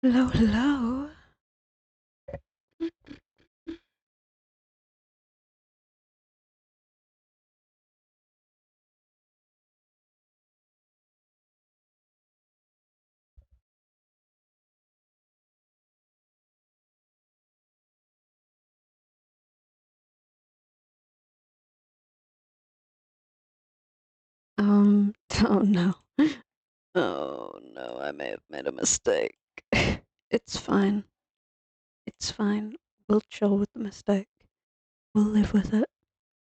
Hello, hello. Oh no. Oh no, I may have made a mistake. It's fine. It's fine. We'll chill with the mistake. We'll live with it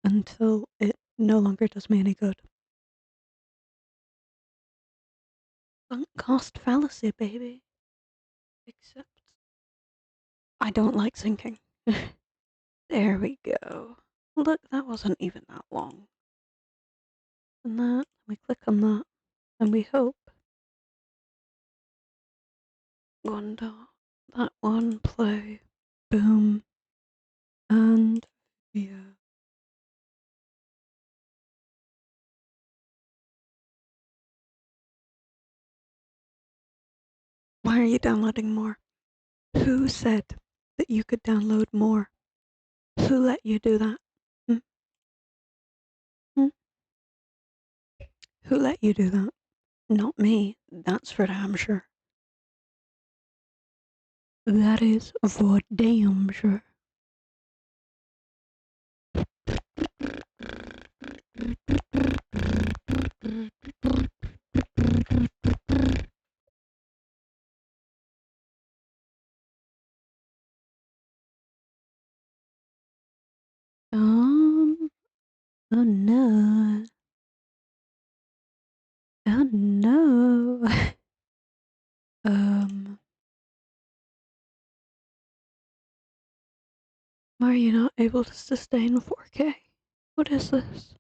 until it no longer does me any good. Sunk cost fallacy, baby. Except I don't like sinking. There we go. Look, that wasn't even that long. And that, we click on that, and we hope. One dot, that one play, boom, and yeah. Why are you downloading more? Who said that you could download more? Who let you do that? Hmm? Hmm? Who let you do that? Not me. That's for damn sure. That is for damn sure. Um, oh no. Oh no. um, are you not able to sustain 4K? What is this?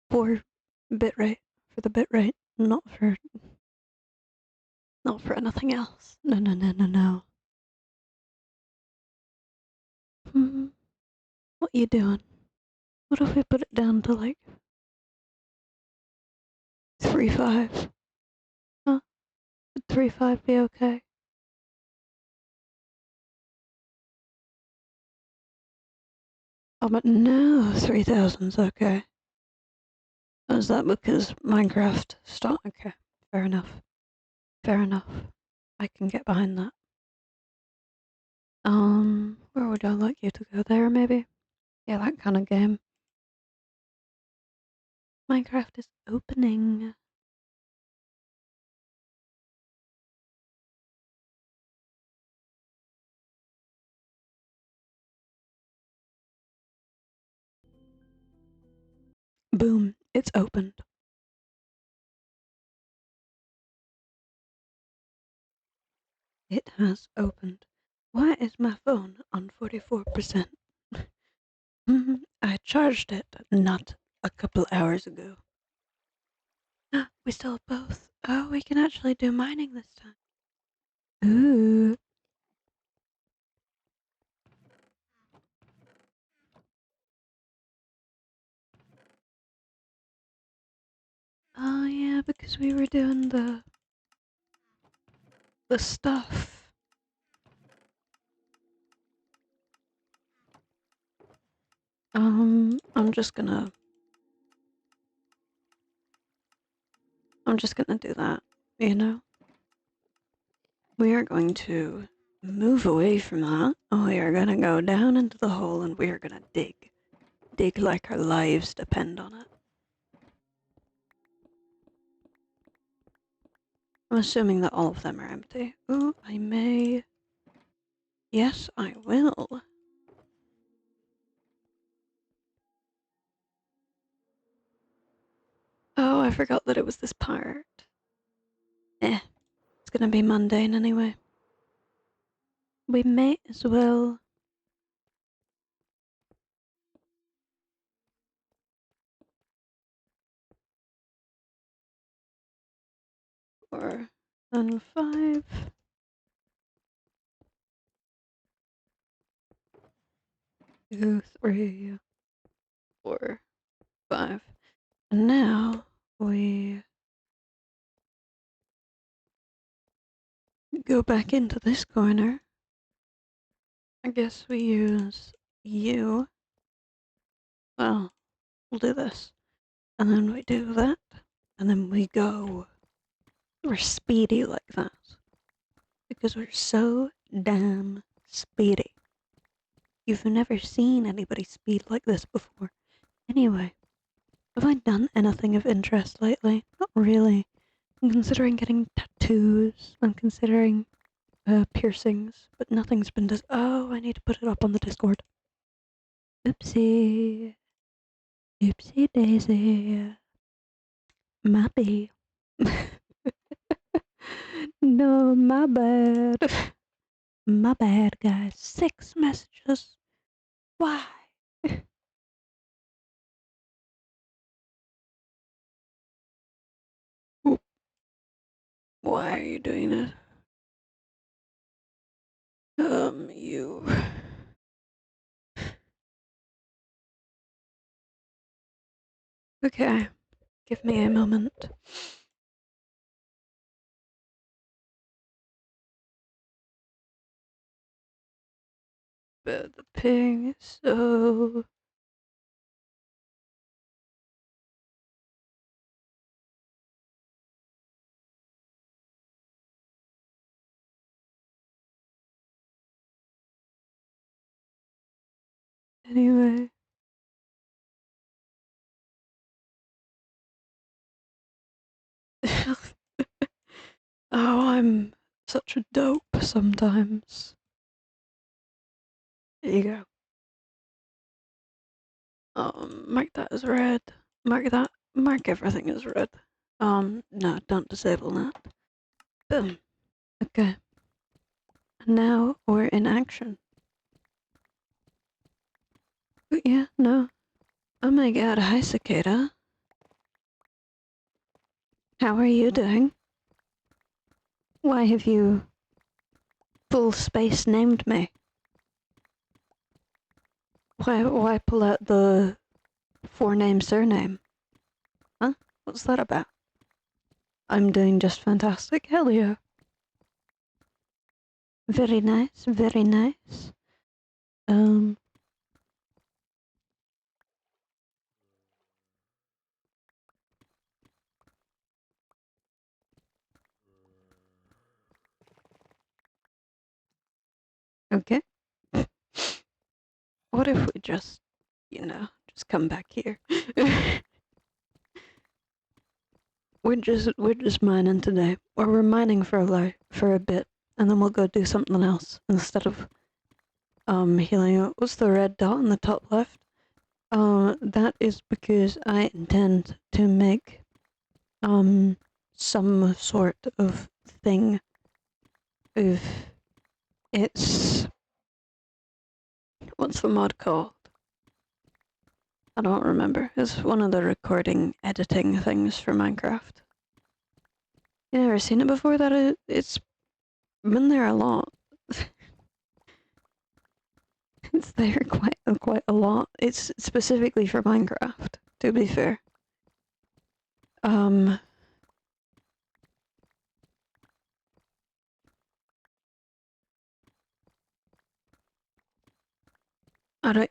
For bitrate. For the bitrate, not for anything else. No, no, no, no, no. Hmm. What you doing? What if we put it down to like 3.5? Huh? Would 3.5 be okay? Oh, but no, 3,000's okay. Is that because Minecraft start? Okay, fair enough. Fair enough. I can get behind that. Where would I like you to go? There, maybe? Yeah, that kind of game. Minecraft is opening. Boom, it's opened. It has opened. Why is my phone on 44%? I charged it not a couple hours ago. We still have both. Oh, we can actually do mining this time. Ooh. Oh yeah, because we were doing the stuff. I'm just gonna do that, you know? We are going to move away from that. We are gonna go down into the hole and we are gonna dig. Dig like our lives depend on it. I'm assuming that all of them are empty. Ooh, I may. Yes, I will. Oh, I forgot that it was this part. Eh, it's gonna be mundane anyway. We may as well. Four and 5. 2, 3, 4, 5. And now we go back into this corner. I guess we use you. Well, we'll do this. And then we do that. And then we go. We're speedy like that. Because we're so damn speedy. You've never seen anybody speed like this before. Anyway, have I done anything of interest lately? Not really. I'm considering getting tattoos. I'm considering piercings, but nothing's been oh, I need to put it up on the Discord. Oopsie. Oopsie daisy. Mappy. No, my bad. My bad, guys. 6 messages. Why? Why are you doing this? You. Okay, give me a moment. But the ping is so. Anyway. Oh, I'm such a dope sometimes. There you go. Mark that as red. Mark that. Mark everything as red. No, don't disable that. Boom. Okay. And now we're in action. But yeah, no. Oh my god, hi Cicada. How are you doing? Why have you full space named me? Why pull out the four-name surname? Huh? What's that about? I'm doing just fantastic. Hell yeah. Very nice, very nice. Okay. What if we just, just come back here? we're just mining today. Or we're mining for a bit, and then we'll go do something else instead of healing out. What's the red dot on the top left? That is because I intend to make some sort of thing. If it's what's the mod called? I don't remember. It's one of the recording editing things for Minecraft. You never seen it before? It's been there a lot. It's there quite a lot. It's specifically for Minecraft, to be fair.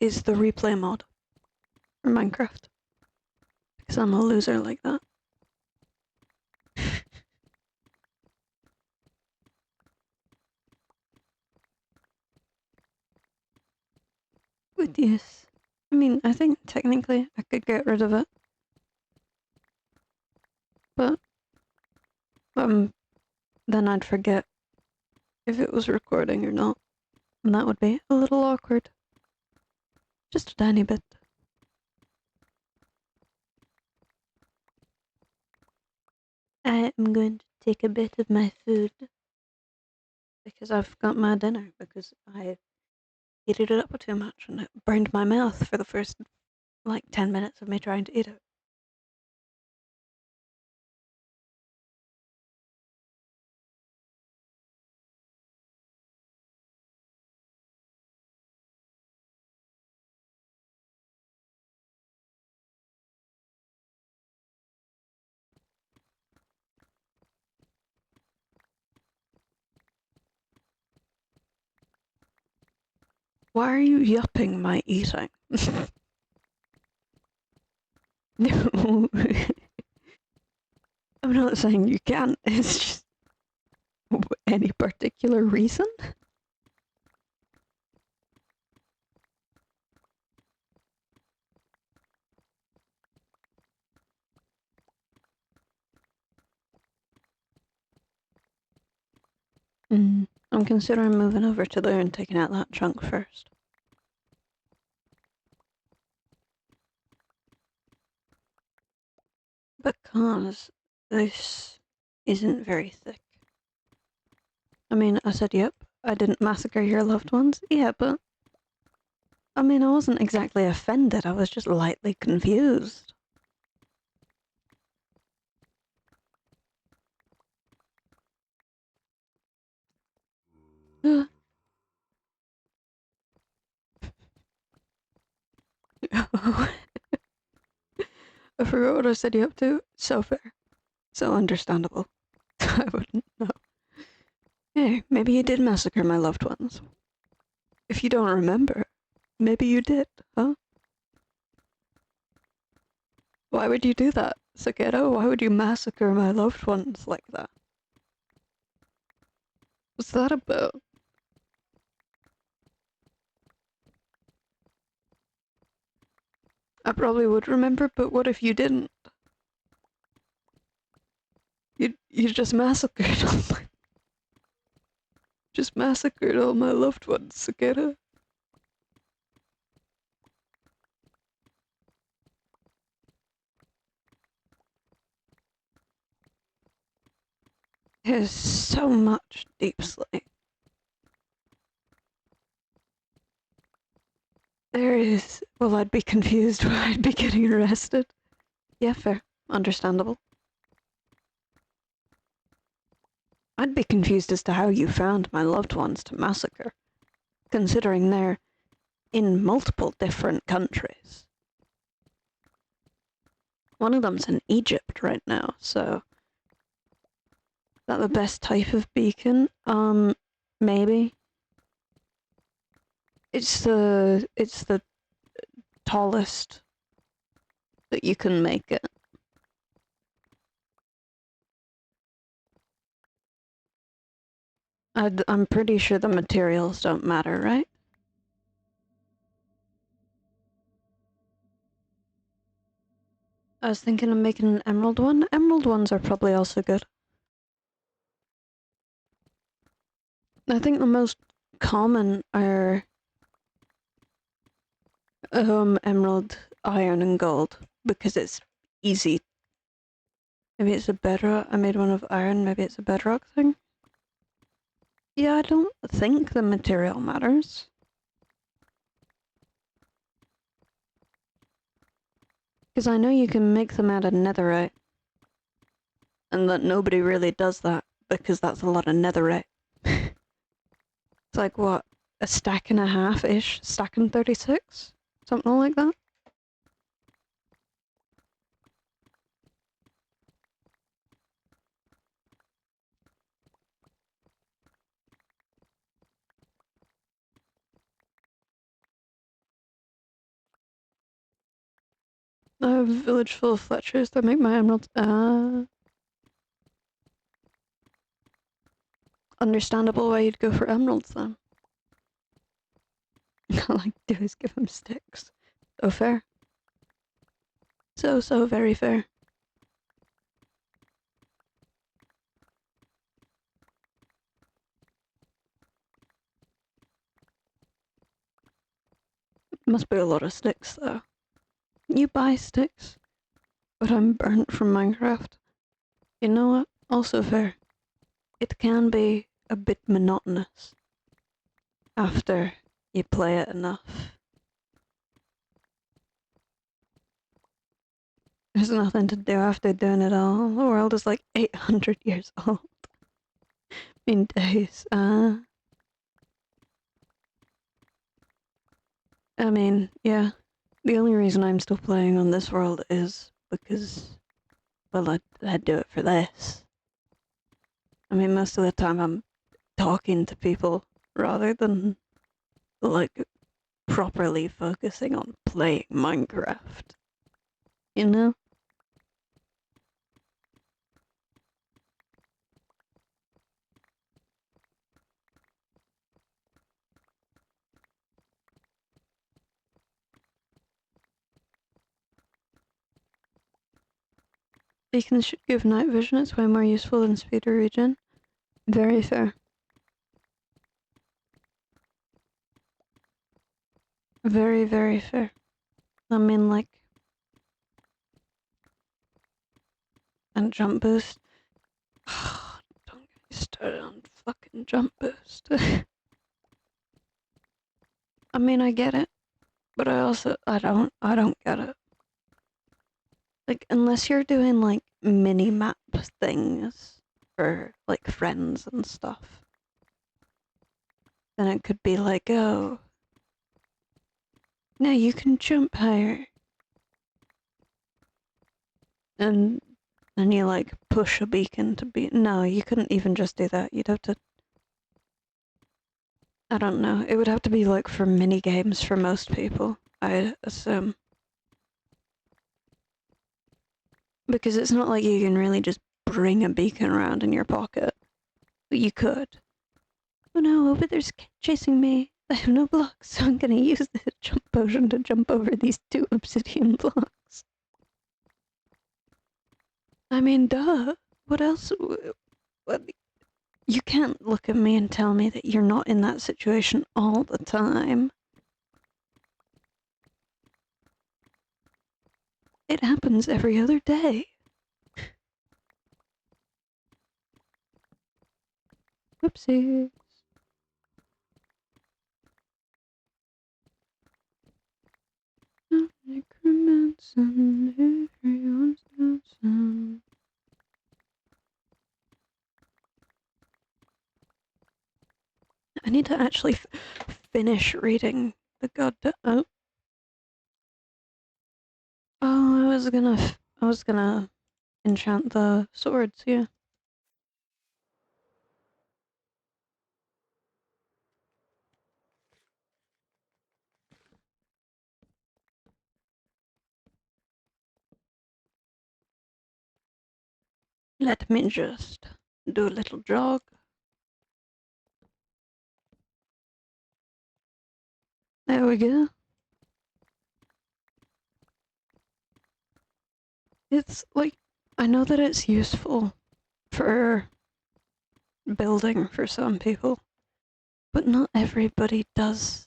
It's the replay mod for Minecraft. Because I'm a loser like that. But yes. I mean, I think technically I could get rid of it. But, then I'd forget if it was recording or not. And that would be a little awkward. Just a tiny bit. I am going to take a bit of my food. Because I've got my dinner. Because I heated it up too much and it burned my mouth for the first, 10 minutes of me trying to eat it. Why are you yupping my eating? No. I'm not saying you can't, it's just any particular reason? I'm considering moving over to there and taking out that chunk first. Because this isn't very thick. I mean, I said, yep, I didn't massacre your loved ones. Yeah, but I mean, I wasn't exactly offended, I was just lightly confused. I forgot what I said you up to. So fair. So understandable. I wouldn't know. Hey, maybe you did massacre my loved ones. If you don't remember, maybe you did, huh? Why would you do that, Saketo? Why would you massacre my loved ones like that? What's that about? I probably would remember, but what if you didn't? You just massacred all my loved ones, Saketo. There's so much deep slate. There is. Well, I'd be confused why I'd be getting arrested. Yeah, fair. Understandable. I'd be confused as to how you found my loved ones to massacre, considering they're in multiple different countries. One of them's in Egypt right now, so... Is that the best type of beacon? Maybe. It's the tallest that you can make it. I'm pretty sure the materials don't matter, right? I was thinking of making an emerald one. Emerald ones are probably also good. I think the most common are emerald, iron, and gold because it's easy. Maybe it's a bedrock. I made one of iron. Maybe it's a bedrock thing. Yeah, I don't think the material matters. Because I know you can make them out of netherite. And that nobody really does that because that's a lot of netherite. It's like, what, a stack and a half-ish? Stack and 36? Something like that? I have a village full of Fletchers that make my emeralds. Understandable why you'd go for emeralds then. All I do is give them sticks. So fair. So very fair. Must be a lot of sticks though. You buy sticks, but I'm burnt from Minecraft. You know what? Also fair. It can be a bit monotonous after you play it enough. There's nothing to do after doing it all. The world is like 800 years old. In days. I mean, yeah. The only reason I'm still playing on this world is because, well, I do it for this. I mean, most of the time I'm talking to people rather than, like, properly focusing on playing Minecraft. You know? Beacons should give night vision, it's way more useful than speed or regen. Very fair. Very, very fair. I mean, like... And jump boost. Don't get me started on fucking jump boost. I mean, I get it. But I don't get it. Like, unless you're doing, like, mini-map things for, like, friends and stuff, then it could be like, oh, no, you can jump higher. And then you, like, push a beacon to be... No, you couldn't even just do that. You'd have to... I don't know. It would have to be, like, for mini-games for most people, I'd assume. Because it's not like you can really just bring a beacon around in your pocket. But you could. Oh no, but there's chasing me. I have no blocks, so I'm gonna use the jump potion to jump over these 2 obsidian blocks. I mean, duh. What else? What? You can't look at me and tell me that you're not in that situation all the time. It happens every other day. Whoopsie. Necromancer, everyone's dancing. I need to actually finish reading the goddamn. Oh, I was gonna enchant the swords. Yeah. Let me just do a little jog. There we go. It's like, I know that it's useful for building for some people, but not everybody does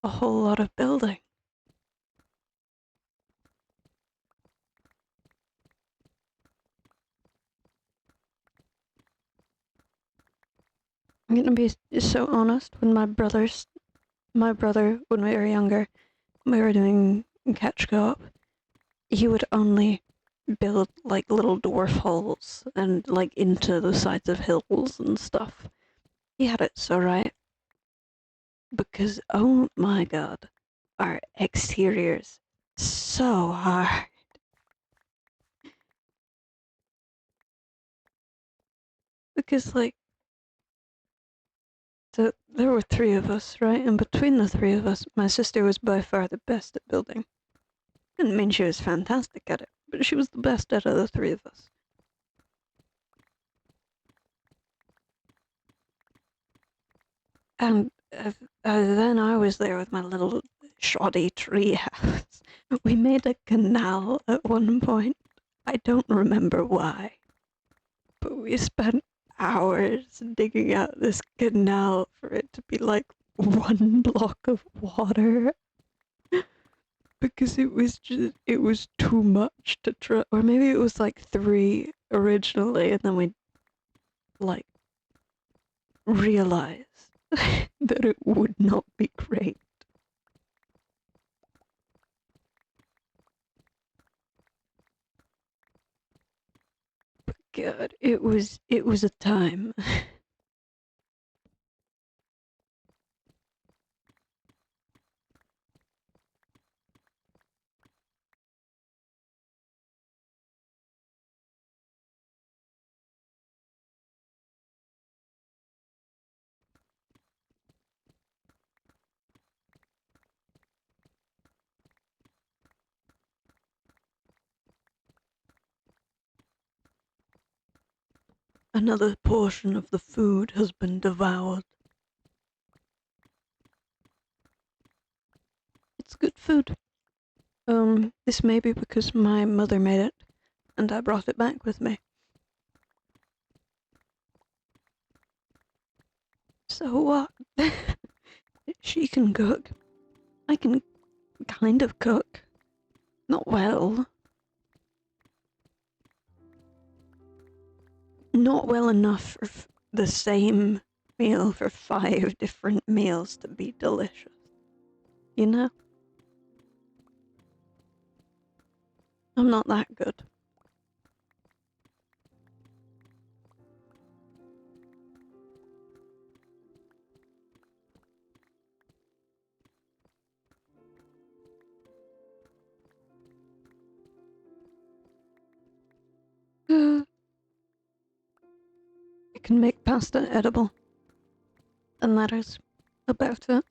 a whole lot of building. I'm gonna be so honest, when my brother, when we were younger, we were doing catch co-op, he would only build like little dwarf holes and like into the sides of hills and stuff. He had it so right. Because, oh my god, our exteriors so hard. Because, like, there were 3 of us, right? And between the 3 of us, my sister was by far the best at building. Didn't mean she was fantastic at it, but she was the best out of the 3 of us. And then I was there with my little shoddy tree house. We made a canal at one point. I don't remember why, but we spent hours digging out this canal for it to be like 1 block of water. Because it was too much to try. Or maybe it was like 3 originally, and then we, like, realized that it would not be great. But God, it was a time. Another portion of the food has been devoured. It's good food. This may be because my mother made it, and I brought it back with me. So what? She can cook. I can kind of cook. Not well. Not well enough for the same meal for 5 different meals to be delicious. You know? I'm not that good. I can make pasta edible. And that is about it.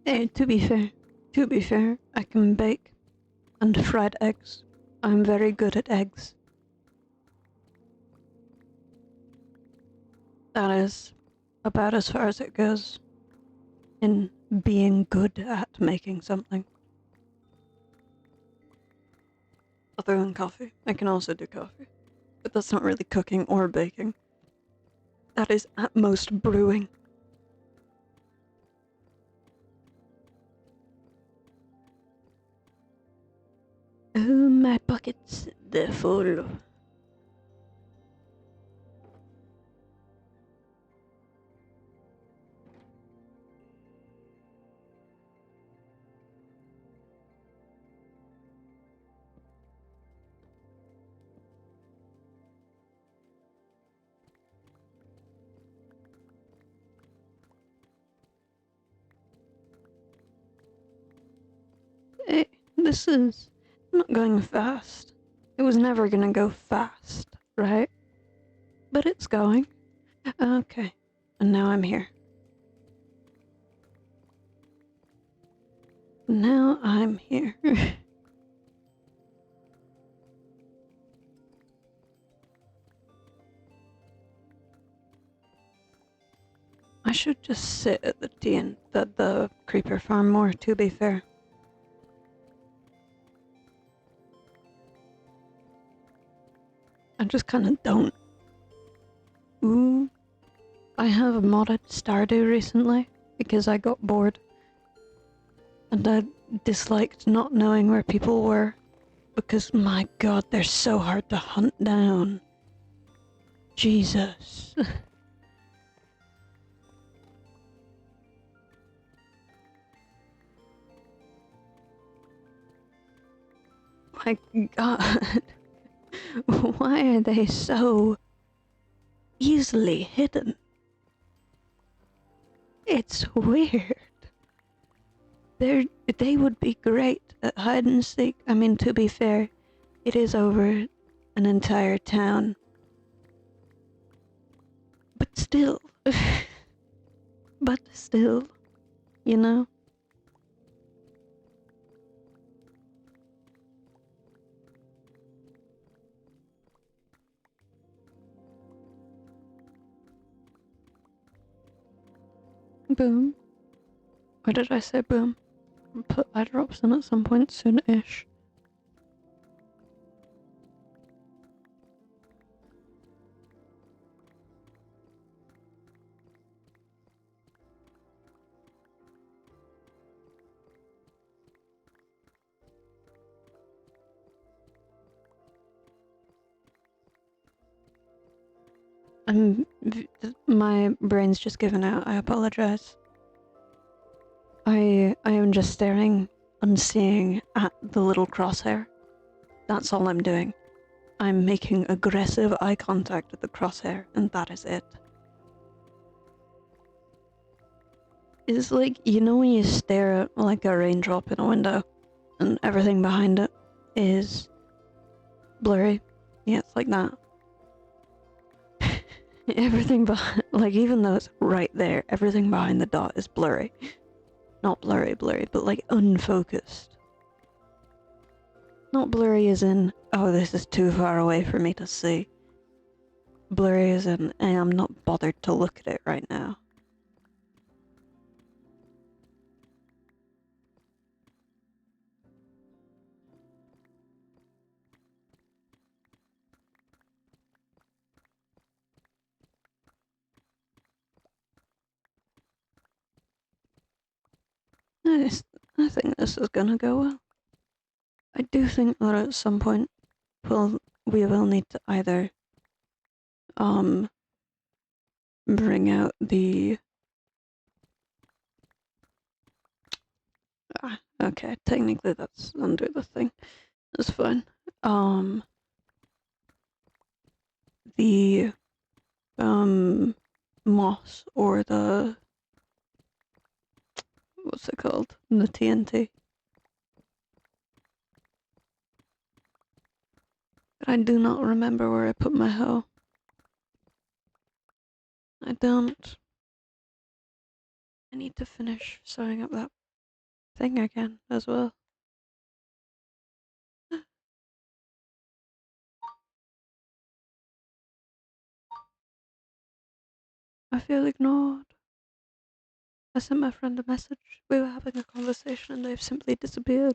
Hey, to be fair, I can bake and fried eggs. I'm very good at eggs. That is about as far as it goes in being good at making something. Other than coffee. I can also do coffee. But that's not really cooking or baking. That is at most brewing. Oh, my buckets, they're full. Hey, this is not going fast. It was never gonna go fast, right? But it's going. Okay. And now I'm here. Now I'm here. I should just sit at the creeper farm more, to be fair. I just kinda don't. Ooh. I have modded Stardew recently because I got bored. And I disliked not knowing where people were. Because my god, they're so hard to hunt down. Jesus. My god. Why are they so easily hidden? It's weird. They would be great at hide and seek. I mean, to be fair, it is over an entire town. But still. But still, you know? Boom. Or did I say boom? I'll put eye drops in at some point soon-ish. My brain's just given out. I apologize. I am just staring, unseeing at the little crosshair. That's all I'm doing. I'm making aggressive eye contact with the crosshair, and that is it. It's like, you know when you stare at like a raindrop in a window, and everything behind it is blurry? Yeah, it's like that. Everything behind, like, even though it's right there, everything behind the dot is blurry. Not blurry, but like unfocused. Not blurry as in, oh, this is too far away for me to see. Blurry as in, I'm not bothered to look at it right now. I think this is gonna go well. I do think that at some point we will need to either bring out the okay, technically that's under the thing. That's fine. The moss or the what's it called? The TNT. I do not remember where I put my hoe. I don't. I need to finish sewing up that thing again as well. I feel ignored. I sent my friend a message. We were having a conversation and they've simply disappeared.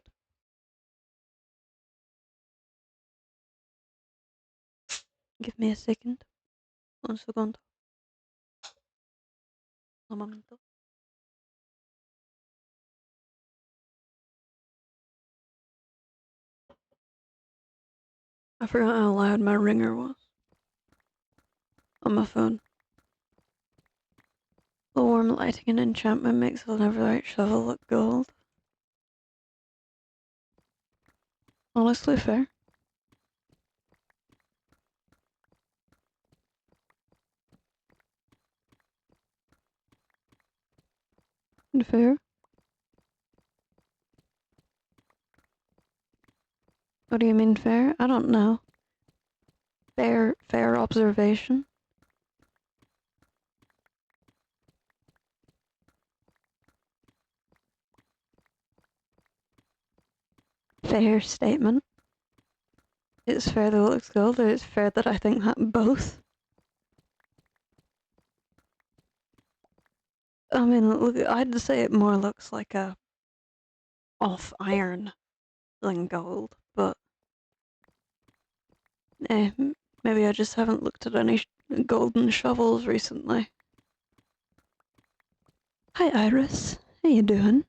Give me a second. Un segundo. Un momento. I forgot how loud my ringer was. On my phone. The warm lighting and enchantment makes the Neverlight shovel look gold. Honestly fair. Fair. What do you mean fair? I don't know. Fair observation. Fair statement. It's fair that it looks gold, or it's fair that I think that both. I mean, look, I'd say it more looks like a off iron than gold, but maybe I just haven't looked at any golden shovels recently. Hi, Iris. How you doing?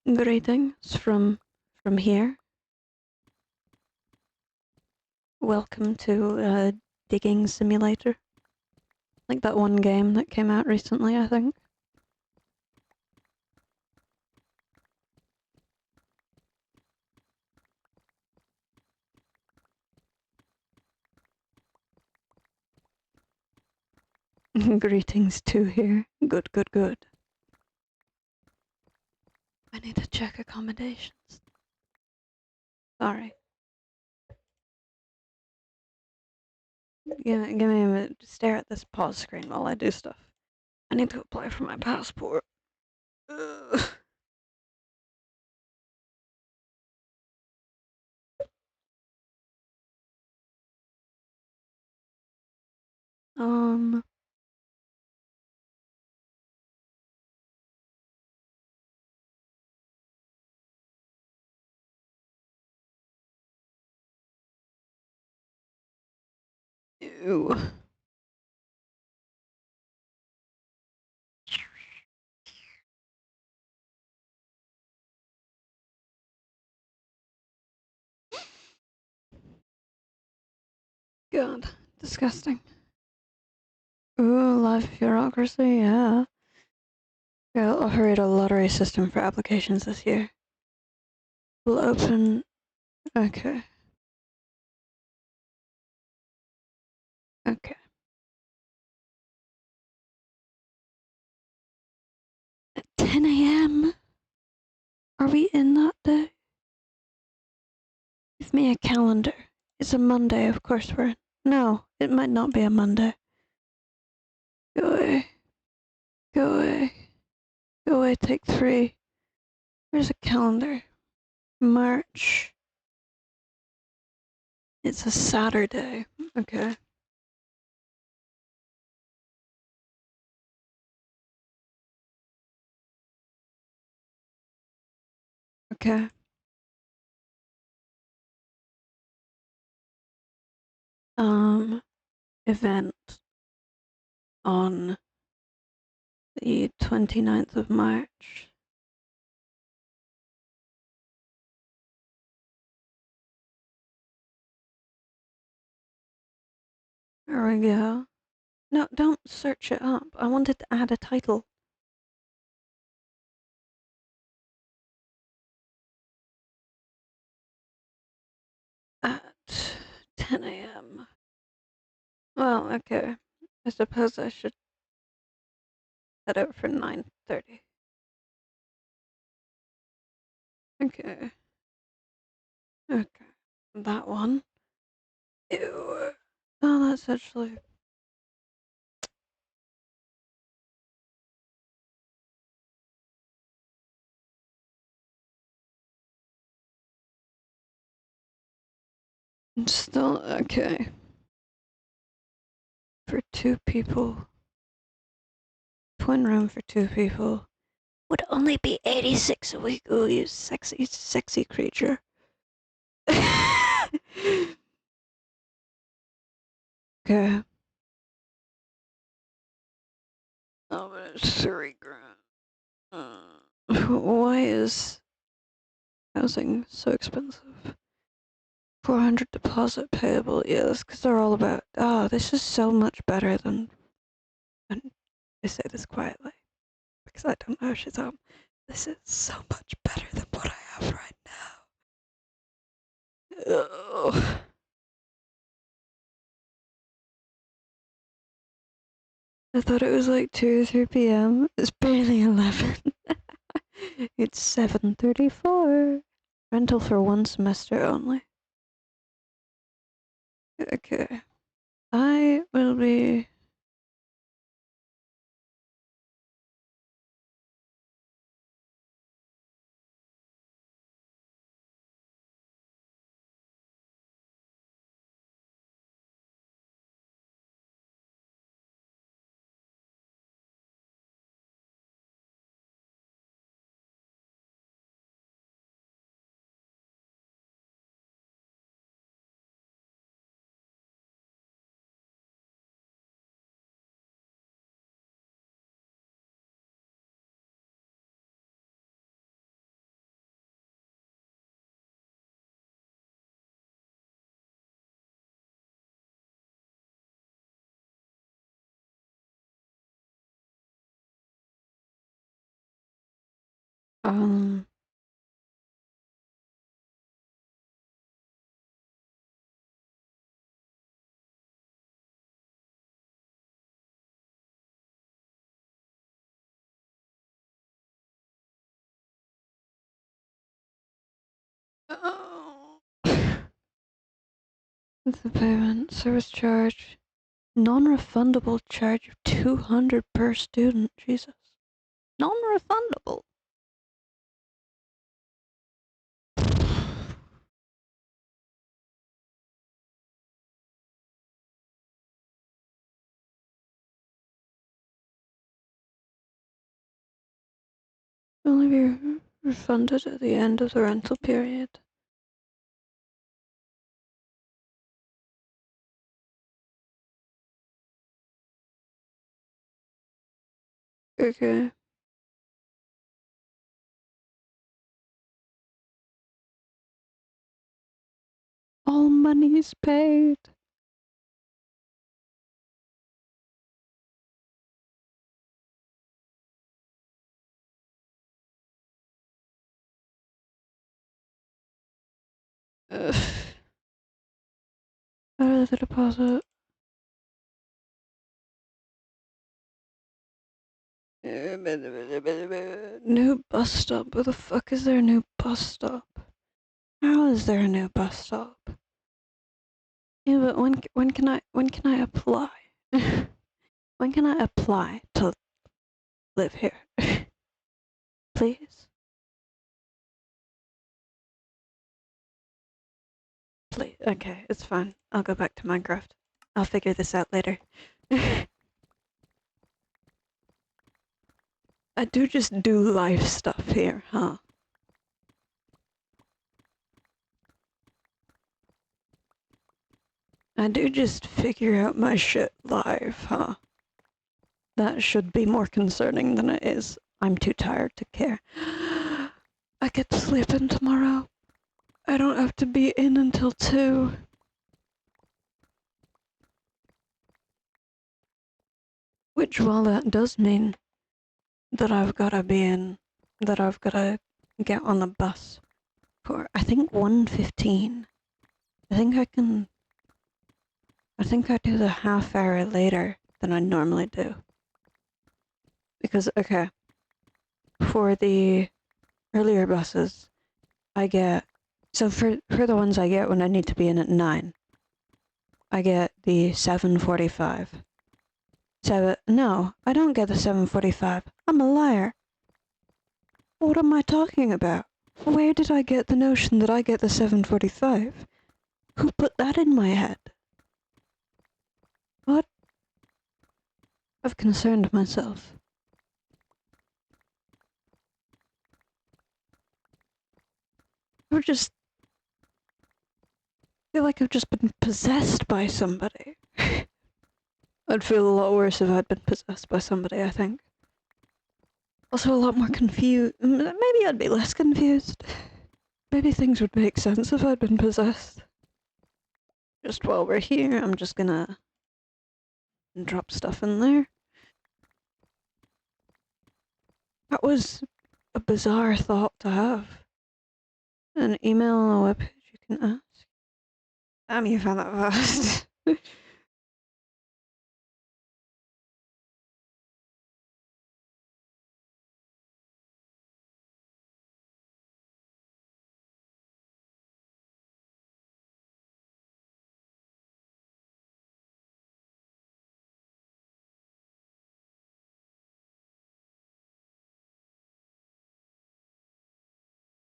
Greetings from here. Welcome to Digging Simulator. Like that one game that came out recently, I think. Greetings too here. Good. I need to check accommodations. Sorry. Give me a minute to stare at this pause screen while I do stuff. I need to apply for my passport. Ugh. Ew. God, disgusting. Ooh, life bureaucracy, yeah. They'll operate a lottery system for applications this year. We'll open. Okay. Okay. At 10 a.m.? Are we in that day? Give me a calendar. It's a Monday, of course we're in. No, it might not be a Monday. Go away. Go away. Go away, take 3. Where's a calendar? March. It's a Saturday. Okay. Okay. Event on the 29th of March. There we go. No, don't search it up. I wanted to add a title. At 10 a.m. Well, okay. I suppose I should set it for 9:30. Okay. Okay. That one. Ew. Oh, that's actually. Still okay. For 2 people. Twin room for 2 people. Would only be 86 a week. Ooh, you sexy, sexy creature. Okay. Oh, but it's 3 grand. Why is housing so expensive? 400 deposit payable. Yes, because they're all about. Oh, this is so much better than. And I say this quietly because I don't know Shazam. This is so much better than what I have right now. Oh. I thought it was like 2 or 3 p.m. It's barely 11. It's 7:34. Rental for 1 semester only. Okay. I will be. Um. Oh. The payment service charge. Non-refundable charge of 200 per student. Jesus. Non-refundable. Only be refunded at the end of the rental period. Okay. All money is paid. Ugh. Out of the deposit. New bus stop. Where the fuck is there a new bus stop? How is there a new bus stop? Yeah, but when can I apply? When can I apply to live here? Please? Please. Okay, it's fine. I'll go back to Minecraft. I'll figure this out later. I do just do life stuff here, huh? I do just figure out my shit live, huh? That should be more concerning than it is. I'm too tired to care. I get to sleep in tomorrow. I don't have to be in until 2. Which, while that does mean that I've gotta be in, that I've gotta get on the bus for, I think, 1:15. I think I do the half hour later than I normally do. Because, okay, for the earlier buses, I get, so for the ones I get when I need to be in at 9, I get the 7:45. No, I don't get the 7:45. I'm a liar. What am I talking about? Where did I get the notion that I get the 7:45? Who put that in my head? What? I've concerned myself. I just feel like I've just been possessed by somebody. I'd feel a lot worse if I'd been possessed by somebody, I think. Also a lot more confused. Maybe I'd be less confused. Maybe things would make sense if I'd been possessed. Just while we're here, I'm just gonna drop stuff in there. That was a bizarre thought to have. An email on a webpage you can ask. You found that fast.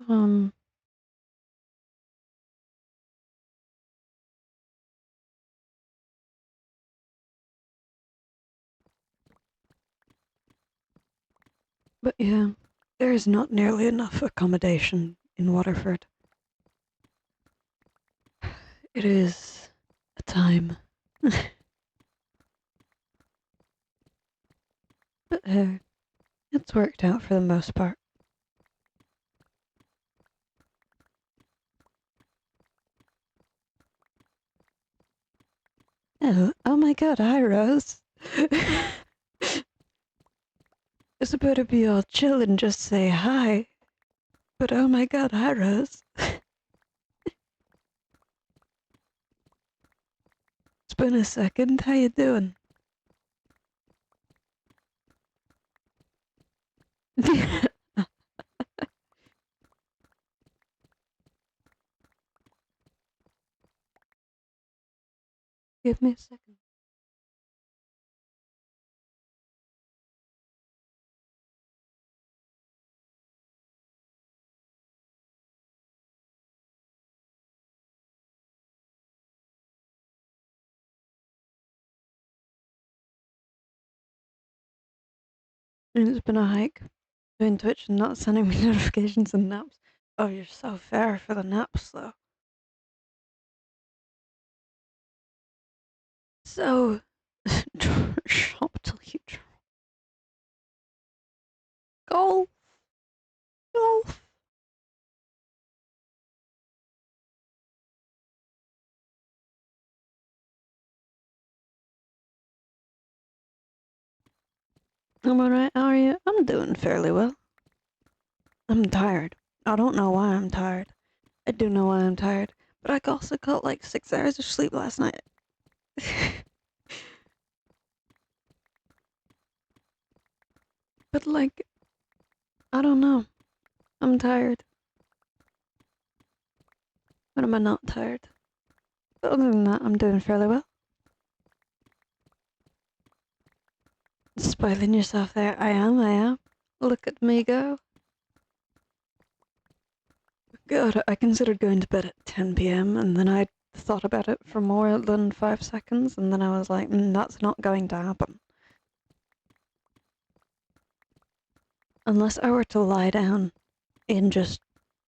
um, but yeah, there is not nearly enough accommodation in Waterford. It is a time. But it's worked out for the most part. Oh my god, hi Rose. It's about to be all chill and just say hi. But oh my god, hi Rose. It's been a second, how you doing? Give me a second. It's been a hike. Doing Twitch and not sending me notifications and naps. Oh, you're so fair for the naps, though. So, shop till you drop. Golf! Golf! Am I right? How are you? I'm doing fairly well. I'm tired. I don't know why I'm tired. I do know why I'm tired, but I also got like 6 hours of sleep last night. But like, I don't know. I'm tired. When am I not tired? But other than that, I'm doing fairly well. Spoiling yourself there. I am. Look at me go. God, I considered going to bed at 10 p.m. and then I thought about it for more than 5 seconds and then I was like, that's not going to happen. Unless I were to lie down in just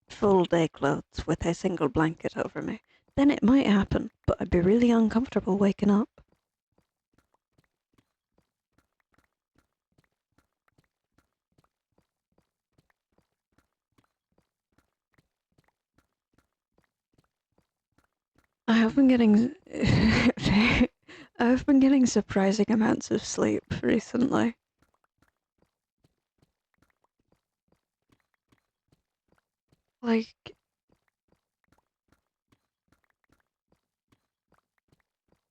full day clothes with a single blanket over me, then it might happen, but I'd be really uncomfortable waking up. I have been getting I've been getting surprising amounts of sleep recently. Like,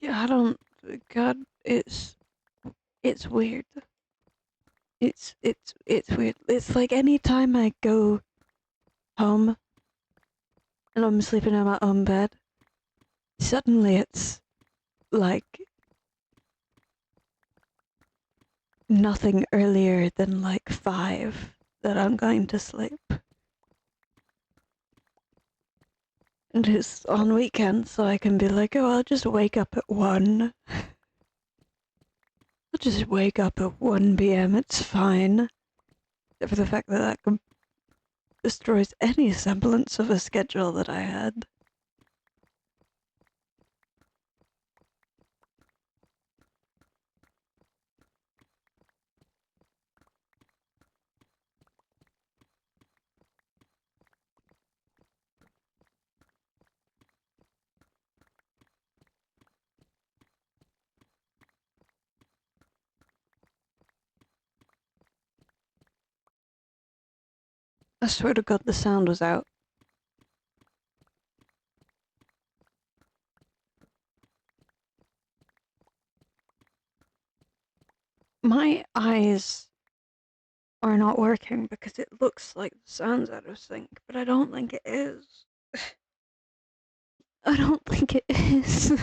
yeah, I don't. God, it's weird. It's weird. It's like any time I go home and I'm sleeping in my own bed, suddenly it's like nothing earlier than like 5 that I'm going to sleep. And it's on weekends, so I can be like, oh, I'll just wake up at 1. I'll just wake up at 1 p.m. It's fine. Except for the fact that destroys any semblance of a schedule that I had. I swear to God, the sound was out. My eyes are not working because it looks like the sound's out of sync, but I don't think it is. I don't think it is.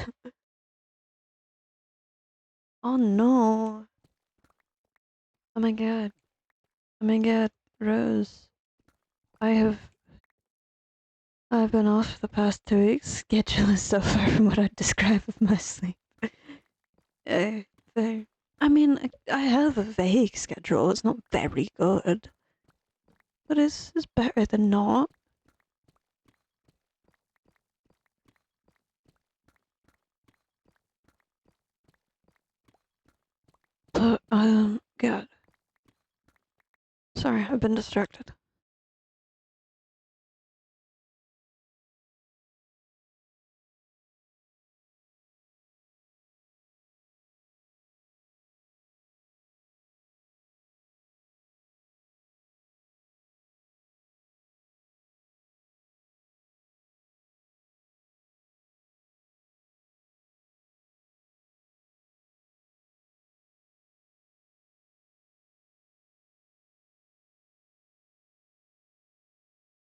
Oh no. Oh my god. Oh my god, Rose. I've been off the past 2 weeks. Schedule is so far from what I'd describe as my sleep. uh, there. I mean, I have a vague schedule. It's not very good, but it's better than not. But God, sorry, I've been distracted.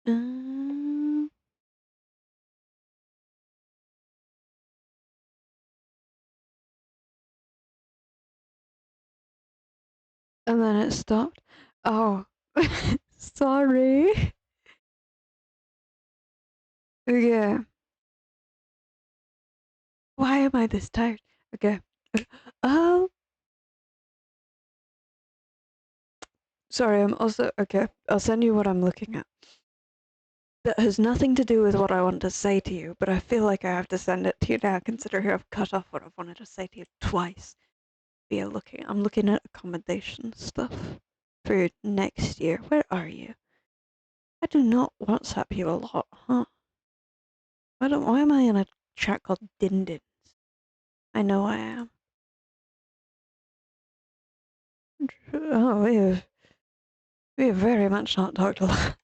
Um, and then it stopped. Oh, sorry. Okay. Why am I this tired? Okay. Oh, sorry. I'm also okay. I'll send you what I'm looking at. That has nothing to do with what I want to say to you, but I feel like I have to send it to you now, considering I've cut off what I've wanted to say to you twice. I'm looking at accommodation stuff for next year. Where are you? I do not WhatsApp you a lot, huh? Why am I in a chat called Din Dins? I know I am. Oh, we have very much not talked a lot.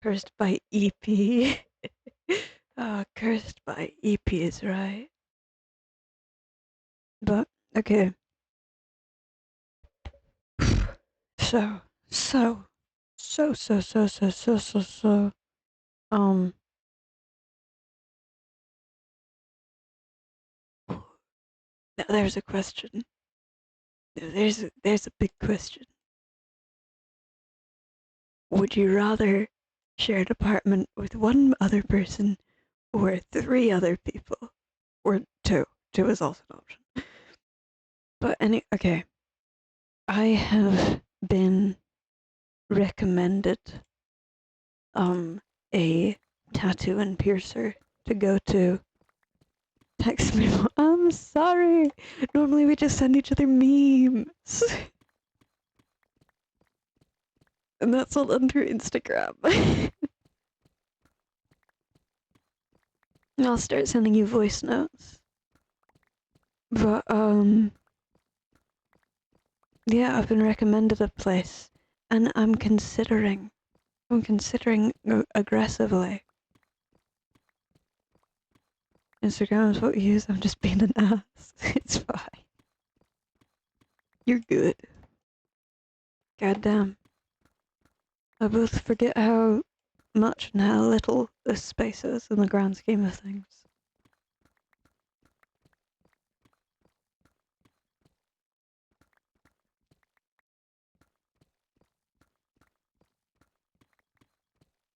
Cursed by EP. Cursed by EP is right. But okay. So, so, so. Um, Now there's a question. There's a big question. Would you rather share an apartment with one other person or three other people? Or two. Two is also an option. But okay. I have been recommended a tattoo and piercer to go to. Text me. I'm sorry. Normally we just send each other memes. And that's all under Instagram. I'll start sending you voice notes. But yeah, I've been recommended a place and I'm considering aggressively. Instagram is what we use. I'm just being an ass. It's fine. You're good. Goddamn. I both forget how much and how little this space is in the grand scheme of things.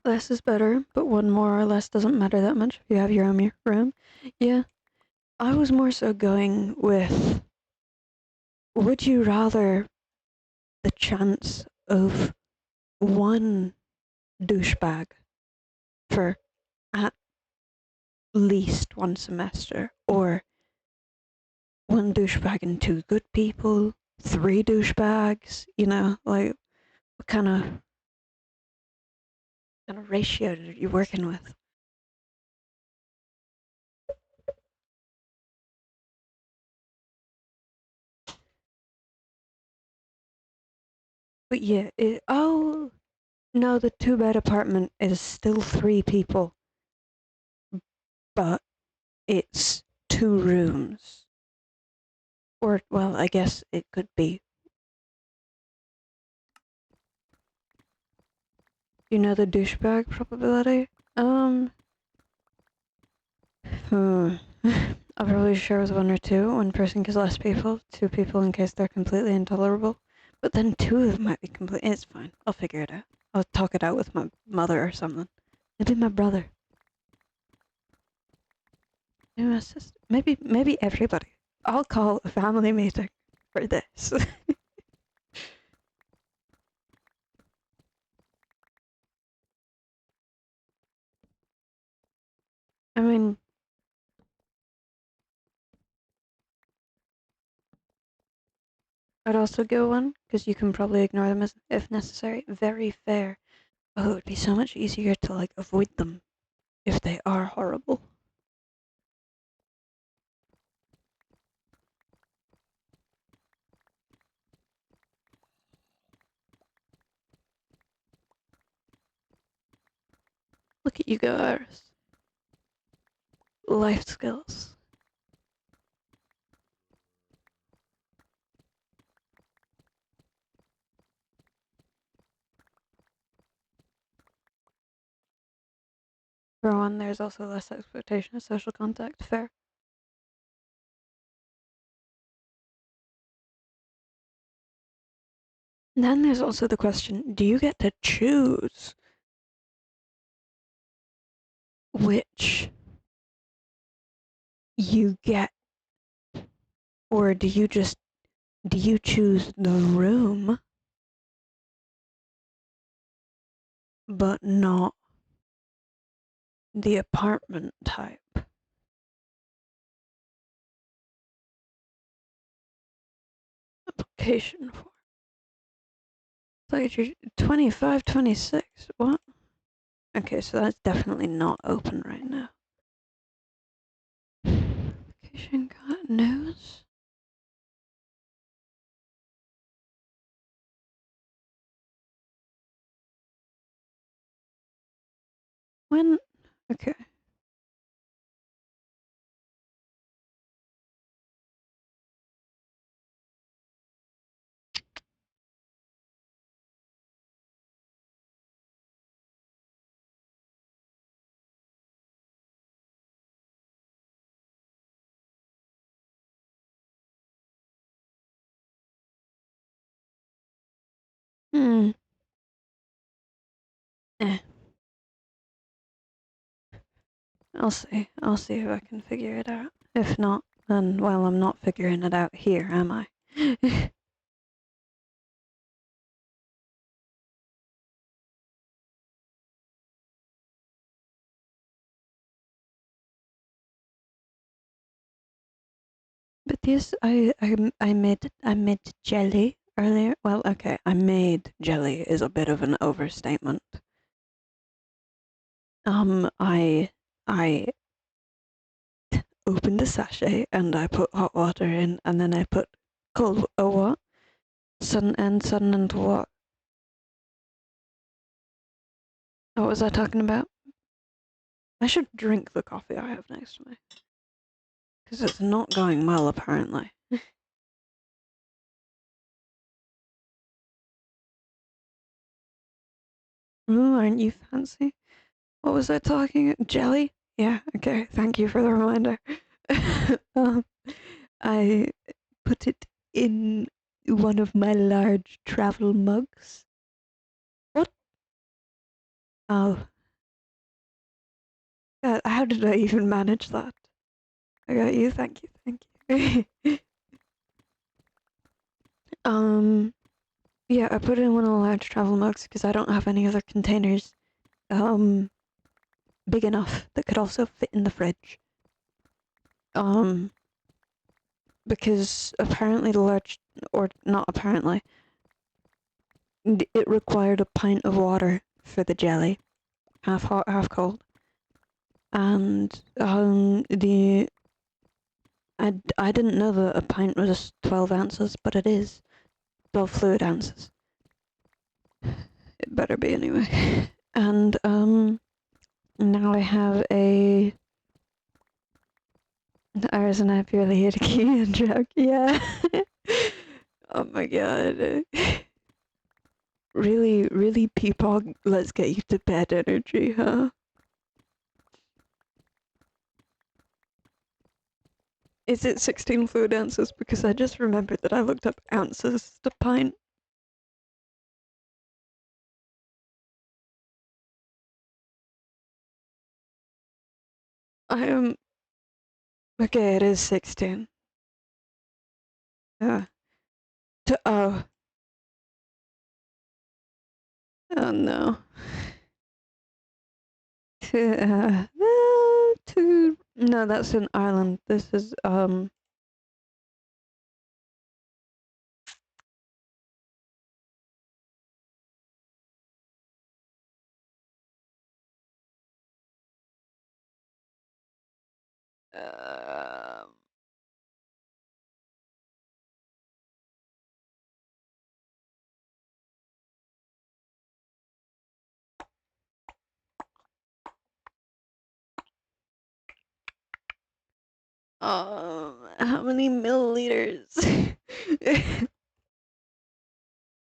Less is better, but one more or less doesn't matter that much if you have your own room. Yeah, I was more so going with, would you rather the chance of one douchebag for at least one semester, or one douchebag and two good people, three douchebags, like what kind of ratio are you working with? But yeah, oh no, the two-bed apartment is still three people, but it's two rooms. Or, well, I guess it could be. You know the douchebag probability? I'll probably share with one or two. One person because less people, two people in case they're completely intolerable. But then two of them might be complete. It's fine. I'll figure it out. I'll talk it out with my mother or something. Maybe my brother. Maybe my sister. Maybe everybody. I'll call a family meeting for this. I mean, I'd also go one because you can probably ignore them if necessary. Very fair. Oh, it would be so much easier to like avoid them if they are horrible. Look at you guys. Life skills. For one, there's also less expectation of social contact. Fair. And then there's also the question, do you get to choose which you get, or do you choose the room but not the apartment type? Application form. Like you're 25, 26. What? Okay, so that's definitely not open right now. Application got news. When? Okay. Hmm. Eh. I'll see. I'll see if I can figure it out. If not, then, well, I'm not figuring it out here, am I? But yes, I made jelly earlier. Well, okay, I made jelly is a bit of an overstatement. I opened a sachet and I put hot water in, and then I put cold. Oh, what? Sudden and what? What was I talking about? I should drink the coffee I have next to me because it's not going well apparently. Ooh, aren't you fancy? What was I talking? Jelly? Yeah. Okay. Thank you for the reminder. um, I put it in one of my large travel mugs. What? Oh, how did I even manage that? I got you. Thank you. Thank you. um, yeah, I put it in one of the large travel mugs because I don't have any other containers um big enough that could also fit in the fridge. Um, because apparently the large, or not apparently, it required a pint of water for the jelly, half hot, half cold, and I didn't know that a pint was 12 ounces, but it is 12 fluid ounces. It better be anyway. And now I have a Iris and I purely here to keep you in track. Yeah. Oh my god. Really, really, Peapog, let's get you to bed energy, huh? Is it 16 fluid ounces? Because I just remembered that I looked up ounces to pint. I am. Okay, it is 16. Yeah. Oh. Oh no. No, that's in Ireland. This is, um, how many milliliters?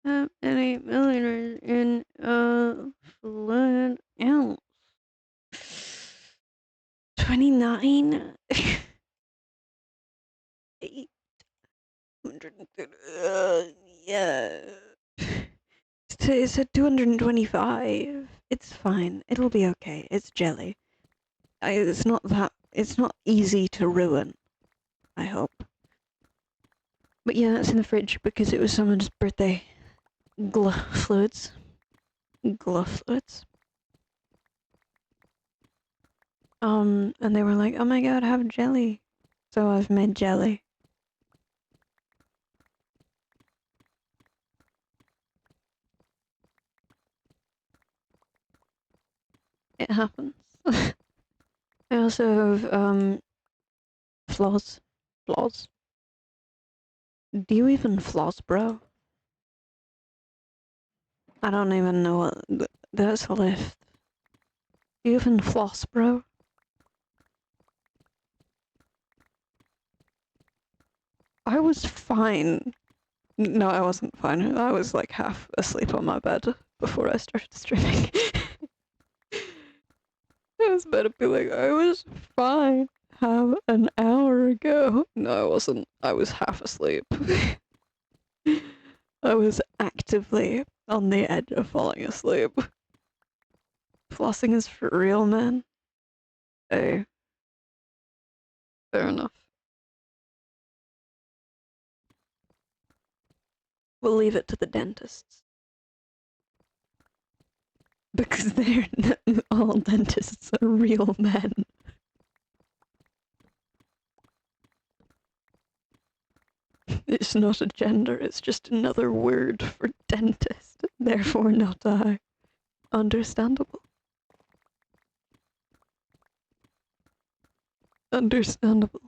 How many milliliters in a fluid ounce? 29? 830. Yeah. It's at 225. It's fine. It'll be okay. It's jelly. It's not easy to ruin, I hope. But yeah, it's in the fridge because it was someone's birthday. Gluh fluids. Gluh fluids. And they were like, oh my god, have jelly. So I've made jelly. It happens. I also have, flaws. Flaws? Do you even floss, bro? I don't even know what. That's a lift. Do you even floss, bro? I was fine. No, I wasn't fine. I was like half asleep on my bed before I started streaming. I was about to be like, I was fine half an hour ago. No, I wasn't. I was half asleep. I was actively on the edge of falling asleep. Flossing is for real, man. Hey, fair enough. We'll leave it to the dentists. Because they're all dentists are real men. It's not a gender, it's just another word for dentist. Therefore, not I. Understandable. Understandable.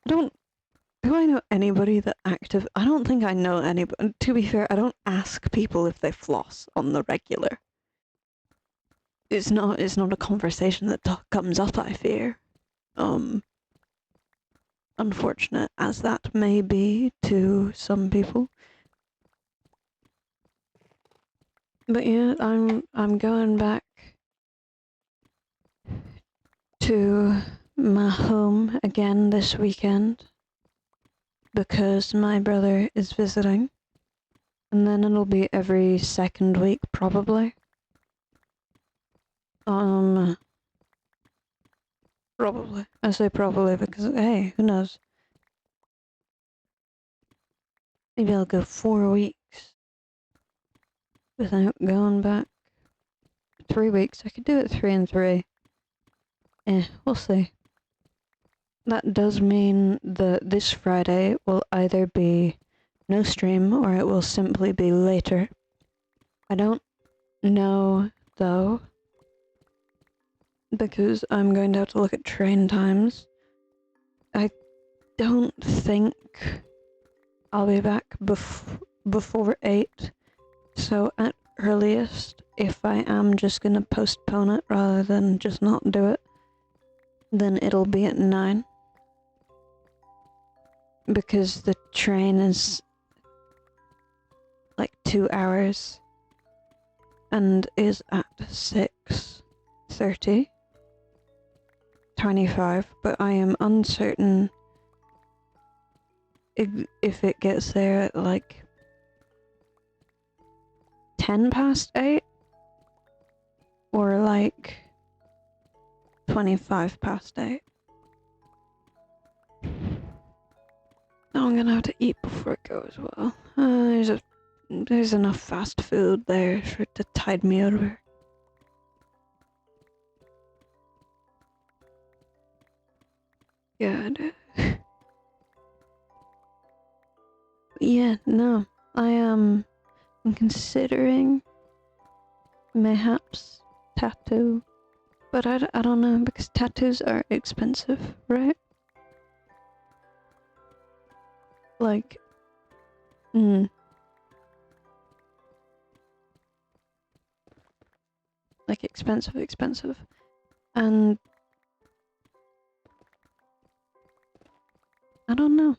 Do I know anybody that I don't think I know anybody. To be fair, I don't ask people if they floss on the regular. It's not a conversation that comes up, I fear. Unfortunate as that may be to some people. But yeah, I'm going back to my home again this weekend because my brother is visiting. And then it'll be every second week probably. Probably. I say probably because hey, who knows? Maybe I'll go 4 weeks without going back. 3 weeks. I could do it 3 and 3. We'll see. That does mean that this Friday will either be no stream or it will simply be later. I don't know though, because I'm going to have to look at train times. I don't think I'll be back before 8, so at earliest, if I am just gonna postpone it rather than just not do it, then it'll be at 9. Because the train is like 2 hours and is at 6:30, but I am uncertain if it gets there at like 10 past 8 or like 25 past 8. Now I'm gonna have to eat before I go as well. There's enough fast food there to tide me over. God. Yeah, no. I'm considering mayhaps tattoo. But I don't know, because tattoos are expensive, right? Like, like expensive. And I don't know.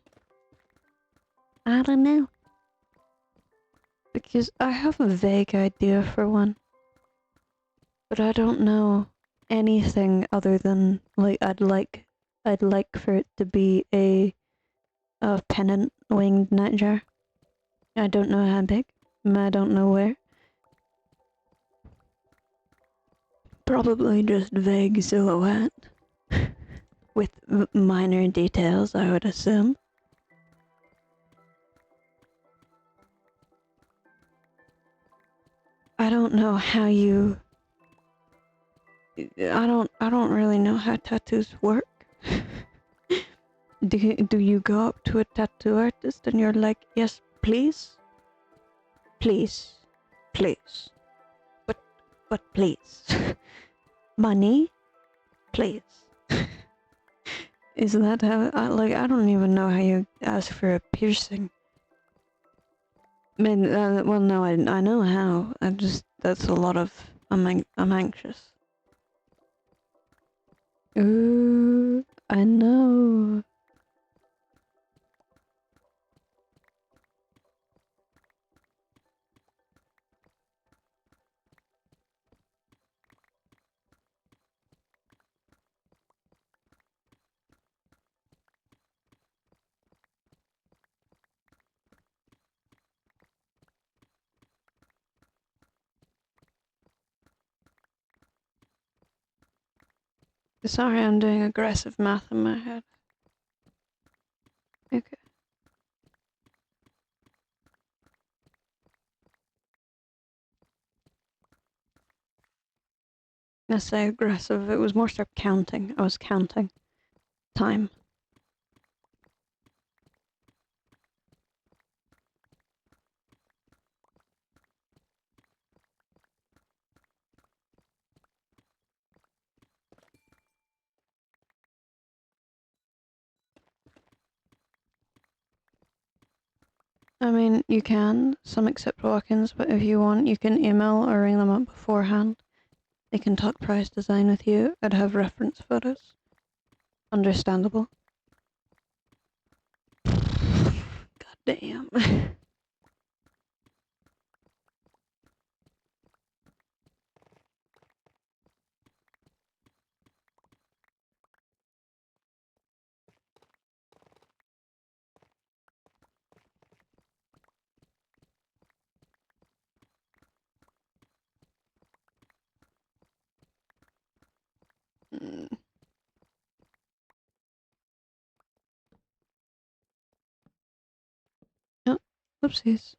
Because I have a vague idea for one. But I don't know anything other than, like, I'd like for it to be a pennant winged nightjar. I don't know how big. I don't know where. Probably just vague silhouette. With minor details, I would assume. I don't know how you... I don't really know how tattoos work. Do you go up to a tattoo artist and you're like, yes, please? Please. Please. But please. Money? Please. Is that how, I don't even know how you ask for a piercing. I mean, well, no, I know how. That's a lot of, I'm anxious. Ooh, I know. Sorry, I'm doing aggressive math in my head. Okay. I say aggressive, it was more so counting. I was counting time. I mean, you can, some accept walk-ins, but if you want, you can email or ring them up beforehand. They can talk price design with you and have reference photos. Understandable. God damn. Oh, whoopsies.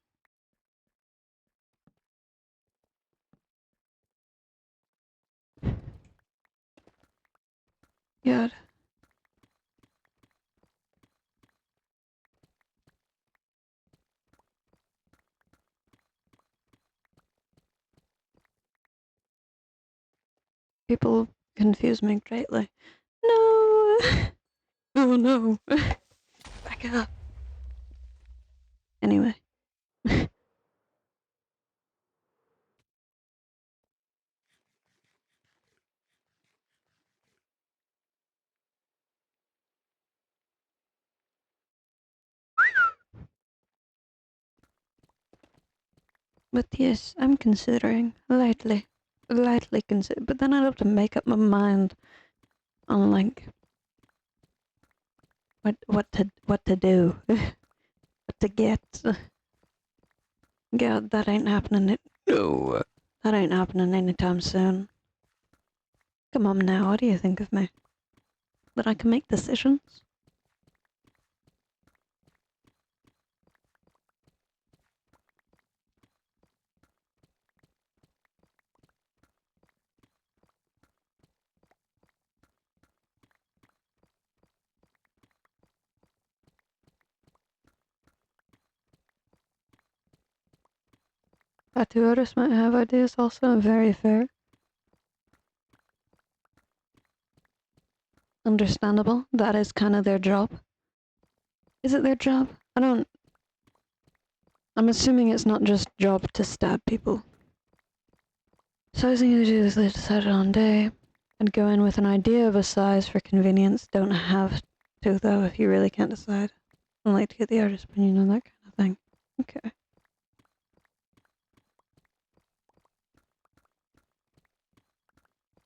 God. People confuse me greatly. No! Oh no! Back up. Anyway. But yes, I'm considering. Lightly. Lightly consider. But then I'd have to make up my mind on, like, what to do. What to get. God, that ain't happening. No. That ain't happening anytime soon. Come on now, what do you think of me? That I can make decisions? Tattoo artists might have ideas also, very fair. Understandable. That is kind of their job. Is it their job? I'm assuming it's not just job to stab people. Sizing usually is decided on day. I'd go in with an idea of a size for convenience. Don't have to, though, if you really can't decide. I'd like to get the artist's opinion on that kind of thing. Okay.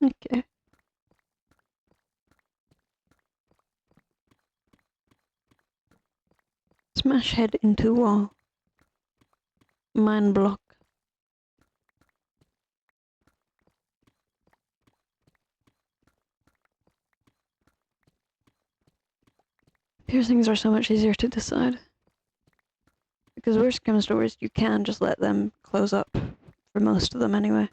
Okay. Smash head into wall. Mind block. Piercings are so much easier to decide. Because worst comes to worst, you can just let them close up for most of them anyway.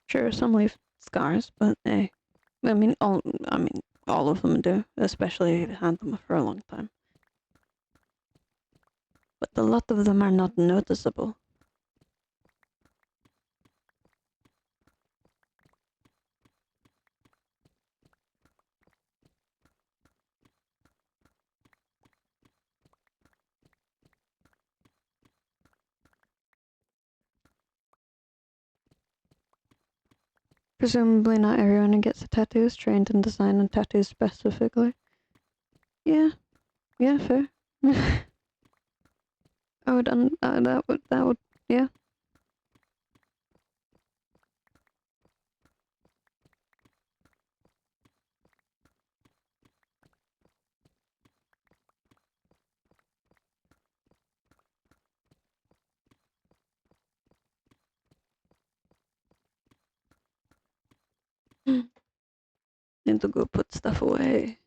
Sure, some leave scars, but hey, I mean, all of them do, especially if you had them for a long time. But a lot of them are not noticeable. Presumably not everyone who gets a tattoo is trained in design and tattoos specifically. Yeah, yeah, fair. that would, yeah. need to go put stuff away.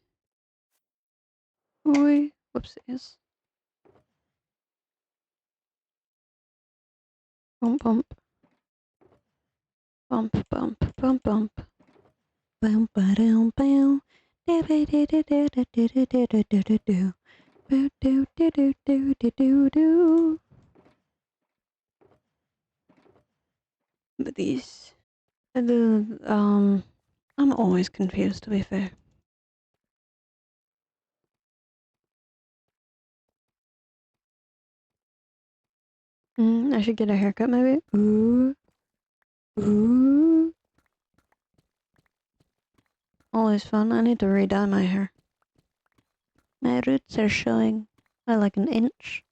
Oi, whoopsies. Bump, bump. Bump, bump, bump, bump. Bum, ba, dum, bum. Do, do, do, do, do, do, do, do, do, do, do, do. Do, do, do, do, do, do, do, do. But these, I'm always confused, to be fair. I should get a haircut, maybe. Ooh, ooh. Always fun. I need to re-dye my hair. My roots are showing by like an inch.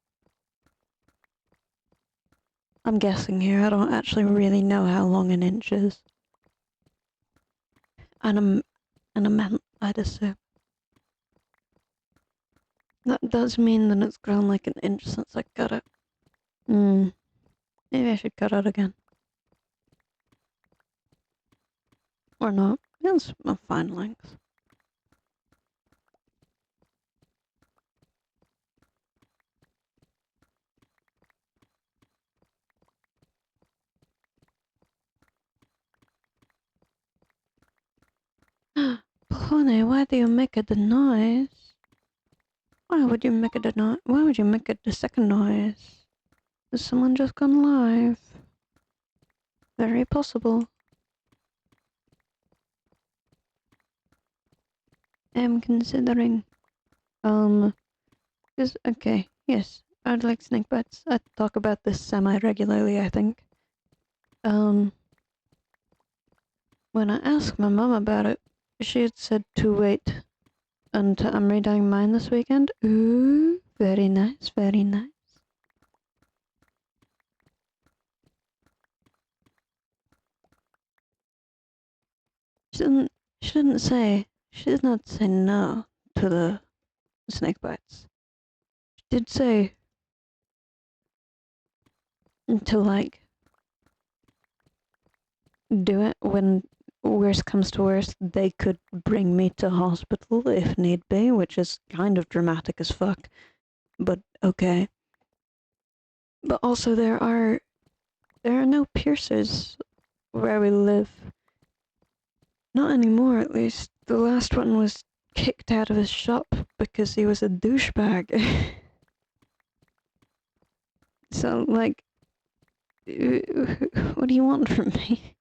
I'm guessing here. I don't actually really know how long an inch is. And a man, I'd assume. That does mean that it's grown like an inch since I cut it. Maybe I should cut it again. Or not. It's a fine length. Honey, why do you make it the noise? Why would you make it a noise? Why would you make it the second noise? Has someone just gone live? Very possible. I'm considering. Okay, yes, I'd like snake bites. I talk about this semi-regularly, I think. When I asked my mom about it, she had said to wait until I'm redoing mine this weekend. Ooh, very nice, very nice. She did not say no to the snake bites. She did say to, like, do it when worst comes to worst, they could bring me to hospital if need be, which is kind of dramatic as fuck, but okay. But also there are no piercers where we live. Not anymore, at least. The last one was kicked out of his shop because he was a douchebag. So, like, what do you want from me?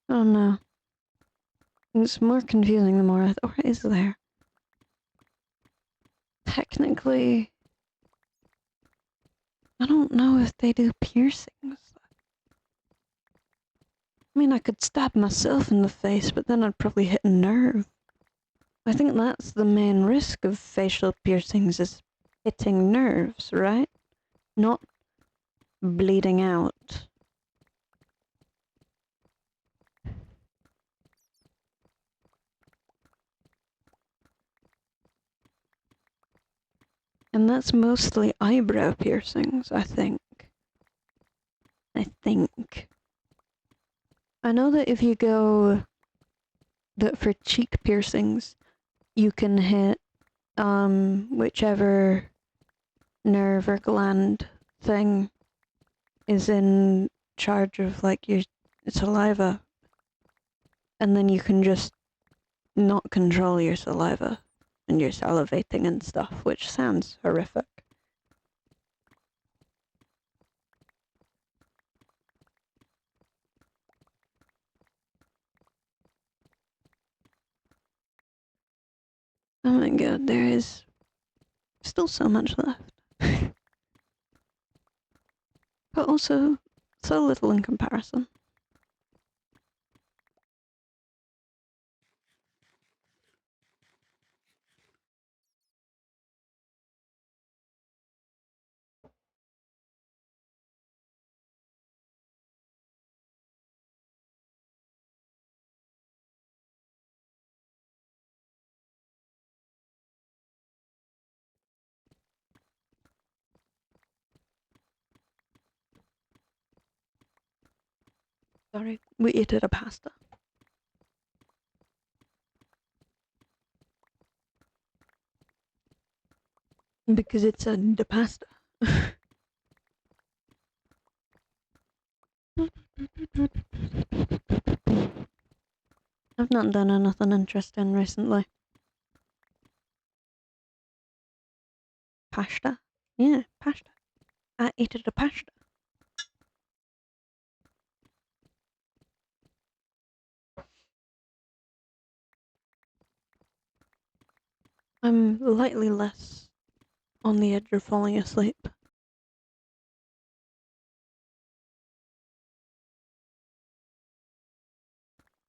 Oh no. It's more confusing the more I or is there? Technically, I don't know if they do piercings. I mean, I could stab myself in the face, but then I'd probably hit a nerve. I think that's the main risk of facial piercings is hitting nerves, right? Not bleeding out. And that's mostly eyebrow piercings, I think. I know that if you go that for cheek piercings, you can hit whichever nerve or gland thing is in charge of like your saliva, and then you can just not control your saliva and you're salivating and stuff, which sounds horrific. Oh my god, there is still so much left. But also so little in comparison. Sorry, we ate at a pasta. Because it's a the pasta. I've not done anything interesting recently. Pasta? Yeah, pasta. I ate at a pasta. I'm lightly less on the edge of falling asleep.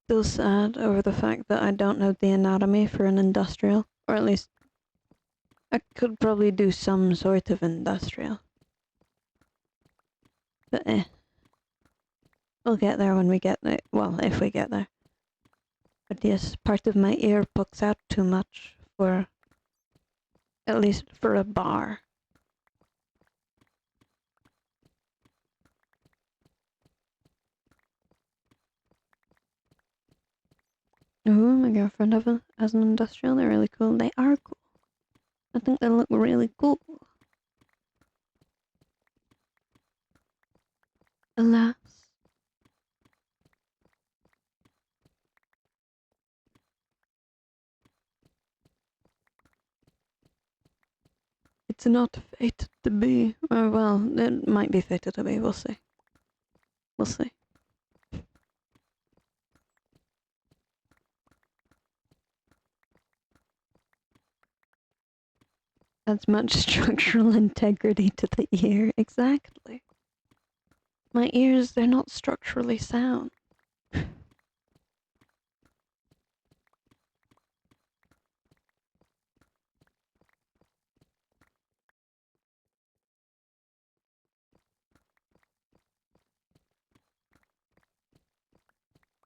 Still sad over the fact that I don't know the anatomy for an industrial, or at least I could probably do some sort of industrial. But we'll get there when we get there. Well, if we get there. But yes, part of my ear pokes out too much for, at least for a bar. Ooh, my girlfriend has an industrial. They're really cool. They are cool. I think they look really cool. Alas. It's not fated to be. Or, well, it might be fated to be. We'll see. We'll see. Adds much structural integrity to the ear. Exactly. My ears, they're not structurally sound.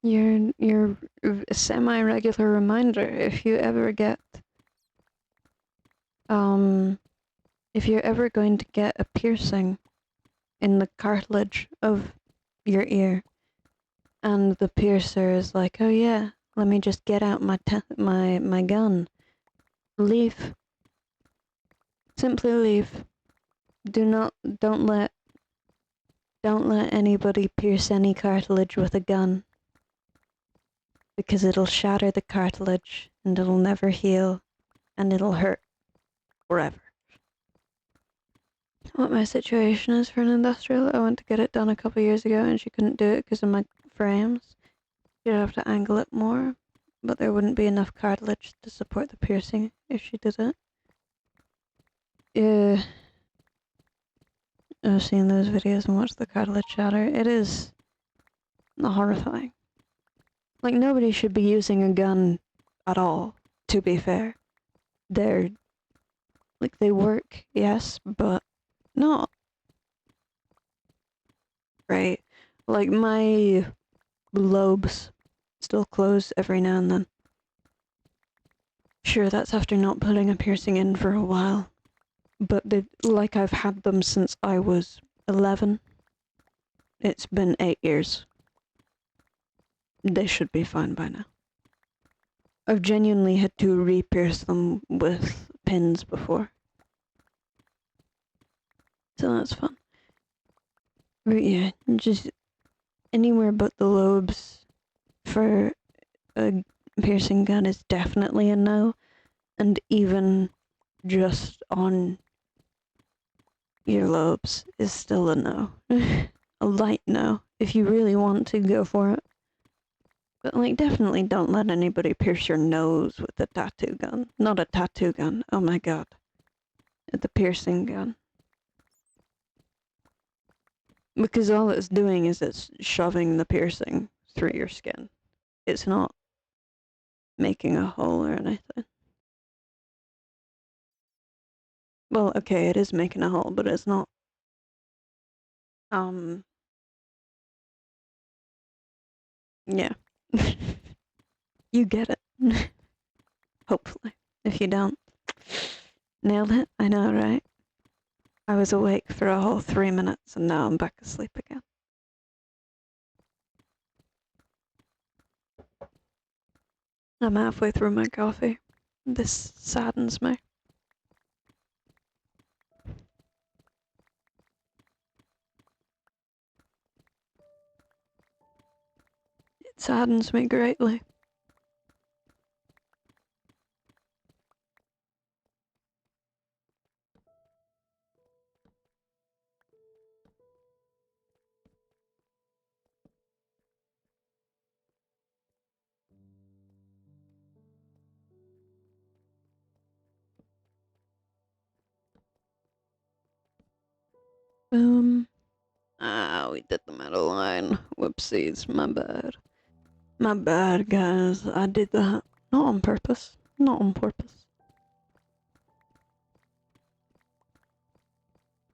Your semi-regular reminder if you ever get if you're ever going to get a piercing in the cartilage of your ear and the piercer is like, oh yeah, let me just get out my gun. Leave. Simply leave. Don't let anybody pierce any cartilage with a gun. Because it'll shatter the cartilage and it'll never heal and it'll hurt forever. What my situation is for an industrial, I went to get it done a couple years ago and she couldn't do it because of my frames. She'd have to angle it more, but there wouldn't be enough cartilage to support the piercing if she did it. Yeah, I've seen those videos and watched the cartilage shatter. It is horrifying. Like, nobody should be using a gun at all, to be fair. They're, like, they work, yes, but not. Right? Like, my lobes still close every now and then. Sure, that's after not putting a piercing in for a while. But like I've had them since I was 11. It's been 8 years. They should be fine by now. I've genuinely had to re-pierce them with pins before. So that's fun. But yeah, just anywhere but the lobes for a piercing gun is definitely a no. And even just on your lobes is still a no. A light no. If you really want to, go for it. But, like, definitely don't let anybody pierce your nose with a tattoo gun. Not a tattoo gun, oh my god. The piercing gun. Because all it's doing is it's shoving the piercing through your skin. It's not making a hole or anything. Well, okay, it is making a hole, but it's not, yeah. You get it. Hopefully. If you don't. Nailed it, I know, right? I was awake for a whole 3 minutes and now I'm back asleep again. I'm halfway through my coffee. This saddens me. It saddens me greatly. We did the metal line. Whoopsies, my bad. My bad, guys. I did that. Not on purpose. Not on purpose.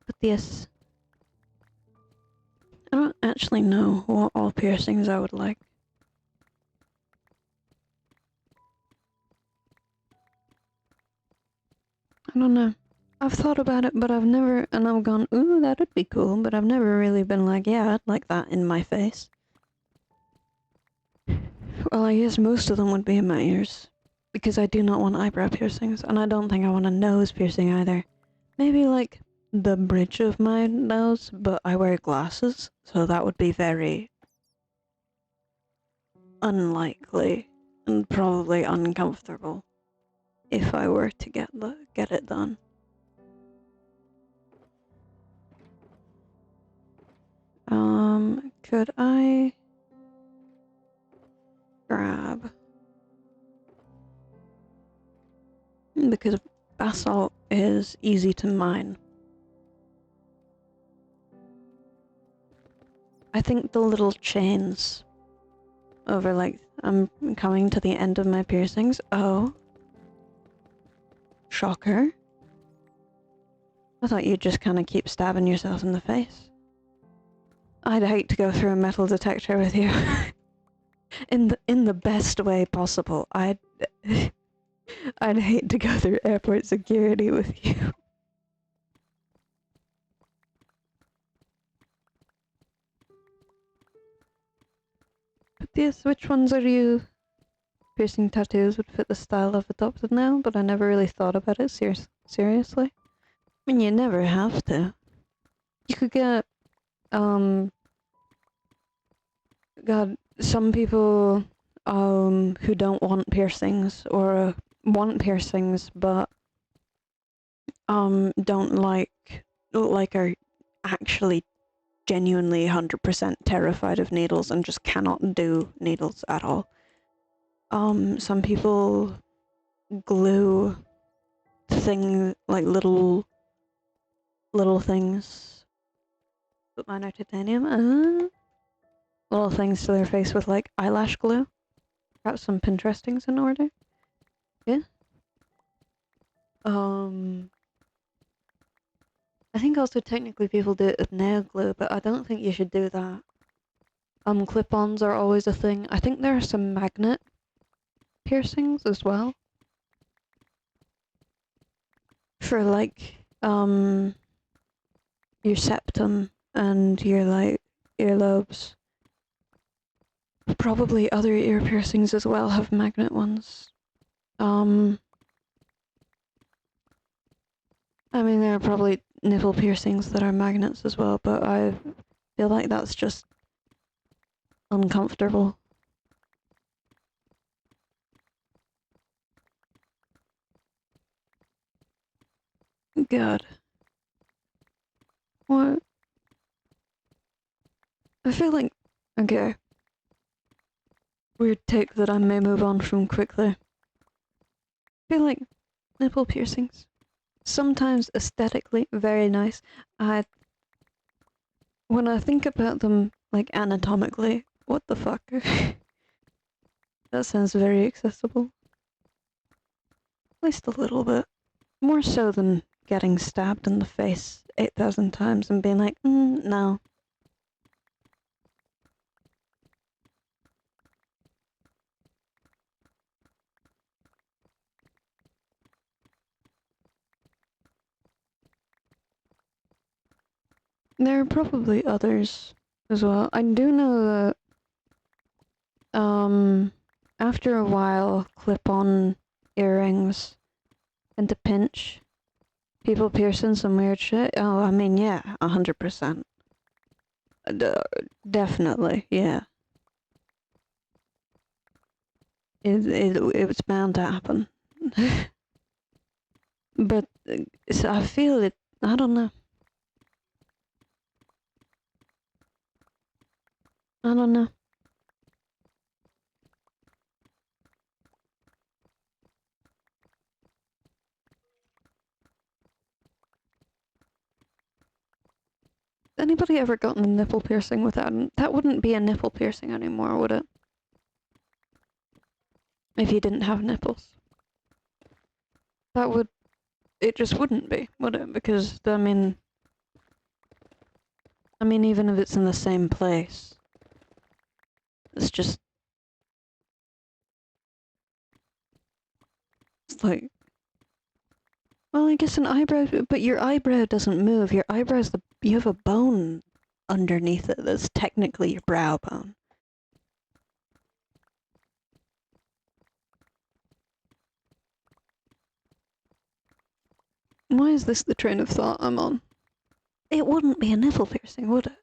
But yes. I don't actually know what all piercings I would like. I don't know. I've thought about it, but I've never, and I've gone, ooh, that'd be cool, but I've never really been like, yeah, I'd like that in my face. Well, I guess most of them would be in my ears, because I do not want eyebrow piercings, and I don't think I want a nose piercing either. Maybe, like, the bridge of my nose, but I wear glasses, so that would be very unlikely, and probably uncomfortable, if I were to get it done. Could I grab, because basalt is easy to mine. I think the little chains over, like, I'm coming to the end of my piercings. Oh. Shocker. I thought you'd just kind of keep stabbing yourself in the face. I'd hate to go through a metal detector with you. in the best way possible. I'd hate to go through airport security with you. But yes, which ones are you? Piercing tattoos would fit the style I've adopted now, but I never really thought about it seriously. I mean, you never have to. You could get, God, some people, who don't want piercings, or want piercings, but, don't like, are actually genuinely 100% terrified of needles and just cannot do needles at all. Some people glue like little things, but mine are titanium, little things to their face with, like, eyelash glue. Got some Pinterestings in order. Yeah. I think also technically people do it with nail glue, but I don't think you should do that. Clip-ons are always a thing. I think there are some magnet piercings as well. For, like, your septum and your, like, earlobes. Probably other ear piercings as well have magnet ones. I mean, there are probably nipple piercings that are magnets as well, but I feel like that's just uncomfortable. God. What? I feel like... Okay. Weird take that I may move on from quickly. I feel like nipple piercings. Sometimes aesthetically very nice. When I think about them, like, anatomically, what the fuck? That sounds very accessible. At least a little bit. More so than getting stabbed in the face 8,000 times and being like, no. There are probably others as well. I do know that, after a while, clip-on earrings, and to pinch, people piercing some weird shit. Oh, I mean, yeah, 100%. Definitely, yeah. It was bound to happen. But so I feel it. I don't know. I don't know. Anybody ever gotten a nipple piercing without? That wouldn't be a nipple piercing anymore, would it? If you didn't have nipples, that would. It just wouldn't be, would it? Because I mean, even if it's in the same place, it's just. It's like. Well, I guess an eyebrow, but your eyebrow doesn't move. Your eyebrow's you have a bone underneath it that's technically your brow bone. Why is this the train of thought I'm on? It wouldn't be a nipple piercing, would it?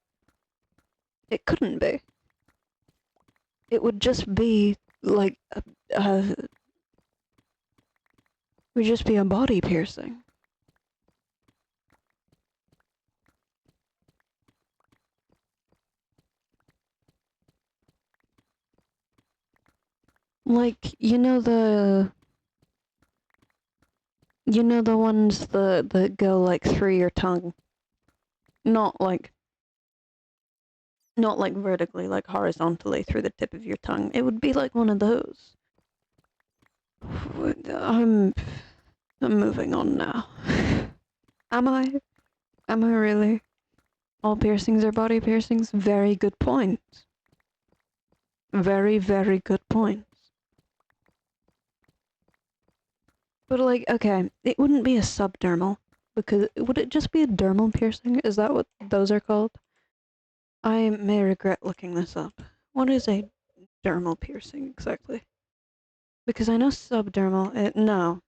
It couldn't be. It would just be like would just be a body piercing. Like, the ones that go like through your tongue. Not like vertically, like horizontally through the tip of your tongue. It would be like one of those. I'm moving on now. Am I? Am I really? All piercings are body piercings? Very good point. Very, very good point. But like, okay, it wouldn't be a subdermal, because would it just be a dermal piercing? Is that what those are called? I may regret looking this up. What is a dermal piercing exactly? Because I know subdermal, no.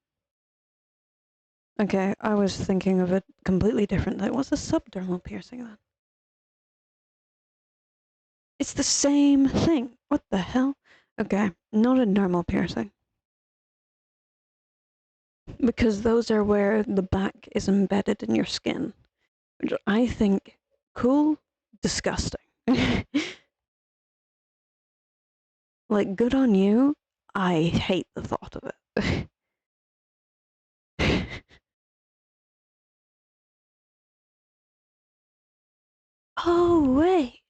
Okay, I was thinking of it completely differently. What's a subdermal piercing then? It's the same thing. What the hell? Okay, not a dermal piercing. Because those are where the back is embedded in your skin. Which I think cool, disgusting. Like, good on you. I hate the thought of it. Oh, wait.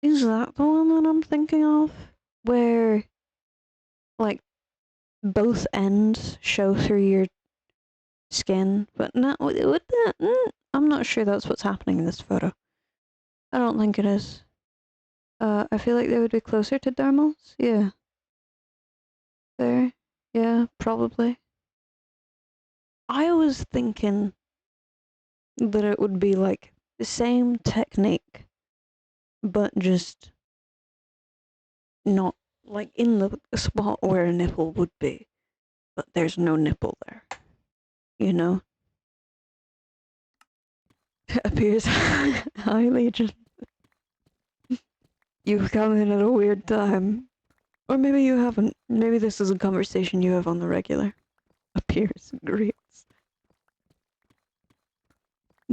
Is that the one that I'm thinking of? Where, like, both ends show through your skin, but not with that. I'm not sure that's what's happening in this photo. I don't think it is. I feel like they would be closer to dermals. Yeah. There. Yeah, probably. I was thinking that it would be like the same technique, but just not like in the spot where a nipple would be, but there's no nipple there. You know? Appears. Hi, Legion. You've come in at a weird time. Or maybe you haven't. Maybe this is a conversation you have on the regular. Appears. Greets.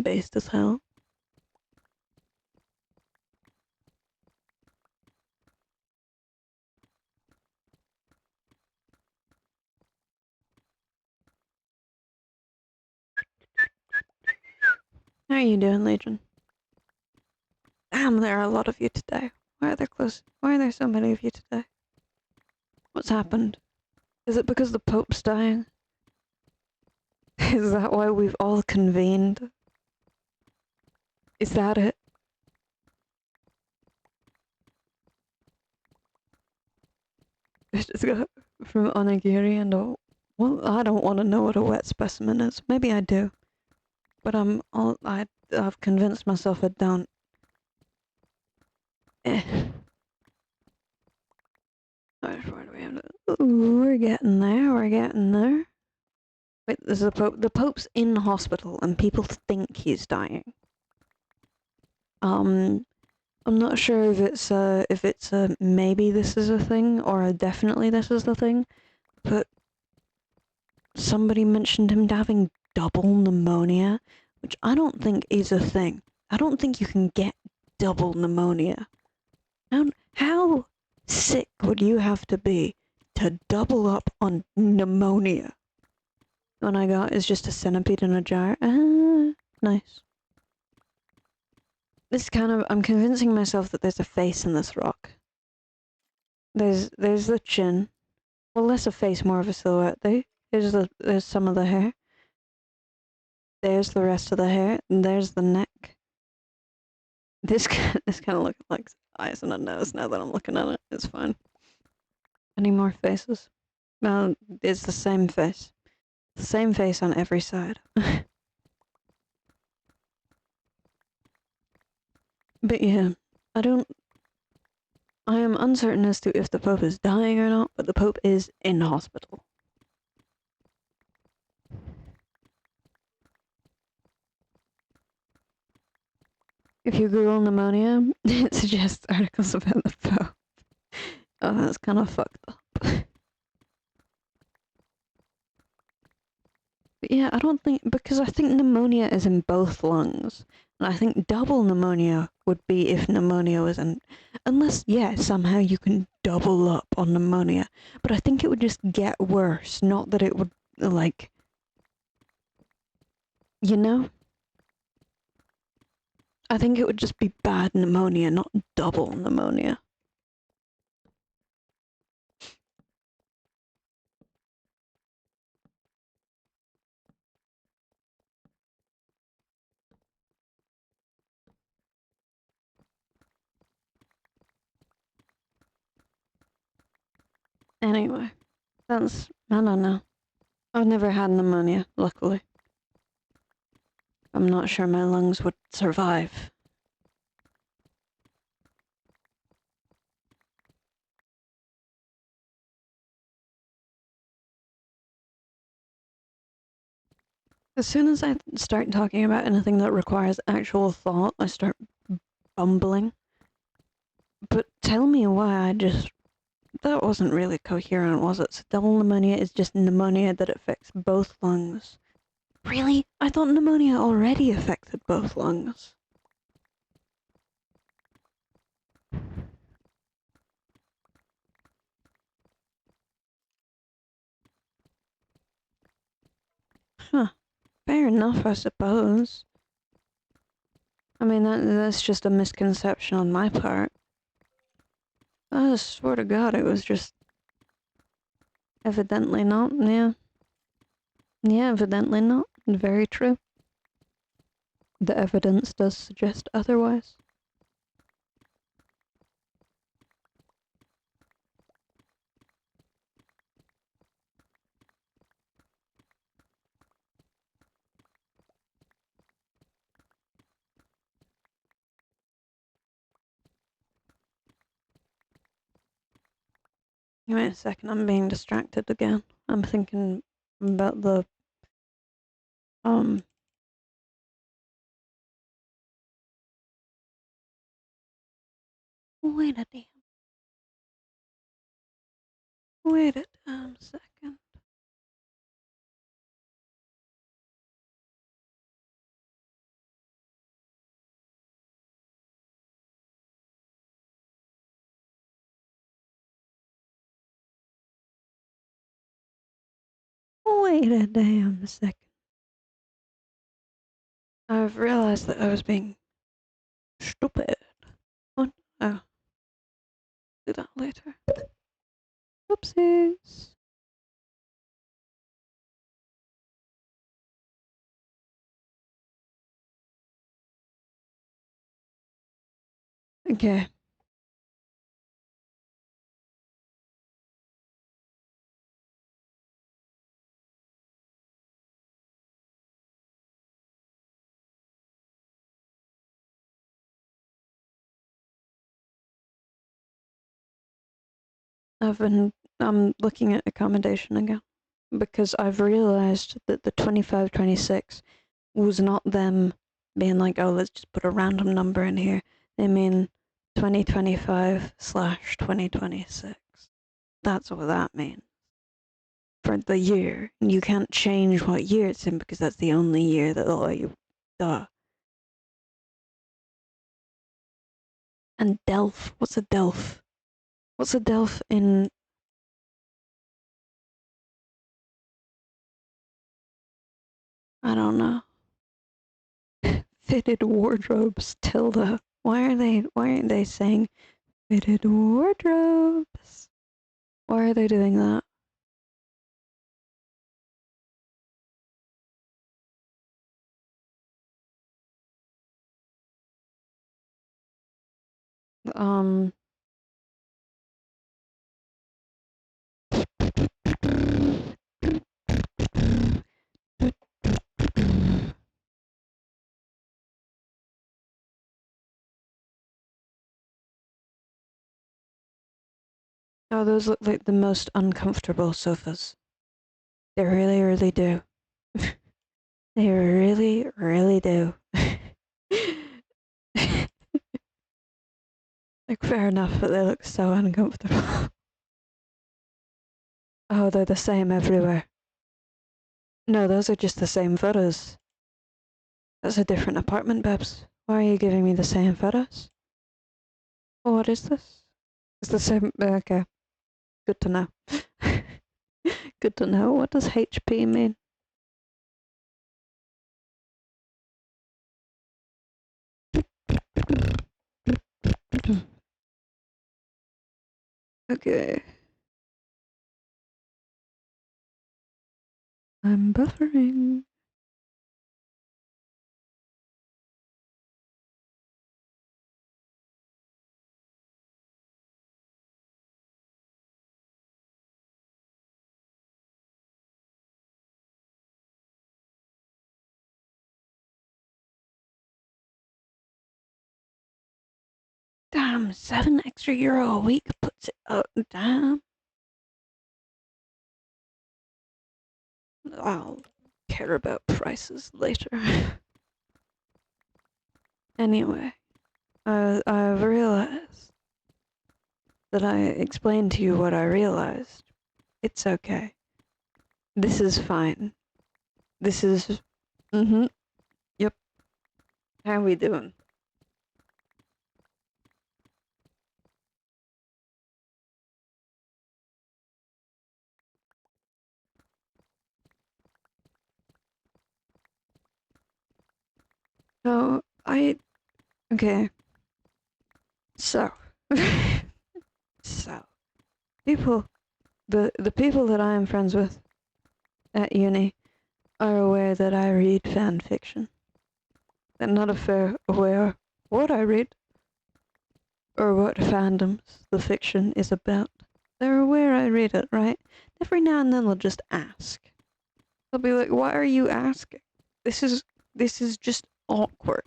Based as hell. How are you doing, Legion? Damn, there are a lot of you today. Why are there so many of you today? What's happened? Is it because the Pope's dying? Is that why we've all convened? Is that it? It's just got from onigiri and all. Well, I don't want to know what a wet specimen is. Maybe I do, but I've convinced myself I don't. Eh. Where do we have to... Ooh, we're getting there, we're getting there. Wait, there's the Pope. The Pope's in hospital and people think he's dying. I'm not sure if it's a maybe this is a thing or a definitely this is the thing, but somebody mentioned him having double pneumonia, which I don't think is a thing. I don't think you can get double pneumonia. How sick would you have to be to double up on pneumonia? What I got is just a centipede in a jar. Ah, nice. This kind of... I'm convincing myself that there's a face in this rock. There's the chin. Well, less a face, more of a silhouette. There's some of the hair. There's the rest of the hair. And there's the neck. This kind of looks like eyes and a nose now that I'm looking at it. It's fine. Any more faces? Well, it's the same face. The same face on every side. But yeah, I am uncertain as to if the Pope is dying or not, but the Pope is in hospital. If you Google pneumonia, it suggests articles about the Pope. Oh, that's kind of fucked up. But yeah, I don't think... Because I think pneumonia is in both lungs. And I think double pneumonia would be if pneumonia was in... Unless, yeah, somehow you can double up on pneumonia. But I think it would just get worse, not that it would, like... You know? I think it would just be bad pneumonia, not double pneumonia. Anyway, that's... I don't know. I've never had pneumonia, luckily. I'm not sure my lungs would survive. As soon as I start talking about anything that requires actual thought, I start bumbling. But tell me why I just... That wasn't really coherent, was it? So double pneumonia is just pneumonia that affects both lungs. Really? I thought pneumonia already affected both lungs. Huh. Fair enough, I suppose. I mean, that's just a misconception on my part. I swear to God, it was just... Evidently not, yeah. Yeah, evidently not. Very true. The evidence does suggest otherwise. Wait a second, I'm being distracted again. I'm thinking about the... Wait a damn... Wait a damn second. Wait a damn second. I've realized that I was being... stupid. What? Oh. Do that later. Whoopsies. Okay. I'm looking at accommodation again because I've realized that the 2526 was not them being like, oh, let's just put a random number in here. They mean 2025/2026. That's what that means for the year. You can't change what year it's in because that's the only year that they'll let you. Duh. And Delph. What's a Delph? What's a Delph in? I don't know. Fitted wardrobes, Tilda. Why aren't they saying fitted wardrobes? Why are they doing that? Um. Oh, those look like the most uncomfortable sofas. They really, really do. They really, really do. Like, fair enough, but they look so uncomfortable. Oh, they're the same everywhere. No, those are just the same photos. That's a different apartment, Babs. Why are you giving me the same photos? Oh, what is this? It's the same. Okay, good to know. Good to know. What does HP mean? Okay. I'm buffering. Damn, €7 a week puts it up. Damn. I'll care about prices later. Anyway, I've realized that I explained to you what I realized. It's okay. This is fine. This is. Mm-hmm. Yep. How we doing? So, okay. So. So. People. The people that I am friends with at uni are aware that I read fan fiction. They're not aware what I read or what fandoms the fiction is about. They're aware I read it, right? Every now and then they'll just ask. They'll be like, "Why are you asking? This is just awkward."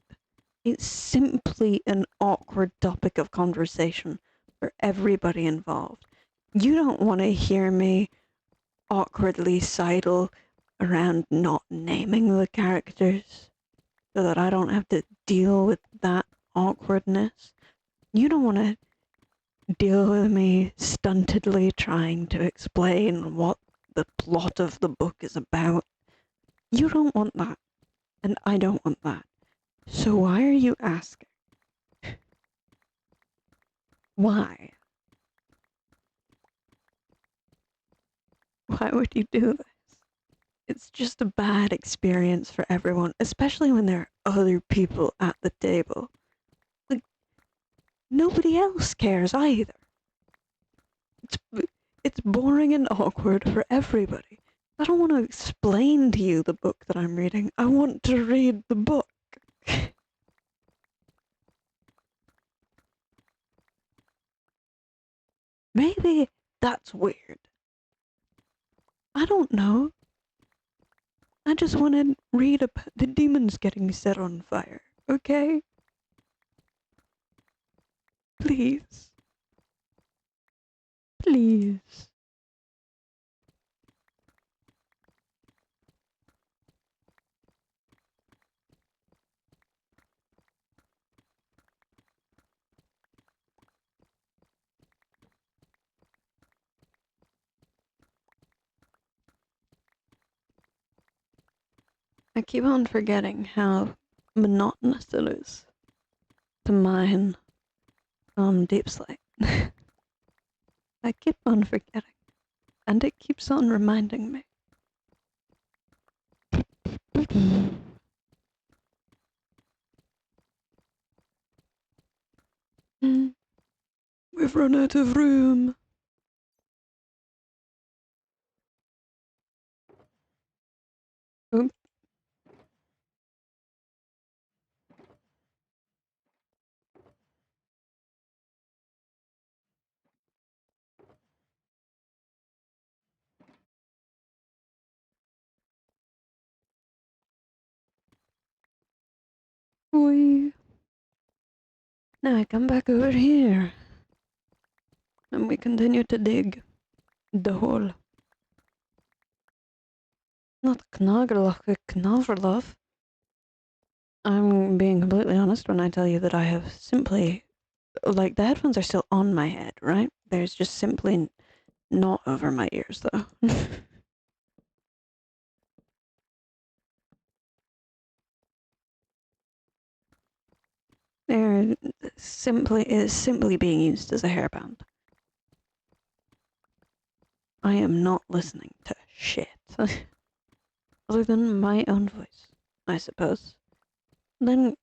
It's simply an awkward topic of conversation for everybody involved. You don't want to hear me awkwardly sidle around not naming the characters so that I don't have to deal with that awkwardness. You don't want to deal with me stuntedly trying to explain what the plot of the book is about. You don't want that, and I don't want that. So why are you asking? Why? Why would you do this? It's just a bad experience for everyone, especially when there are other people at the table. Like, nobody else cares either. It's, it's boring and awkward for everybody. I don't want to explain to you the book that I'm reading. I want to read the book. Maybe that's weird. I don't know. I just want to read about the demons getting set on fire, okay? Please. Please. I keep on forgetting how monotonous it is to mine Deep Slate. I keep on forgetting, and it keeps on reminding me. We've run out of room. Oops. We Now I come back over here, and we continue to dig the hole. Not Knagerloch, Knaverlov. I'm being completely honest when I tell you that I have simply, like, the headphones are still on my head, right? There's just simply not over my ears, though. They're simply being used as a hairband. I am not listening to shit. Other than my own voice, I suppose. Then,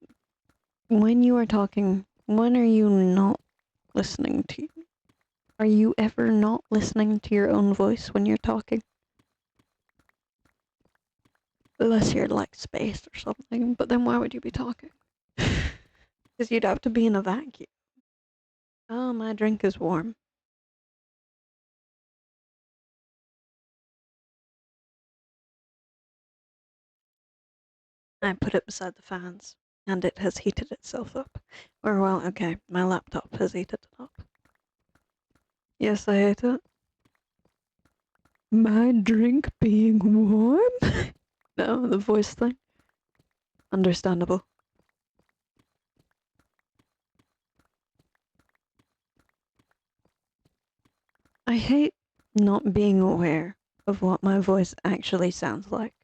when you are talking, when are you not listening to? Are you ever not listening to your own voice when you're talking? Unless you're like spaced or something, but then why would you be talking? Because you'd have to be in a vacuum. Oh, my drink is warm. I put it beside the fans, and it has heated itself up. Or, well, okay, my laptop has heated it up. Yes, I ate it. My drink being warm? No, the voice thing. Understandable. I hate not being aware of what my voice actually sounds like.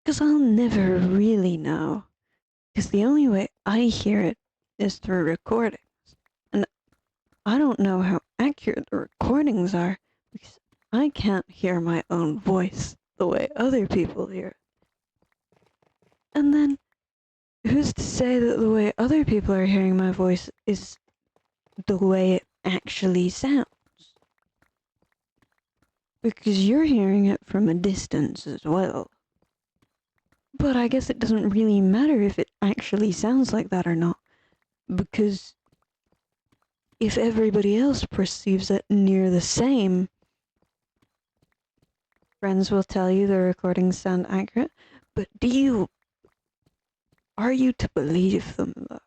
Because I'll never really know. Because the only way I hear it is through recordings. And I don't know how accurate the recordings are because I can't hear my own voice the way other people hear it. And then, who's to say that the way other people are hearing my voice is the way it actually sounds? Because you're hearing it from a distance as well. But I guess it doesn't really matter if it actually sounds like that or not. Because if everybody else perceives it near the same, friends will tell you the recordings sound accurate. But are you to believe them though?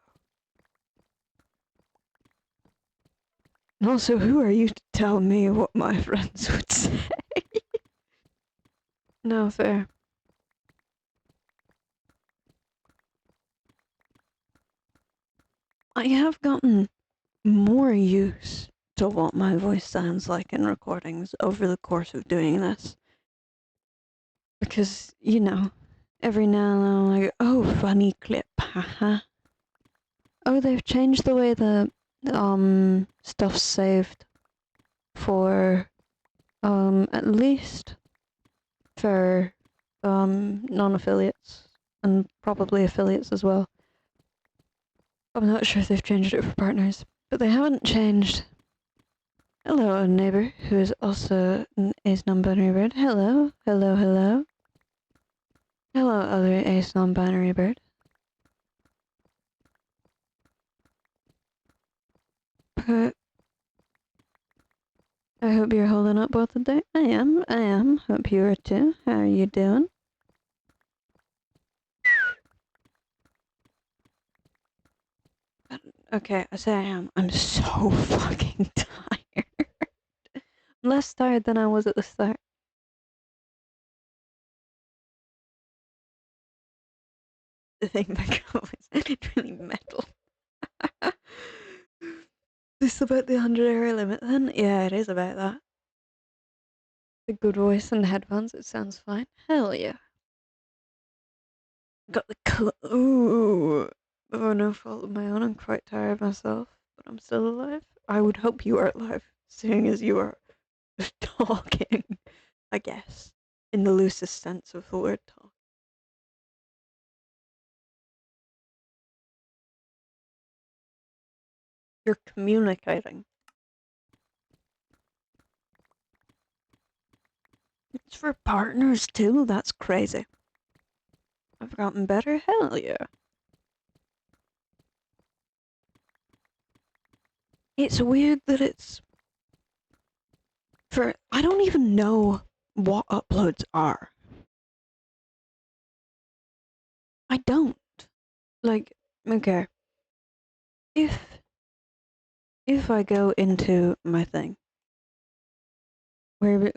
And also, who are you to tell me what my friends would say? No, fair. I have gotten more use to what my voice sounds like in recordings over the course of doing this. Because, every now and then I'm like, oh, funny clip, haha. Oh, they've changed the way the stuff's saved for at least for non-affiliates and probably affiliates as well. I'm not sure if they've changed it for partners, but they haven't changed. Hello, a neighbor who is also an ace non-binary bird. Hello, hello, hello. Hello, other ace non-binary bird. But I hope you're holding up both the day. I am. Hope you are too. How are you doing? Okay, I say I am. I'm so fucking tired. I'm less tired than I was at the start. The thing about Go is it's really metal. This about the 100 hour limit then? Yeah, it is about that. The good voice and headphones, it sounds fine. Hell yeah. Got the ooh. Oh, no fault of my own. I'm quite tired myself, but I'm still alive. I would hope you are alive, seeing as you are talking, I guess, in the loosest sense of the word talk. You're communicating. It's for partners too. That's crazy. I've gotten better. Hell yeah. It's weird that it's for. I don't even know what uploads are. I don't. Like, okay. If if I go into my thing, we're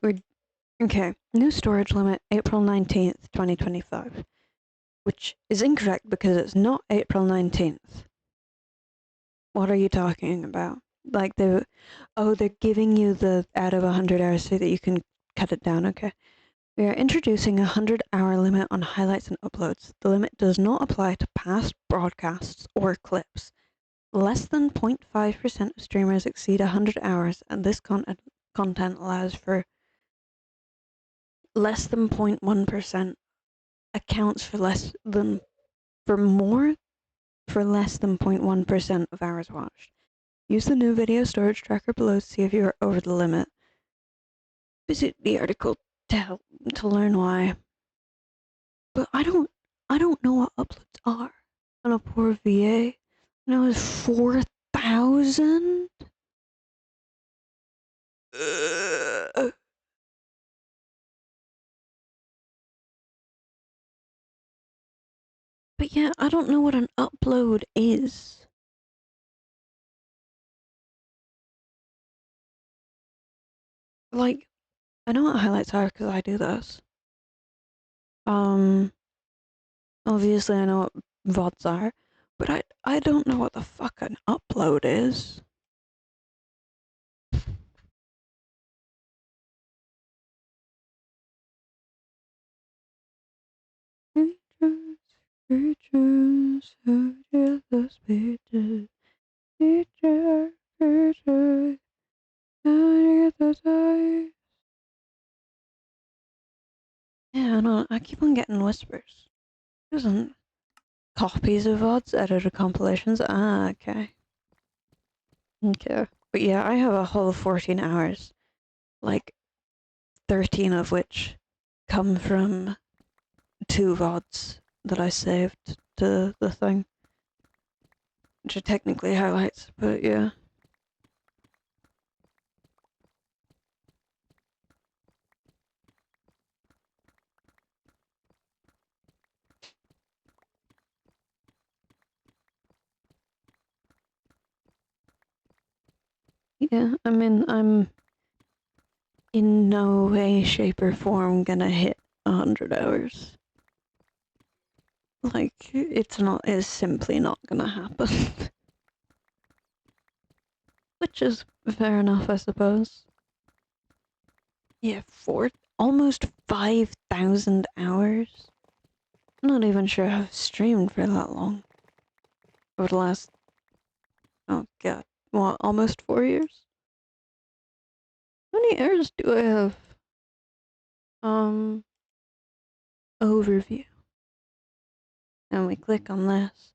okay. New storage limit April 19th, 2025, which is incorrect because it's not April 19th. What are you talking about? Like they're giving you the out of 100 hours so that you can cut it down. Okay. We are introducing a 100 hour limit on highlights and uploads. The limit does not apply to past broadcasts or clips. Less than 0.5% of streamers exceed 100 hours, and this content allows for less than 0.1% accounts for more for less than 0.1% of hours watched. Use the new video storage tracker below to see if you are over the limit. Visit the article to learn why. But I don't know what uploads are on a poor VA. And it was 4,000. But yeah, I don't know what an upload is. Like, I know what highlights are because I do this. Um, Obviously I know what VODs are, but I don't know what the fuck an upload is. Creatures, creatures, the speeches. Creature, creature, yeah, no, I keep on getting whispers. Isn't copies of VODs, edited compilations? Ah, okay. Okay. But yeah, I have a whole 14 hours, like 13 of which come from 2 VODs that I saved to the thing, which are technically highlights, but yeah. Yeah, I mean, I'm in no way, shape, or form gonna hit 100 hours. Like, it's simply not gonna happen. Which is fair enough, I suppose. Yeah, almost 5,000 hours. I'm not even sure I've streamed for that long. Over the last, oh god, what, almost 4 years? How many hours do I have? Um, Overview. And we click on this.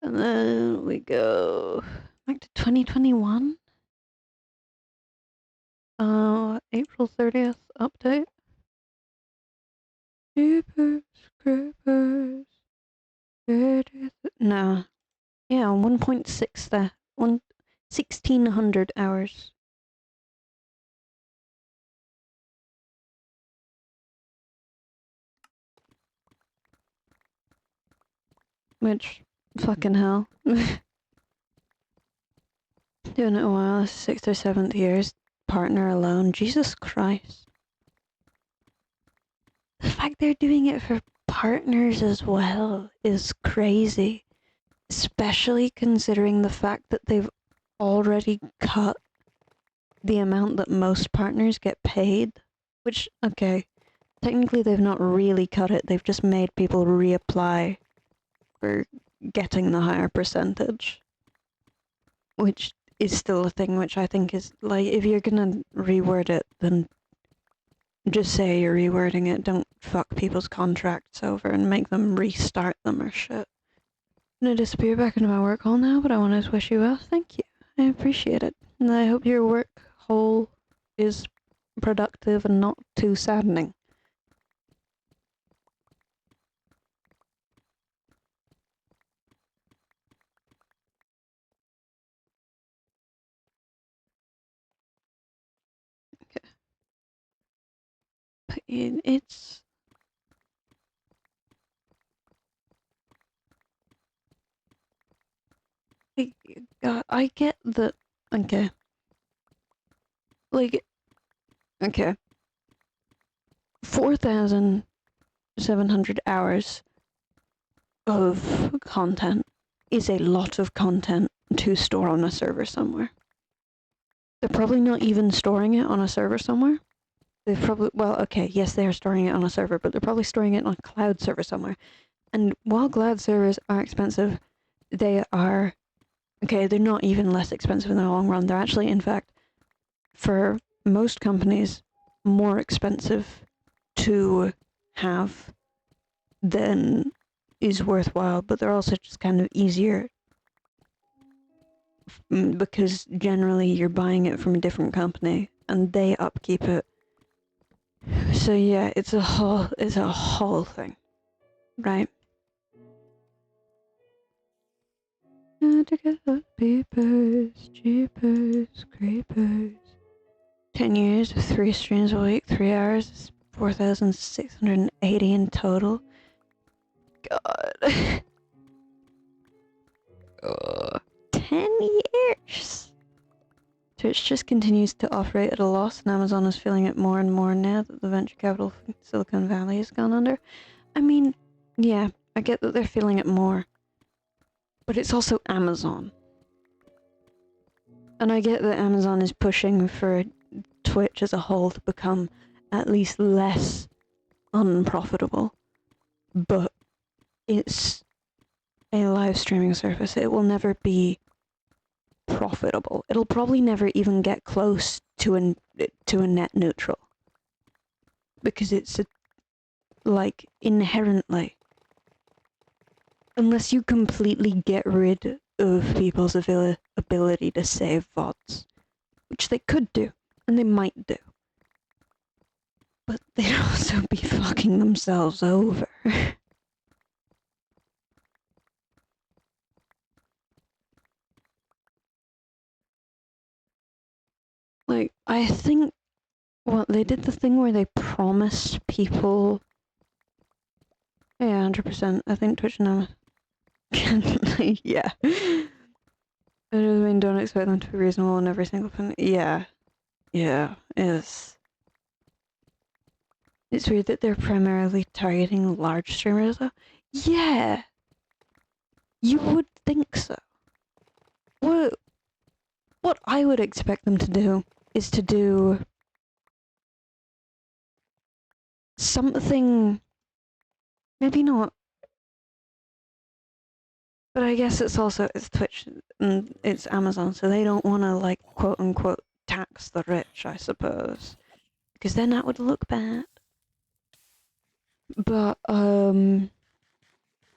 And then we go back to 2021. April 30th update. Jeepers creepers. No. Yeah, 1.6 there. 1,600 hours. Which, fucking hell. Doing it a while, 6th or 7th years, partner alone. Jesus Christ. The fact they're doing it for partners as well is crazy. Especially considering the fact that they've already cut the amount that most partners get paid. Which, okay, technically they've not really cut it, they've just made people reapply for getting the higher percentage. Which is still a thing, which I think is, like, if you're gonna reword it, then just say you're rewording it. Don't fuck people's contracts over and make them restart them or shit. I'm gonna disappear back into my work hole now, but I want to wish you well. Thank you. I appreciate it. And I hope your work hole is productive and not too saddening. Okay. But it's... I get that... Okay. Like... Okay. 4,700 hours of content is a lot of content to store on a server somewhere. They're probably not even storing it on a server somewhere. They've probably... Well, okay, yes, they are storing it on a server, but they're probably storing it on a cloud server somewhere. And while cloud servers are expensive, they are... Okay, they're not even less expensive in the long run. They're actually, in fact, for most companies, more expensive to have than is worthwhile, but they're also just kind of easier because generally you're buying it from a different company and they upkeep it. So yeah, it's a whole thing, right? Peepers, jeepers, creepers. 10 years of 3 streams a week, 3 hours is 4,680 in total. God. 10 years! Twitch just continues to operate at a loss, and Amazon is feeling it more and more now that the venture capital Silicon Valley has gone under. I mean, yeah, I get that they're feeling it more. But it's also Amazon. And I get that Amazon is pushing for Twitch as a whole to become at least less unprofitable. But it's a live streaming service. It will never be profitable. It'll probably never even get close to a net neutral. Because it's like inherently, unless you completely get rid of people's ability to save VODs, which they could do, and they might do. But they'd also be fucking themselves over. Like, I think, well, they did the thing where they promised people... Yeah, 100%. I think Twitch now... yeah. I mean, don't expect them to be reasonable in every single thing. Yeah. Yeah, it's weird that they're primarily targeting large streamers, though. Yeah! You would think so. What I would expect them to do is to do something, maybe not, but I guess it's Twitch and it's Amazon, so they don't want to, like, quote unquote tax the rich, I suppose, because then that would look bad. But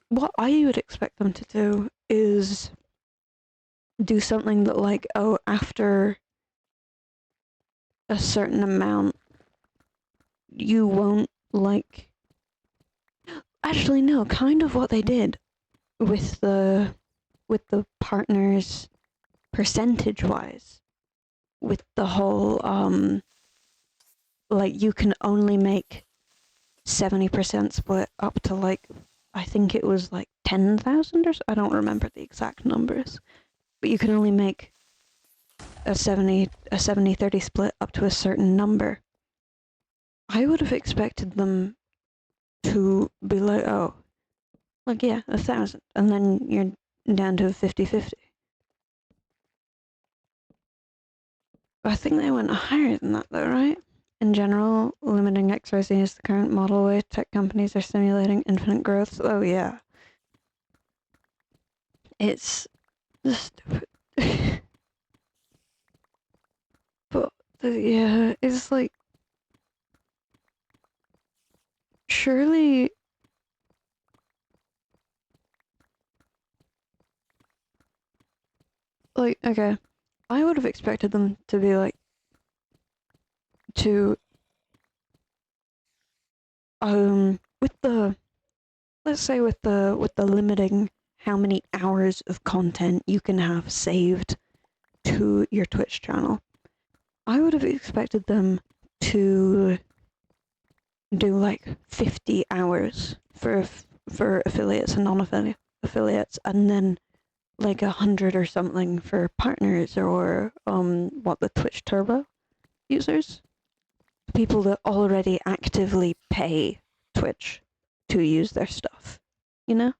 what I would expect them to do is do something that, like, oh, after a certain amount, you won't, like... Actually, no, kind of what they did with the partners percentage-wise. With the whole, like, you can only make 70% split up to, like, I think it was, like, 10,000 or so? I don't remember the exact numbers. But you can only make a 70-30 split up to a certain number. I would have expected them to be like, oh, like, yeah, 1,000, and then you're down to 50-50. I think they went higher than that, though, right? In general, limiting XYZ is the current model way tech companies are simulating infinite growth. Oh, yeah. It's stupid. But, yeah, it's like, surely, like, okay, I would have expected them to be like, to, with the, let's say with the limiting how many hours of content you can have saved to your Twitch channel, I would have expected them to do like 50 hours for affiliates and non-affiliates, and then like 100 or something for partners or what, the Twitch Turbo users, people that already actively pay Twitch to use their stuff, you know?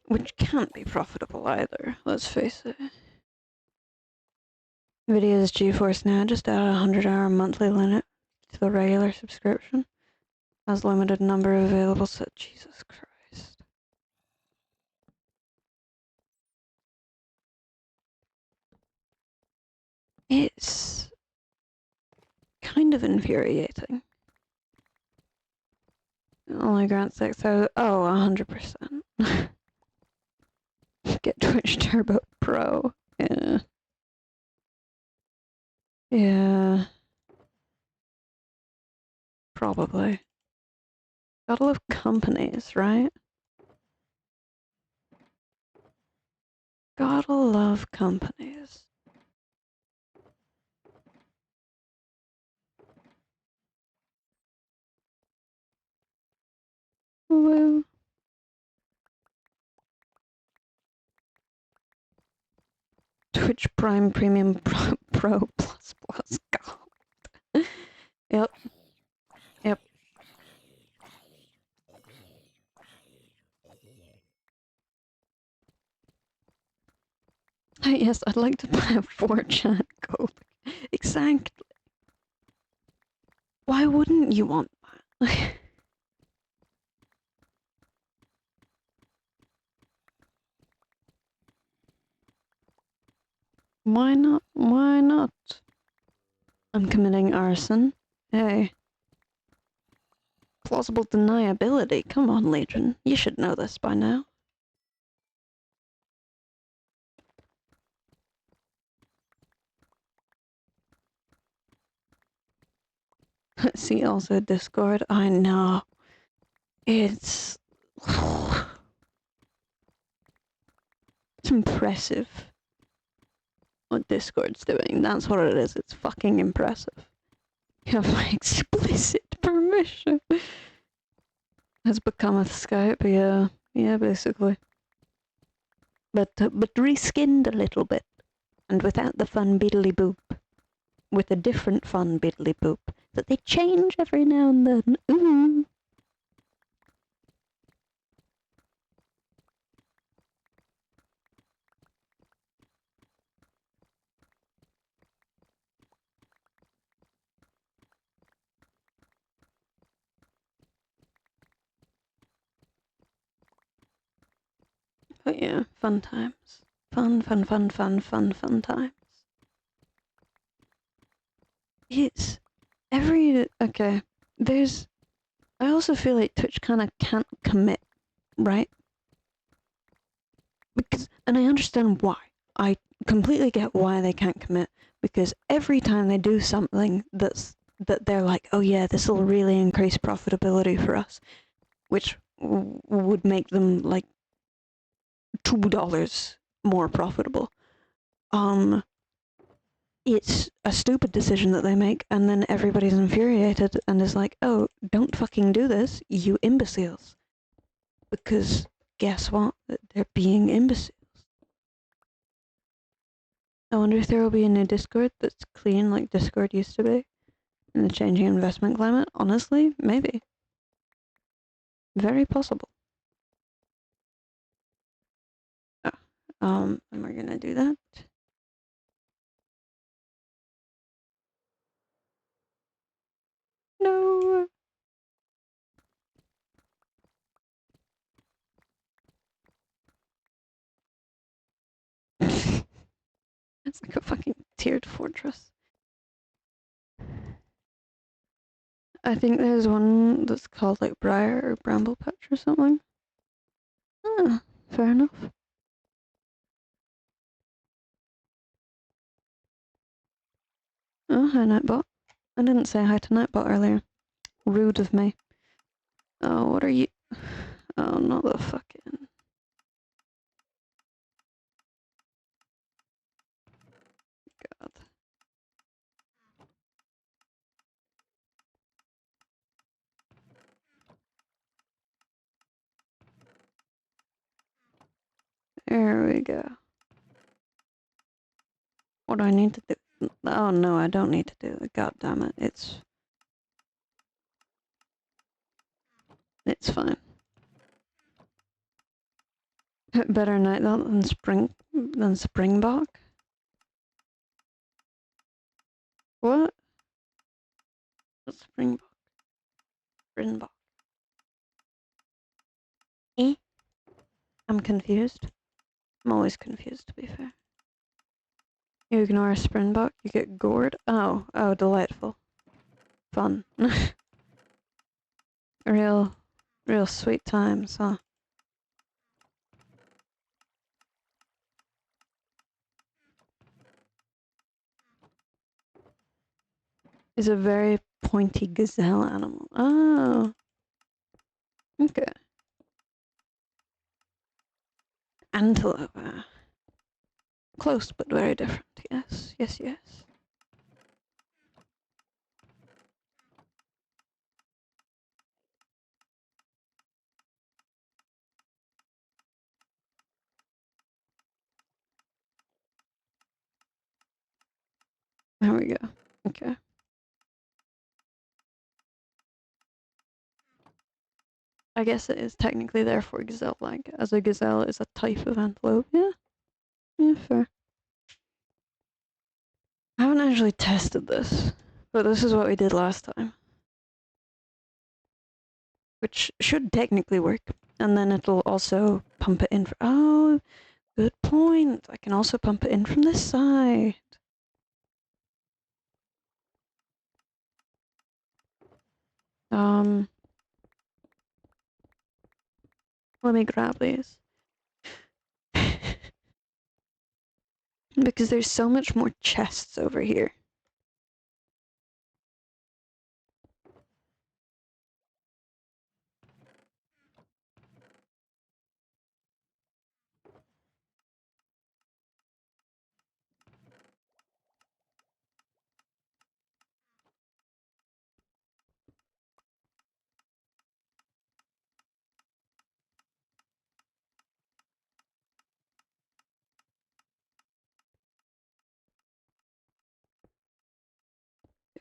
Which can't be profitable either, let's face it. Nvidia's GeForce Now just added a 100-hour monthly limit to the regular subscription. Has limited number available, so Jesus Christ. It's kind of infuriating. Only grant 6,000. Oh, 100%. Get Twitch Turbo Pro. Yeah. Yeah. Probably. Gotta love companies, right? Gotta love companies. Woo. Twitch Prime Premium Pro Plus Plus. God. Yep. Yep. Yes, I'd like to buy a 4chan gold. Exactly. Why wouldn't you want that? Why not? Why not? I'm committing arson. Hey. Plausible deniability. Come on, Legion. You should know this by now. See also Discord. I know. It's... it's impressive what Discord's doing. That's what it is. It's fucking impressive. You have my explicit permission. Has become a Skype, yeah. Yeah, basically. But reskinned a little bit. And without the fun biddly boop. With a different fun biddly boop. That they change every now and then. Ooh. But yeah, fun times. Fun times. It's okay. There's, I also feel like Twitch kind of can't commit, right? Because, and I understand why. I completely get why they can't commit, because every time they do something that they're like, oh yeah, this will really increase profitability for us, which would make them like $2 more profitable. it's a stupid decision that they make, and then everybody's infuriated and is like, oh, don't fucking do this, you imbeciles. Because guess what? They're being imbeciles. I wonder if there will be a new Discord that's clean like Discord used to be in the changing investment climate. Honestly, maybe. Very possible. And we're gonna do that. No. It's like a fucking tiered fortress. I think there's one that's called like Briar or Bramble Patch or something. Ah, fair enough. Oh, hi Nightbot. I didn't say hi to Nightbot earlier. Rude of me. Oh, what are you? Oh, not the fucking... God. There we go. What do I need to do? Oh no, I don't need to do it. God damn it. It's fine. Better night than Springbok? What? What's Springbok? Springbok. Eh? I'm confused. I'm always confused, to be fair. You ignore a Springbok, you get gored? Oh, delightful. Fun. real sweet times, huh? Is a very pointy gazelle animal. Oh. Okay. Antelope. Close, but very different. Yes, yes, yes. There we go. Okay. I guess it is technically therefore gazelle-like, as a gazelle is a type of antelope. Yeah. Yeah, fair. I haven't actually tested this, but this is what we did last time. Which should technically work. And then it'll also pump it in. Oh, good point. I can also pump it in from this side. Let me grab these. Because there's so much more chests over here.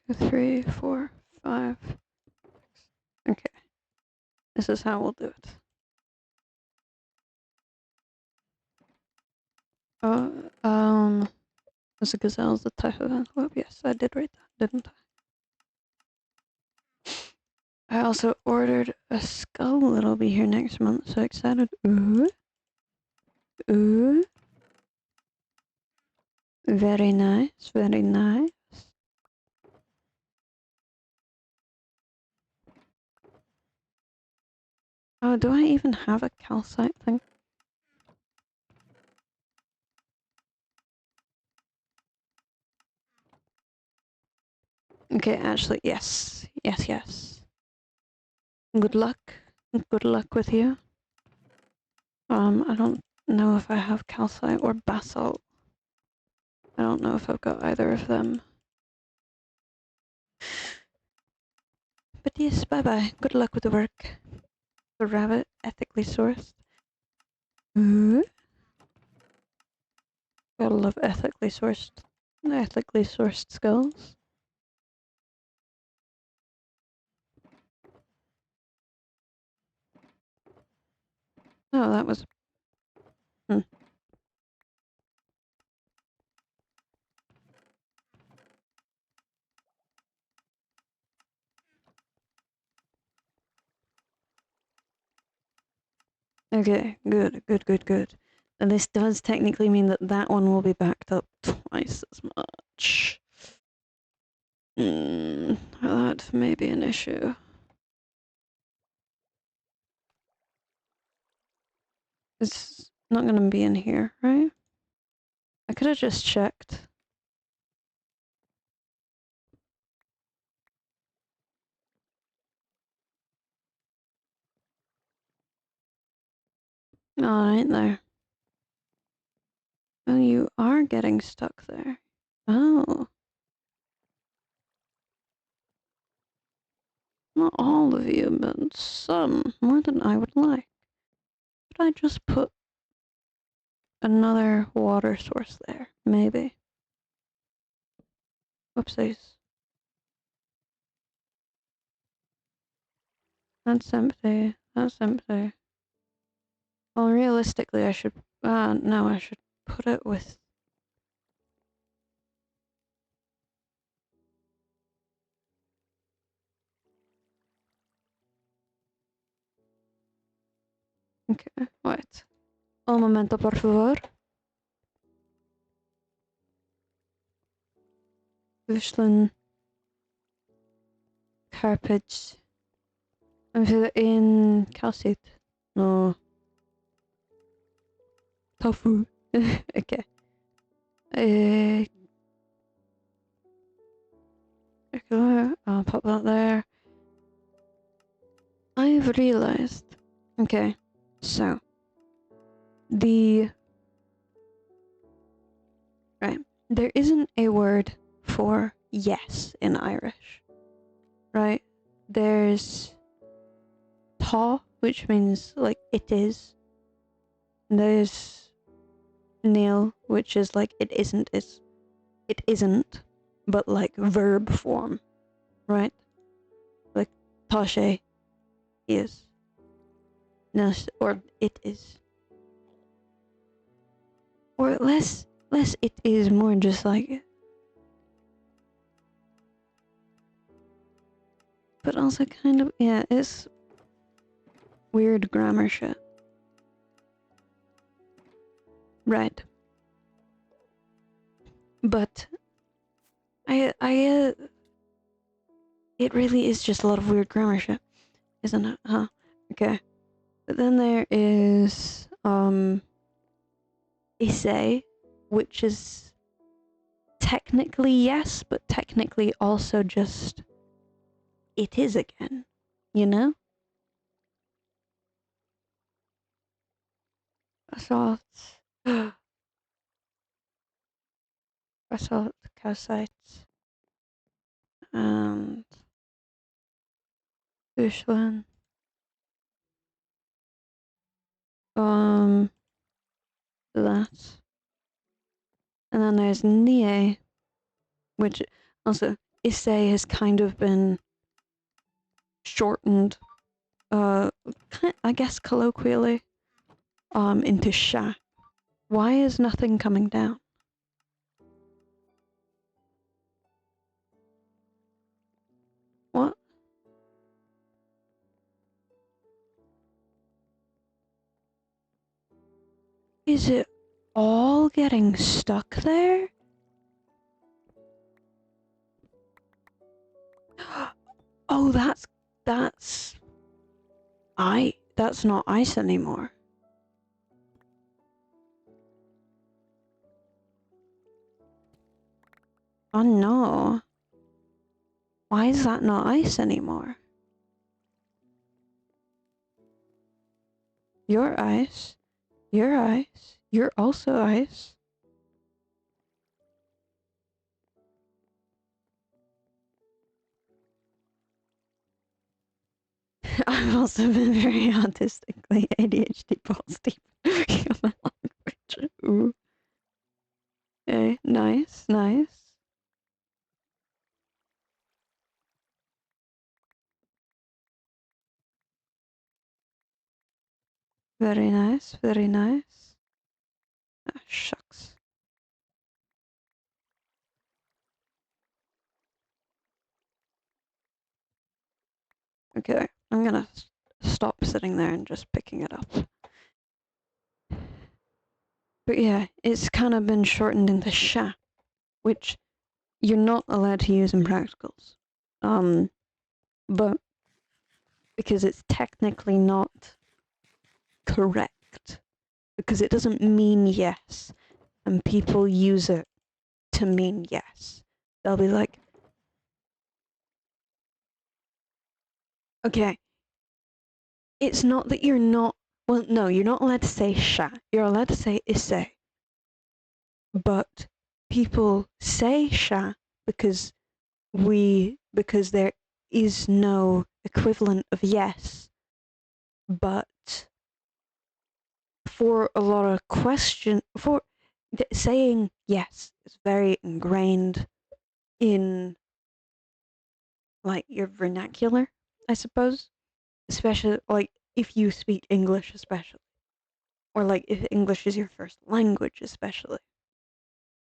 Two, 3, 4, 5. Okay. This is how we'll do it. Is a gazelle the type of antelope? Yes, I did write that, didn't I? I also ordered a skull. It'll be here next month. So excited. Ooh. Ooh. Very nice. Very nice. Oh, do I even have a calcite thing? Okay, actually, yes. Yes, yes. Good luck. Good luck with you. I don't know if I have calcite or basalt. I don't know if I've got either of them. But yes, bye-bye. Good luck with the work. The rabbit, ethically sourced. Ooh. Gotta love ethically sourced skulls. Oh, that was... Hmm. Okay, good. And this does technically mean that that one will be backed up twice as much. That may be an issue. It's not gonna be in here, right? I could have just checked. Oh, it ain't there. Oh, you are getting stuck there. Oh. Not all of you, but some. More than I would like. Could I just put another water source there? Maybe. Whoopsies. That's empty. That's empty. Well, realistically, I should... no, I should put it with... Okay, wait. Un momento, por favor. Bushland. Carpage. In calcite. No. Tofu. Okay. Okay, I'll pop that there. I've realized. Okay, so the right there isn't a word for yes in Irish, right? There's tá, which means like it is. There's nil, which is like it isn't. It isn't, but like verb form, right? Like tashe is, or it is, or less it is more just like, but also kind of yeah, it's weird grammar shit, right? But it really is just a lot of weird grammar shit, isn't it? Huh? Okay. But then there is essay, which is technically yes, but technically also just it is again, you know? Assault, assault, calcite, and Bushland. That. And then there's Nie, which also Issei has kind of been shortened, I guess colloquially, into Sha. Why is nothing coming down? What? Is it all getting stuck there? Oh, that's that's not ice anymore. Oh no. Why is that not ice anymore? You're ice. You're ice. You're also ice. I've also been very autistically ADHD positive. Human language. Ooh. Okay, nice, nice. Very nice, very nice. Ah, shucks. Okay, I'm gonna stop sitting there and just picking it up. But yeah, it's kind of been shortened into sha, which you're not allowed to use in practicals. But because it's technically not correct, because it doesn't mean yes, and people use it to mean yes. They'll be like, okay, it's not that you're not, well, no, you're not allowed to say sha. You're allowed to say isse. But people say sha because because there is no equivalent of yes. But for a lot of saying yes is very ingrained in like your vernacular, I suppose. Especially like if you speak English, especially, or like if English is your first language, especially.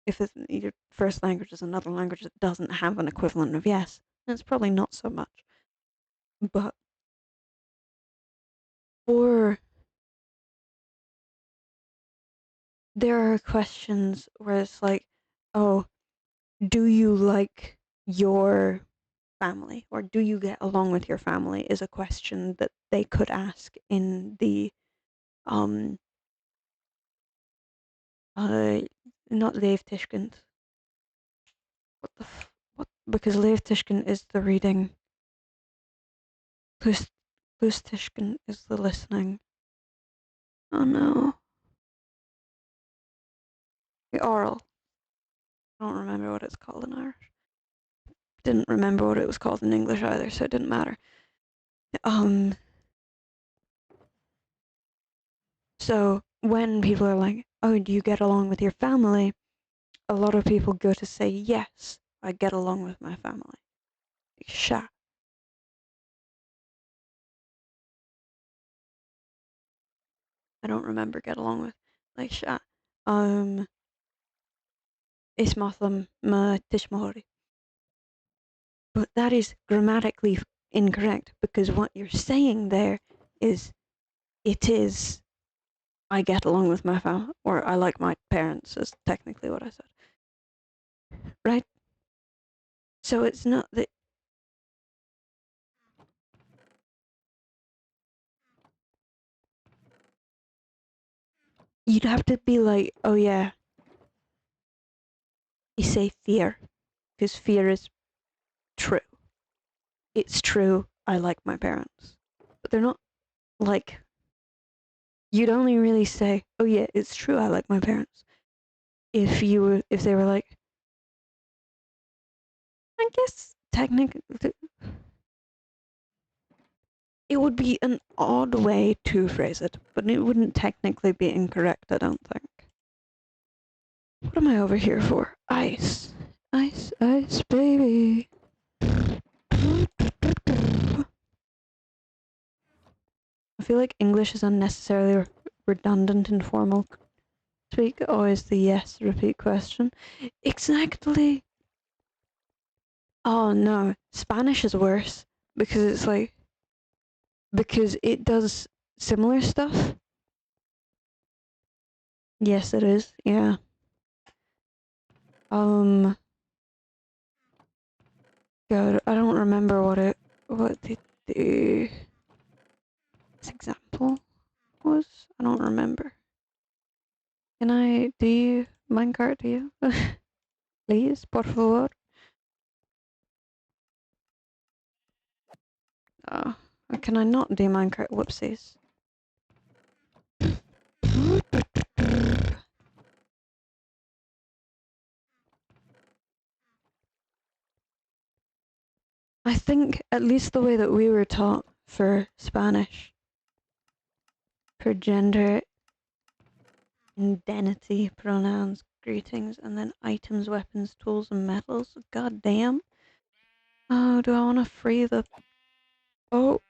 If your first language is another language that doesn't have an equivalent of yes, then it's probably not so much. But for there are questions where it's like, oh, do you like your family or do you get along with your family is a question that they could ask in the um uh not Leeftishkend. What because Leeftishkend is the reading. Lustishkin is the listening. Oh no. The oral. I don't remember what it's called in Irish. Didn't remember what it was called in English either, so it didn't matter. Um so when people are like, oh, do you get along with your family? A lot of people go to say yes, I get along with my family. Sha. I don't remember get along with. Like sha. Um Ismatham ma tishmahori. But that is grammatically incorrect because what you're saying there is it is I get along with my family or I like my parents is technically what I said. Right? So it's not that you'd have to be like, oh yeah, you say fear because fear is true. It's true. I like my parents. But they're not like you'd only really say, oh yeah, it's true. I like my parents. If they were like, I guess technically it would be an odd way to phrase it, but it wouldn't technically be incorrect, I don't think. What am I over here for? Ice. Ice, ice, baby. I feel like English is unnecessarily redundant in formal speak. Always the yes repeat question. Exactly. Oh no, Spanish is worse because it's like because it does similar stuff. Yes, it is. Yeah. Um. God, I don't remember what the example was. I don't remember. Can I do you minecart do you? Please, por favor. Oh, can I not do minecart? Whoopsies. I think at least the way that we were taught for Spanish. For gender, indemnity, pronouns, greetings, and then items, weapons, tools, and metals. God damn. Oh, do I want to free the... Oh.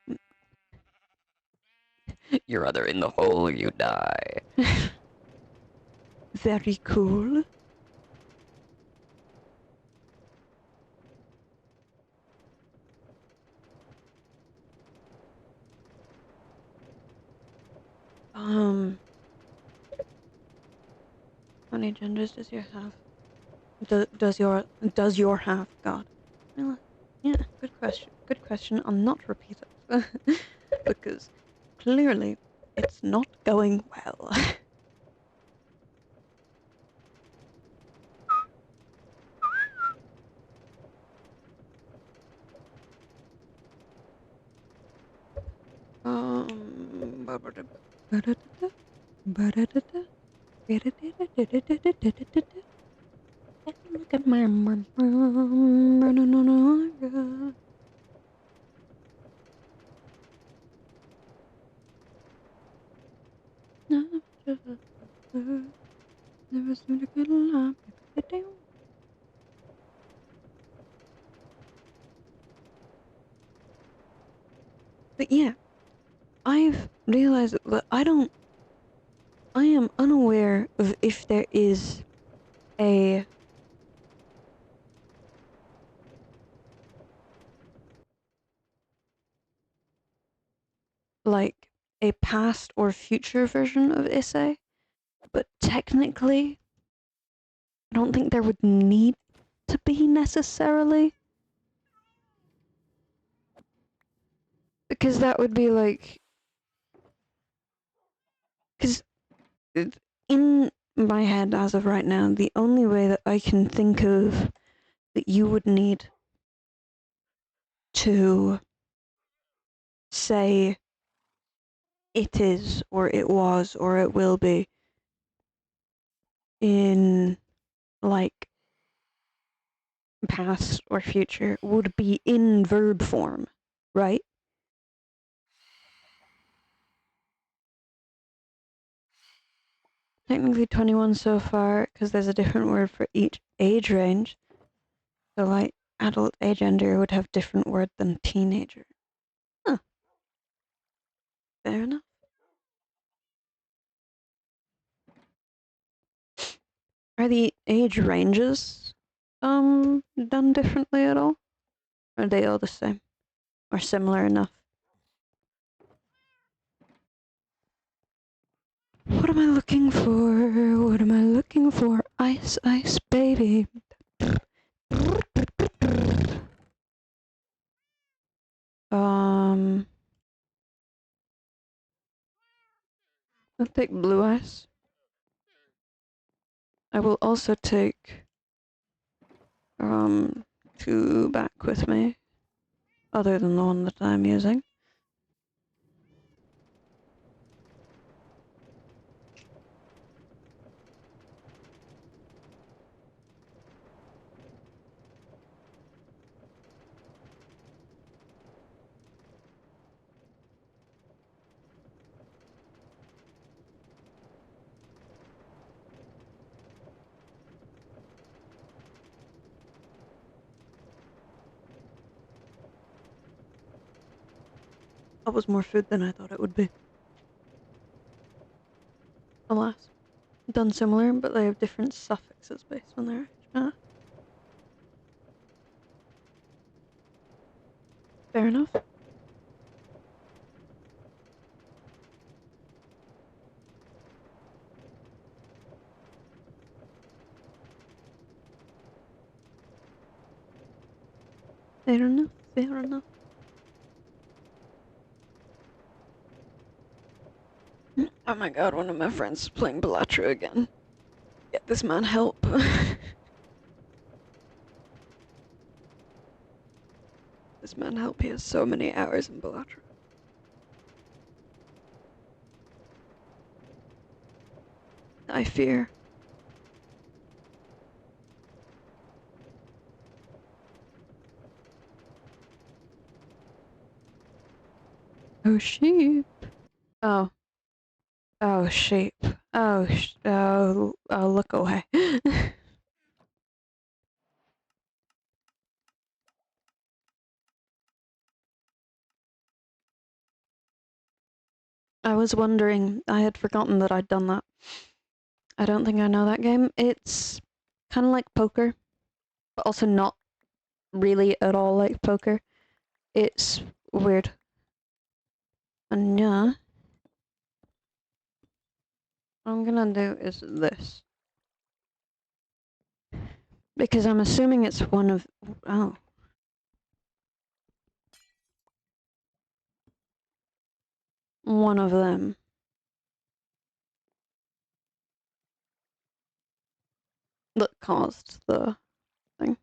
You're either in the hole or you die. Very cool. How many genders does your have? Does your have? God. Well, yeah, good question. Good question. I'll not repeat it because clearly it's not going well. Look at my never seem to get along. But yeah, I've realized that I am unaware of if there is a like a past or future version of Issei, but technically, I don't think there would need to be necessarily. Because that would be like. Because in my head, as of right now, the only way that I can think of that you would need to say it is, or it was, or it will be in like past or future would be in verb form, right? Technically 21 so far, because there's a different word for each age range. So, like, adult agender would have different word than teenager. Huh. Fair enough. Are the age ranges done differently at all? Or are they all the same? Or similar enough? What am I looking for? What am I looking for? Ice, ice, baby. I'll take blue ice. I will also take two back with me, other than the one that I'm using. That was more food than I thought it would be. Alas. Done similar, but they have different suffixes based on their age. Fair enough. Fair enough. Fair enough. Oh my god, one of my friends is playing Balatro again. Get this man help. This man help, he has so many hours in Balatro. I fear. Oh, sheep. Oh. Oh, sheep. Oh, oh, look away. I was wondering, I had forgotten that I'd done that. I don't think I know that game. It's kind of like poker, but also not really at all like poker. It's weird. And yeah, what I'm gonna do is this. Because I'm assuming it's one of... Oh. One of them. That caused the thing.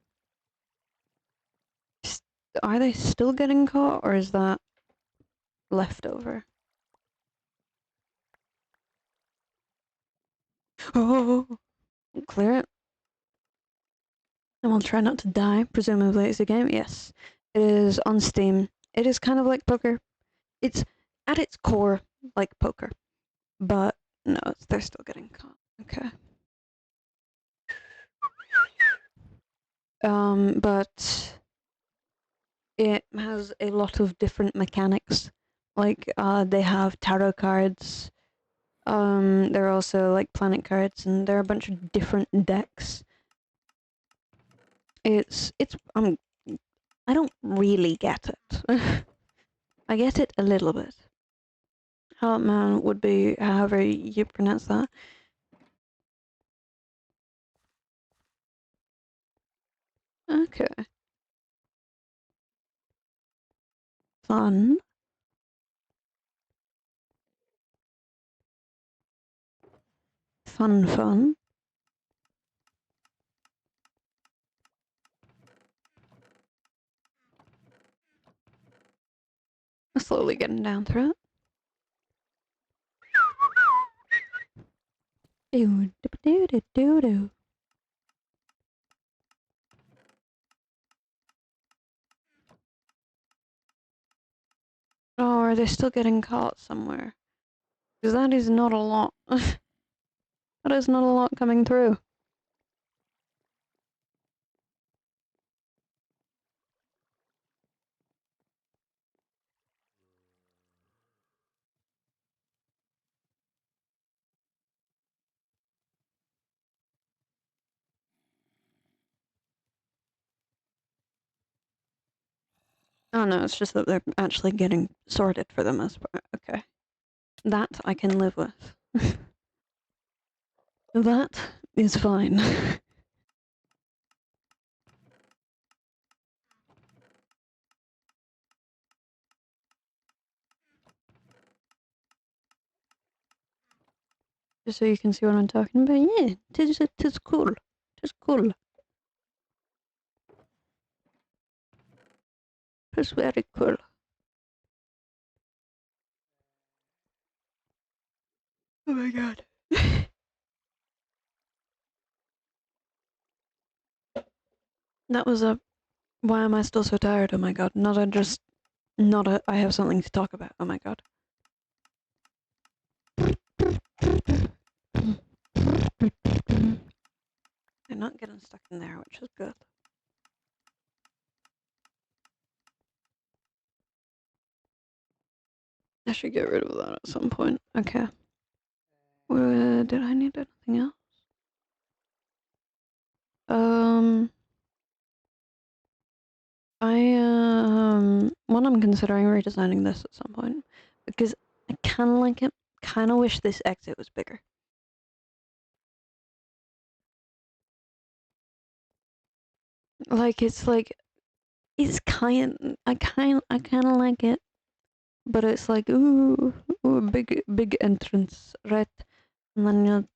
Are they still getting caught, or is that leftover? Oh! Clear it. And we'll try not to die. Presumably it's a game. Yes. It is on Steam. It is kind of like poker. It's at its core like poker. But no, they're still getting caught. Okay. But it has a lot of different mechanics. Like, they have tarot cards. There are also like planet cards, and there are a bunch of different decks. I don't really get it. I get it a little bit. Heartman would be however you pronounce that. Okay. Fun. Fun. Slowly getting down through it. Do. Oh, are they still getting caught somewhere? Because that is not a lot. That is not a lot coming through. Oh no, it's just that they're actually getting sorted for the most part. Okay. That I can live with. That is fine. Just so you can see what I'm talking about. Yeah, tis cool. Tis cool. Tis very cool. Oh my god. That was a... Why am I still so tired? Oh my god. Not a... I have something to talk about. Oh my god. They're not getting stuck in there, which is good. I should get rid of that at some point. Okay. Did I need anything else? One, I'm considering redesigning this at some point because I kind of like it. Kind of wish this exit was bigger. Like it's I kind of like it, but it's like ooh, big entrance, right? And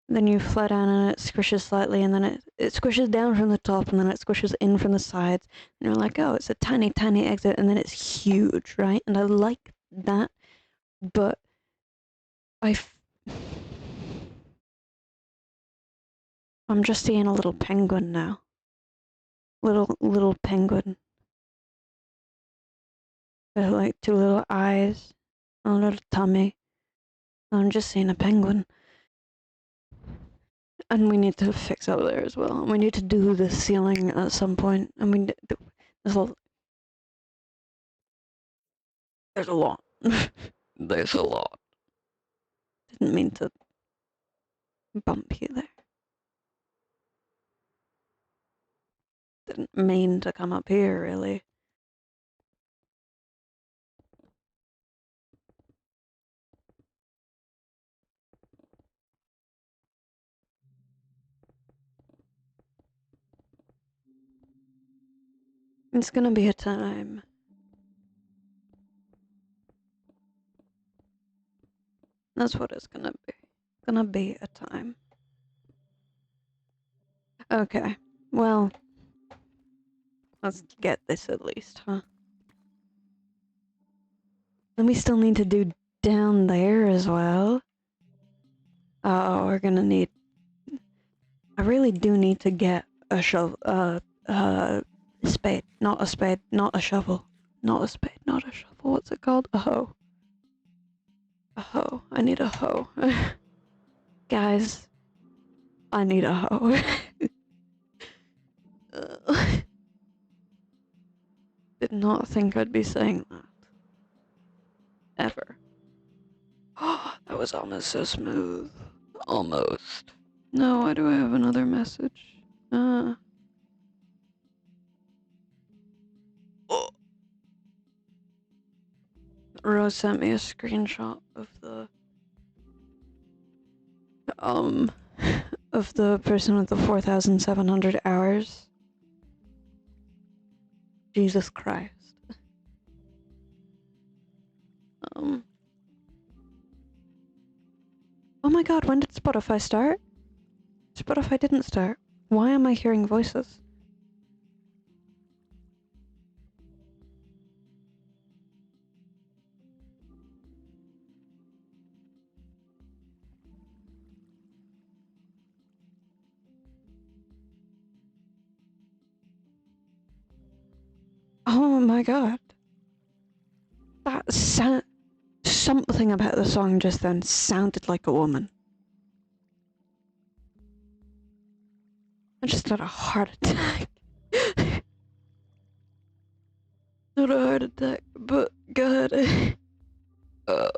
then you fly down and it squishes slightly, and then it squishes down from the top, and then it squishes in from the sides, and you're like, oh, it's a tiny exit, and then it's huge, right? And I like that, but I'm just seeing a little penguin now. Little penguin. with like two little eyes, a little tummy. I'm just seeing a penguin. And we need to fix up there as well. We need to do the ceiling at some point. I mean, there's a lot. There's a lot. Didn't mean to bump you there. Didn't mean to come up here, really. It's gonna be a time. That's what it's gonna be. Gonna be a time. Okay, well, let's get this at least, huh? Then we still need to do down there as well. Oh, we're gonna need. I really do need to get a shovel. Spade, not a spade, not a shovel, not a spade, not a shovel. What's it called? A hoe. A hoe. I need a hoe. Guys, I need a hoe. Did not think I'd be saying that. Ever. Oh, that was almost so smooth. Almost. No, why do I have another message? Oh, Rose sent me a screenshot of the of the person with the 4,700 hours. Jesus Christ. Oh my god, when did Spotify start? Spotify didn't start. Why am I hearing voices? Oh my god. That something about the song just then sounded like a woman. I just had a heart attack. Not a heart attack, but god. uh,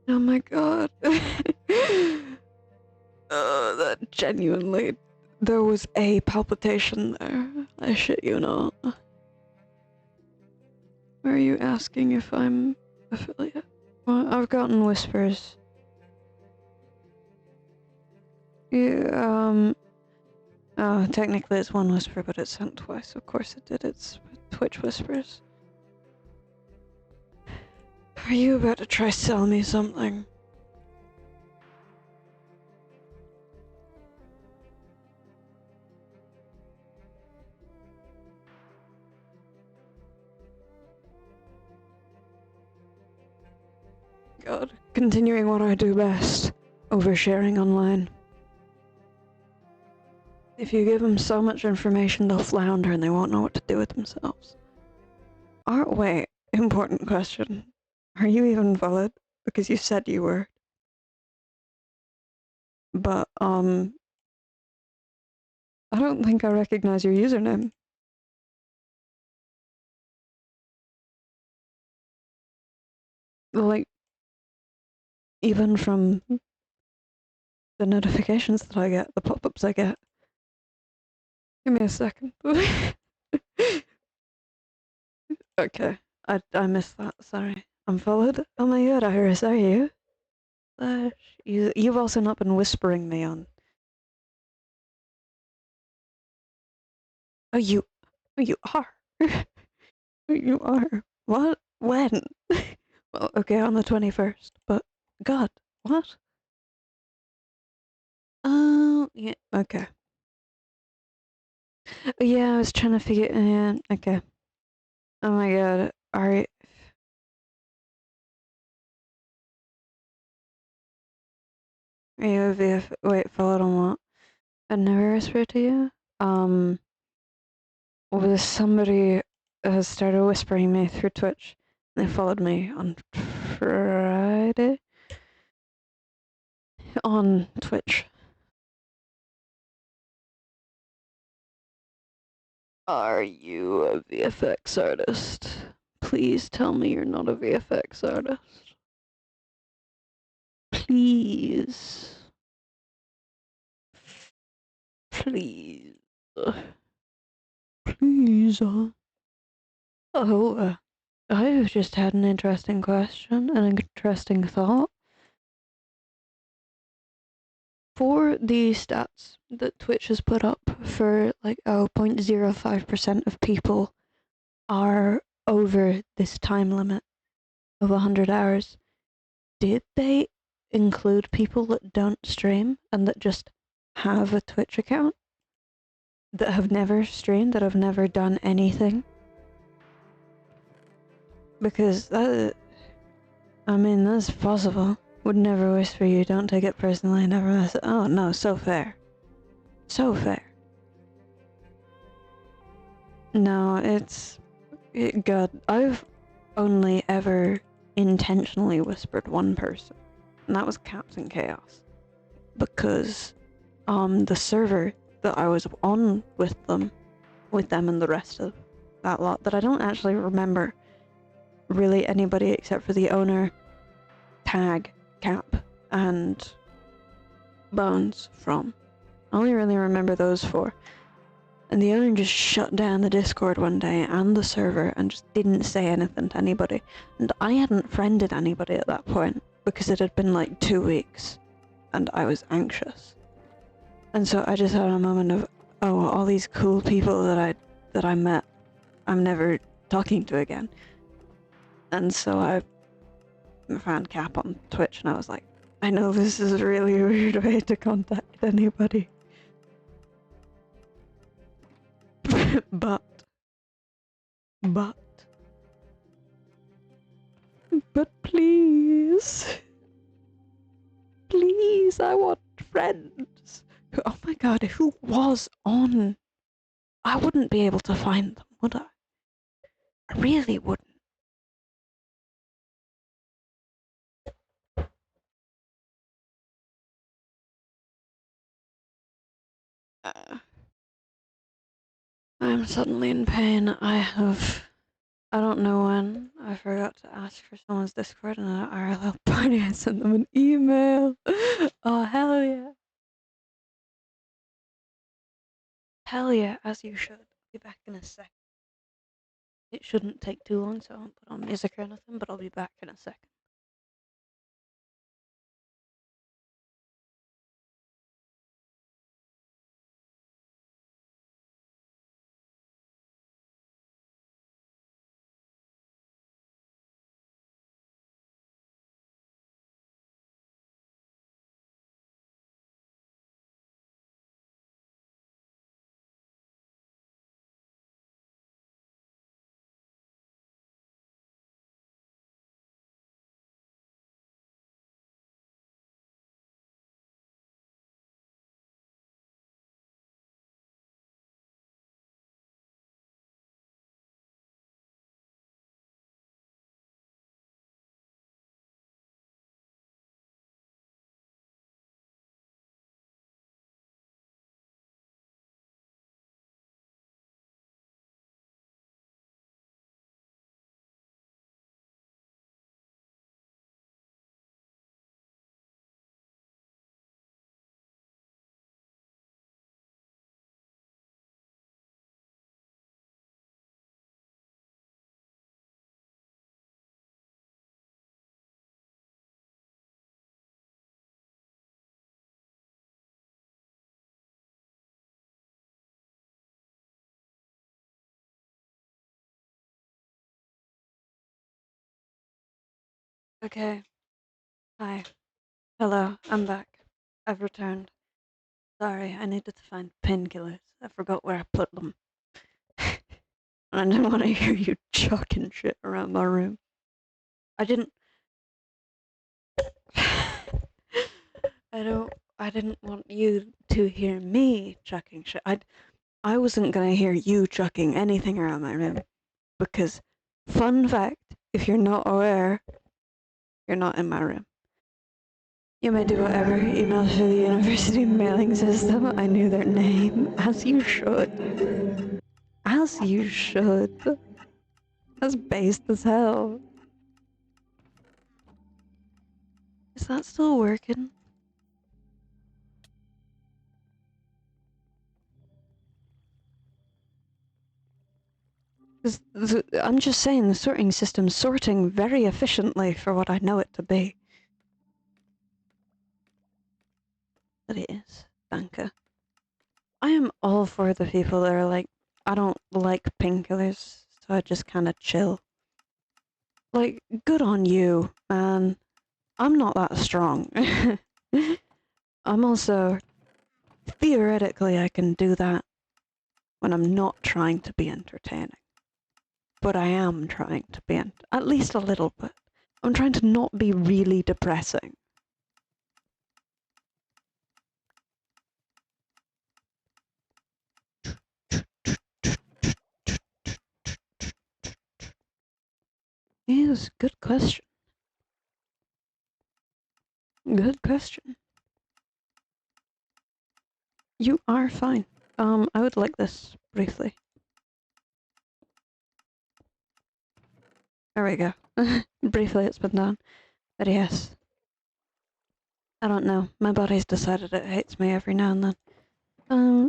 Oh my god. That genuinely, there was a palpitation there. I shit you not. Are you asking if I'm affiliate? Well, I've gotten whispers. Yeah, technically it's one whisper, but it's sent twice. Of course it did. It's Twitch whispers. Are you about to try sell me something? God, continuing what I do best, oversharing online. If you give them so much information, they'll flounder and they won't know what to do with themselves. Wait, important question. Are you even valid? Because you said you were. But, I don't think I recognize your username. Like, even from the notifications that I get, the pop-ups I get. Give me a second. Okay, I missed that, sorry. I'm followed? Oh my god, Iris, are you? You've also not been whispering me on. Oh, you are. You are. What? When? Well, okay, on the 21st, but God, what? Oh, yeah, okay. Yeah, I was trying to figure, okay. Oh my god, alright. Are you a VF? Wait, followed on what? I never whispered to you. Was somebody has started whispering me through Twitch. They followed me on Friday on Twitch. Are you a VFX artist? Please tell me you're not a VFX artist. Please. Please. Please. I've just had an interesting question, an interesting thought. For the stats that Twitch has put up for like 0.05% of people are over this time limit of 100 hours, did they include people that don't stream and that just have a Twitch account? That have never streamed, that have never done anything? Because that, I mean, that's possible. Would never whisper you, don't take it personally, never mess it. Oh no, so fair. So fair. No, God, I've only ever intentionally whispered one person, and that was Captain Chaos. Because, the server that I was on with them and the rest of that lot, that I don't actually remember really anybody except for the owner, Tag, Cap, and Bones from. I only really remember those four. And the owner just shut down the Discord one day and the server and just didn't say anything to anybody. And I hadn't friended anybody at that point because it had been like 2 weeks and I was anxious. And so I just had a moment of, oh, all these cool people that I met, I'm never talking to again. And so I found Cap on Twitch and I was like, I know this is a really weird way to contact anybody. but please, I want friends. Oh my god, who was on? I wouldn't be able to find them, would I? I really wouldn't. I'm suddenly in pain. I don't know when. I forgot to ask for someone's Discord and at RLL party. I sent them an email. Oh, hell yeah. Hell yeah, as you should. I'll be back in a sec. It shouldn't take too long, so I won't put on music or anything, but I'll be back in a second. Okay. Hi. Hello, I'm back. I've returned. Sorry, I needed to find painkillers. I forgot where I put them. And I didn't want to hear you chucking shit around my room. I didn't. I didn't want you to hear me chucking shit. I wasn't gonna hear you chucking anything around my room because, fun fact, if you're not aware, you're not in my room. You may do whatever. Email through the university mailing system. I knew their name, as you should. As you should. That's based as hell. Is that still working? I'm just saying, the sorting system's sorting very efficiently for what I know it to be. But it is. Danke. I am all for the people that are like, I don't like painkillers, so I just kind of chill. Like, good on you, man. I'm not that strong. I'm also, theoretically, I can do that when I'm not trying to be entertaining. But I am trying to be, at least a little bit. I'm trying to not be really depressing. Yes, good question. Good question. You are fine. I would like this briefly. There we go. Briefly, it's been done. But yes. I don't know. My body's decided it hates me every now and then.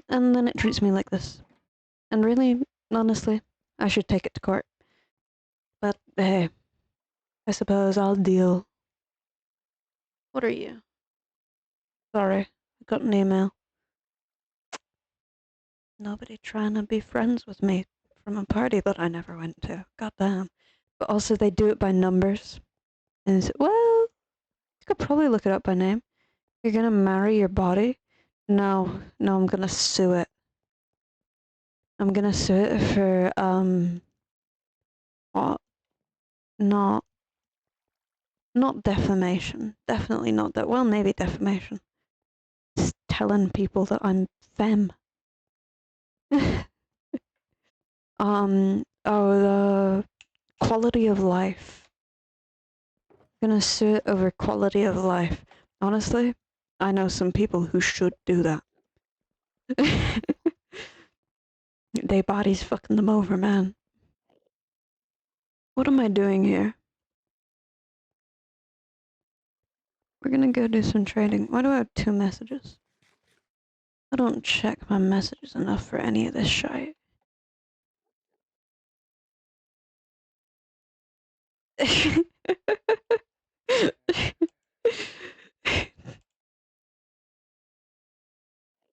And then it treats me like this. And really, honestly, I should take it to court. But hey, I suppose I'll deal. What are you? Sorry, I got an email. Nobody trying to be friends with me from a party that I never went to. Goddamn. But also, they do it by numbers. And it's, well, you could probably look it up by name. You're gonna marry your body? No, I'm gonna sue it. I'm gonna sue it for, what? Not defamation. Definitely not that. Well, maybe defamation. Just telling people that I'm femme. The quality of life. I'm gonna sue it over quality of life. Honestly, I know some people who should do that. Their body's fucking them over, man. What am I doing here? We're gonna go do some trading. Why do I have 2 messages? I don't check my messages enough for any of this shit.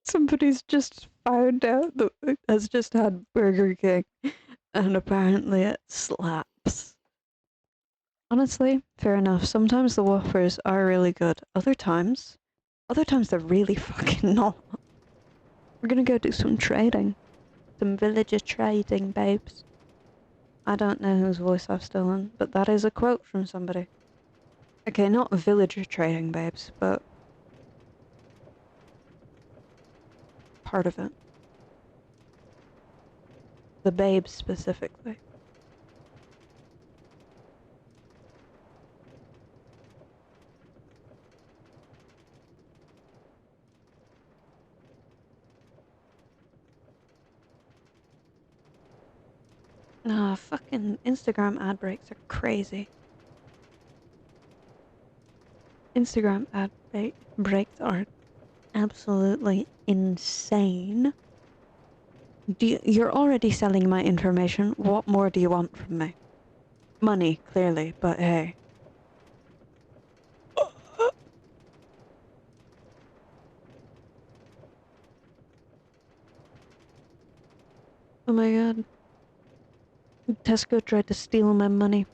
Somebody's just found out that has just had Burger King, and apparently it slaps. Honestly, fair enough. Sometimes the Whoppers are really good. Other times they're really fucking not. We're gonna go do some trading. Some villager trading, babes. I don't know whose voice I've stolen, but that is a quote from somebody. Okay, not villager trading, babes, but part of it. The babes specifically. Ah, fucking Instagram ad breaks are crazy. Instagram ad breaks are absolutely insane. You're already selling my information. What more do you want from me? Money, clearly, but hey. Oh my god. Tesco tried to steal my money.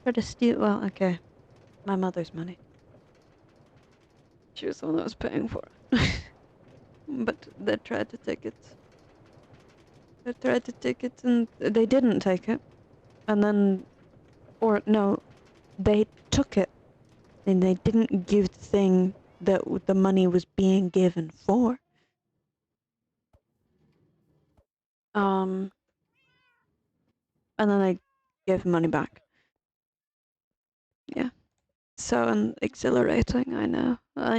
Tried to steal, well, okay. My mother's money. She was the one that was paying for it. But they tried to take it. They tried to take it and they didn't take it. And then, or no, they took it and they didn't give the thing that the money was being given for. And then they gave money back. Yeah. So exhilarating, I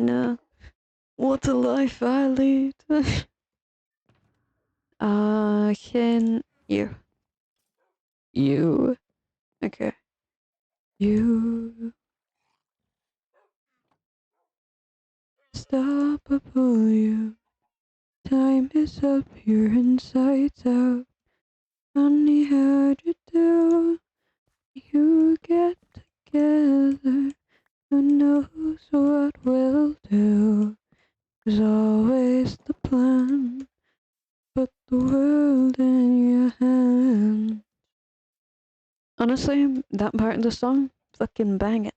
know. What a life I lead. Can you? You. Okay. You. Stop, I pull you. Time is up, you're inside out. Honey, how'd you do? You get together. Who knows what we'll do? There's always the plan. Put the world in your hand. Honestly, that part of the song, fucking bang it.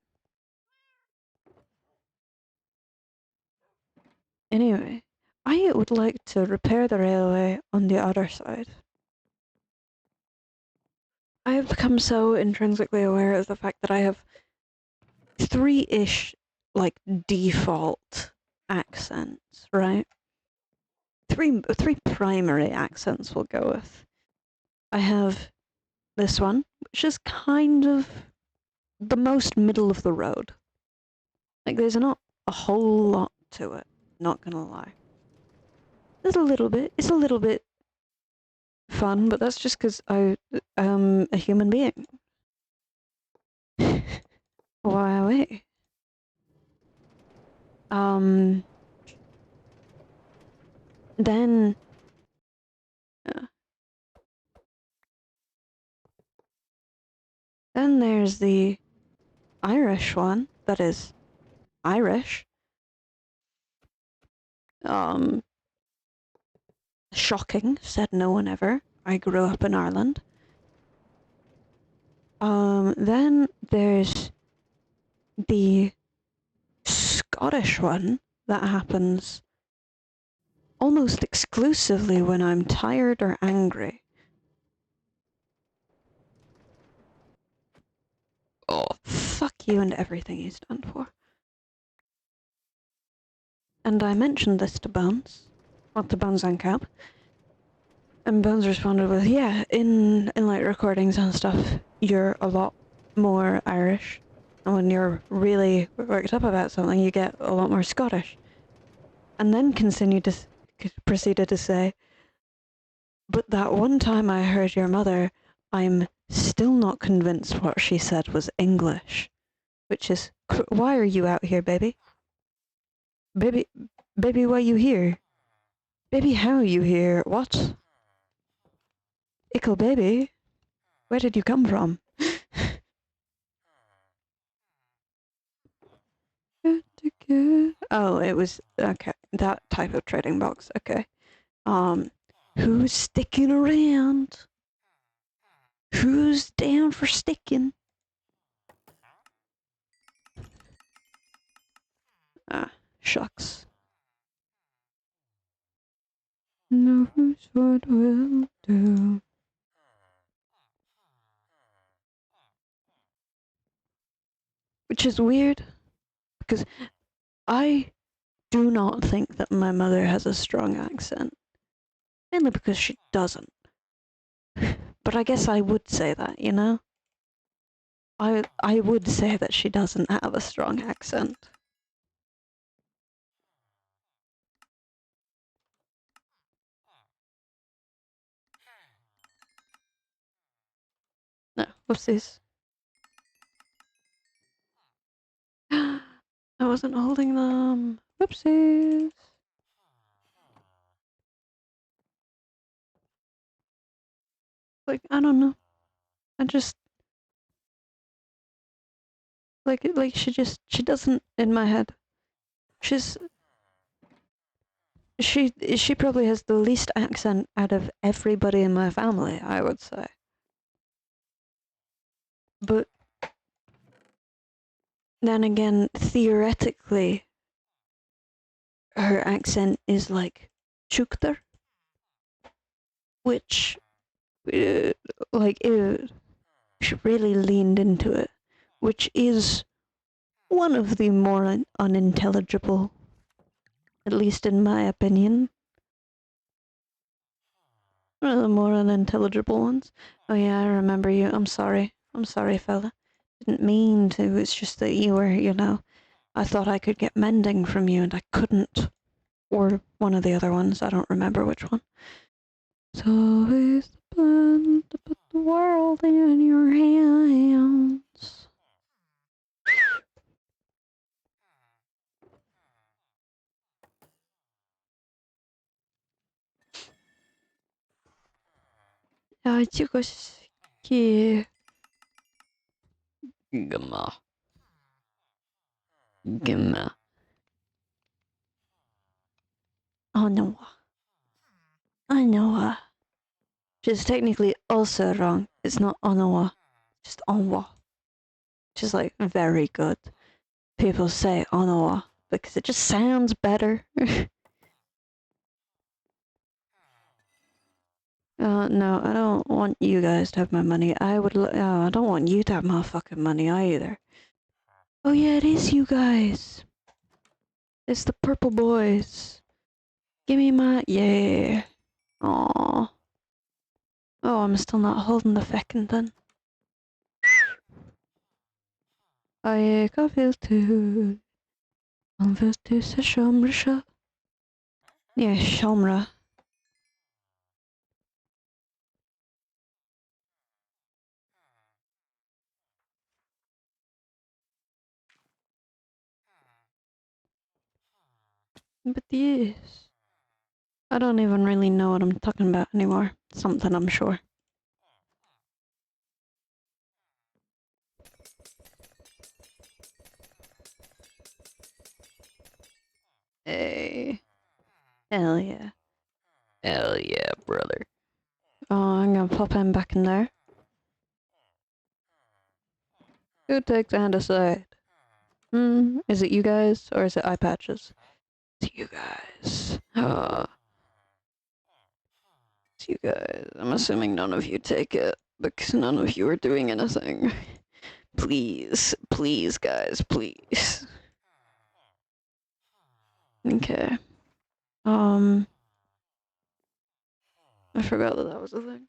Anyway, I would like to repair the railway on the other side. I have become so intrinsically aware of the fact that I have three-ish, like, default accents, right? Three primary accents we'll go with. I have this one, which is kind of the most middle of the road. Like, there's not a whole lot to it, not gonna lie. There's a little bit. It's a little bit fun, but that's just because I am a human being. Why wait? Then uh, then there's the Irish one that is Irish. Shocking, said no one ever. I grew up in Ireland. Then there's the Scottish one that happens almost exclusively when I'm tired or angry. Oh, Fuck you and everything you stand for. And I mentioned this to Bones, well, to Bones and Cap, and Bones responded with, yeah, in like recordings and stuff, you're a lot more Irish, and when you're really worked up about something, you get a lot more Scottish. And then proceeded to say, but that one time I heard your mother, I'm still not convinced what she said was English. Which is, why are you out here, baby? Baby, why you here? Baby, how are you here? What? Ickle baby? Where did you come from? Oh, it was, okay, that type of trading box, okay. Who's sticking around? Who's down for sticking? Ah, shucks. Knows what we'll do. Which is weird, because I do not think that my mother has a strong accent. Mainly because she doesn't. But I guess I would say that, you know? I would say that she doesn't have a strong accent. No, whoopsies. I wasn't holding them. Whoopsies. Like, I don't know. I just like she doesn't in my head. She probably has the least accent out of everybody in my family, I would say. But then again, theoretically, her accent is like Chukter, which, like, she really leaned into it, which is one of the more unintelligible, at least in my opinion. One of the more unintelligible ones. Oh yeah, I remember you. I'm sorry. I'm sorry, fella. Didn't mean to. It's just that you were, I thought I could get mending from you and I couldn't. Or one of the other ones. I don't remember which one. So is the plan to put the world in your hands. I took us here. Gama. Gama. Oh no. I know. Which is technically also wrong. It's not Onawa, just Onwa. Which is like very good. People say Onawa because it just sounds better. No, I don't want you guys to have my money. I don't want you to have my fucking money either. Oh yeah, it is you guys. It's the purple boys. Give me my, yeah. Aww. Oh, I'm still not holding the feckin' then. I vill till man vill till sig Shamra. Yeah, Shamra. But yes. I don't even really know what I'm talking about anymore. Something, I'm sure. Hey. Hell yeah. Hell yeah, brother. Oh, I'm gonna pop him back in there. Who takes the hand aside? Is it you guys or is it eye patches? It's you guys. It's you guys. I'm assuming none of you take it because none of you are doing anything. Please, please, guys, please. Okay. I forgot that was a thing.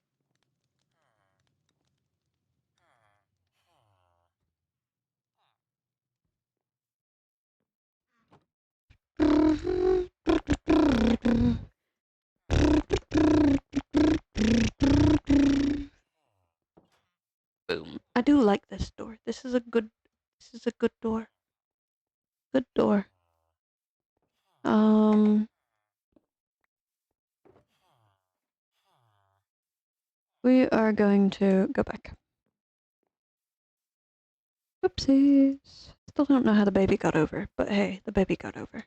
Boom. I do like this door. This is a good door. Good door. We are going to go back. Whoopsies. Still don't know how the baby got over, but hey, the baby got over.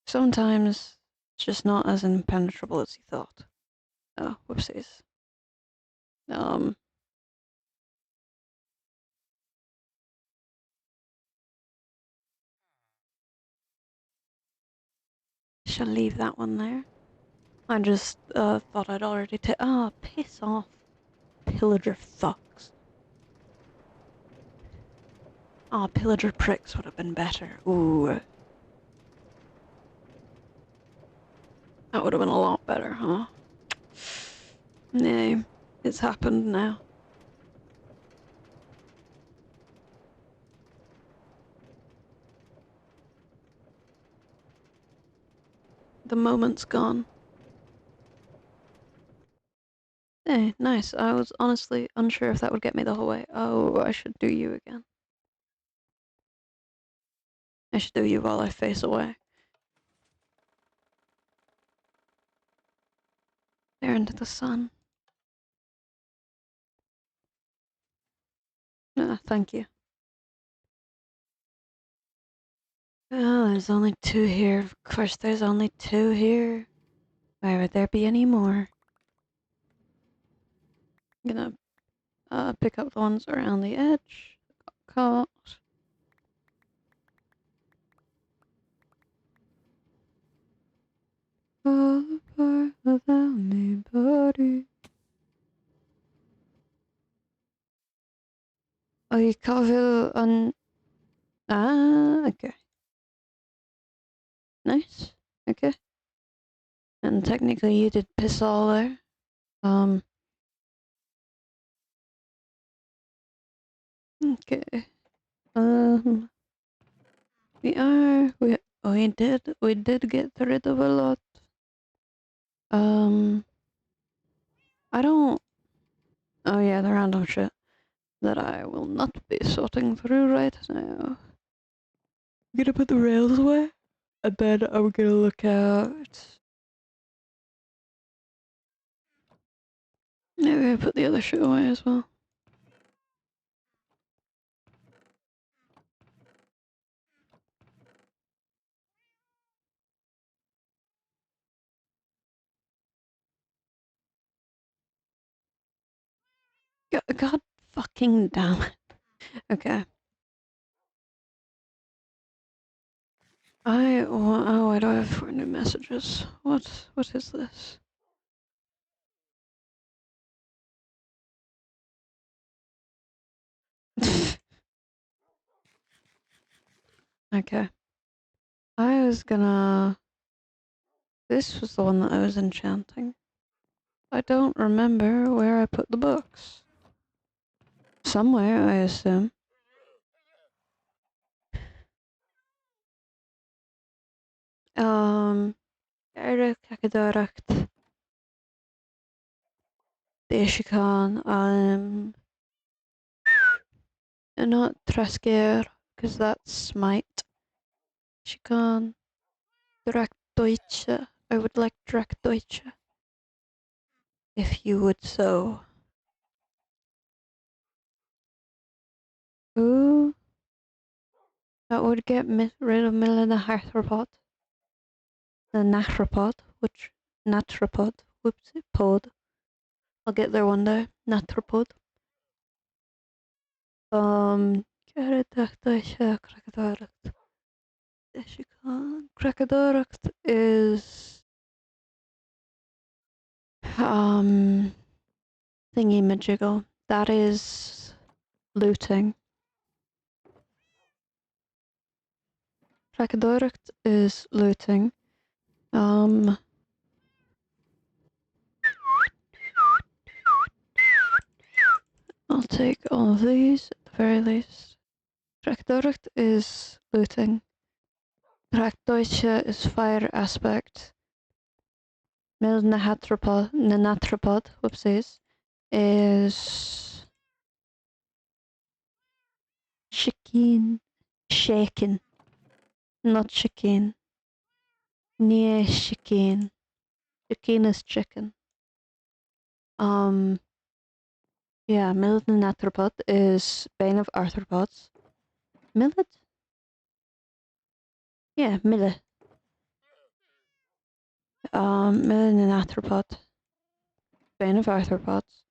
Sometimes it's just not as impenetrable as you thought. Oh, whoopsies. Shall leave that one there. I just thought I'd already piss off. Pillager fucks. Pillager pricks would have been better. Ooh. That would have been a lot better, huh? Nay, it's happened now. The moment's gone. Hey, nice. I was honestly unsure if that would get me the whole way. Oh, I should do you again. I should do you while I face away. There into the sun. Thank you. Oh, there's only two here. Of course, there's only two here. Why would there be any more? I'm gonna pick up the ones around the edge. Caught. Fall apart without anybody. Og I kan vel Ah, okay. Nice. Okay. And technically you did piss all there. Okay. Um, we did get rid of a lot. Um, I don't, oh yeah, the random shit that I will not be sorting through right now. I'm gonna put the rails away, and then I'm gonna look at, maybe I put the other shit away as well. God fucking damn it. Okay. Why do I have 4 new messages? What is this? Okay. I was gonna, this was the one that I was enchanting. I don't remember where I put the books. Somewhere, I assume. Eric Kakadaracht, Deshikan, and not Trasker, because that's Smite. Shikan, Direct Deutsche. I would like Direct Deutsche. If you would so. Ooh. That would get rid of Milena Arthropod. The Natropod, Natropod, whoopsie, pod. I'll get there one day. Natropod. Krakadaract is thingy majiggle. That is looting. Krakadaract is looting. I'll take all of these at the very least. Krakadaract is looting. Krakdeutsche is fire aspect. Nanatropod, whoopsies, is chicken. Shaken. Not chicken. Near chicken. Chicken is chicken. Yeah, Millet Arthropod is Bane of Arthropods. Millet? Yeah, Millet. Millet Arthropod. Bane of Arthropods.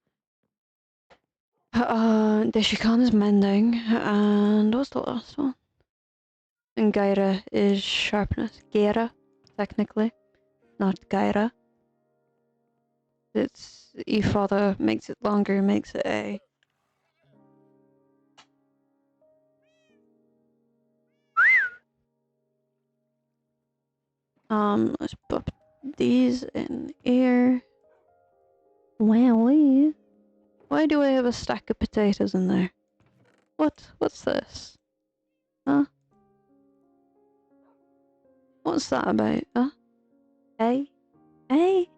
Deshikan is Mending, and what's the last one? And Gaira is Sharpness. Gaira, technically, not Gaira. It's E-father makes it longer, makes it A. Let's put these in here. Wowee. Why do I have a stack of potatoes in there? What's this? Huh? What's that about? Huh? Hey? Hey?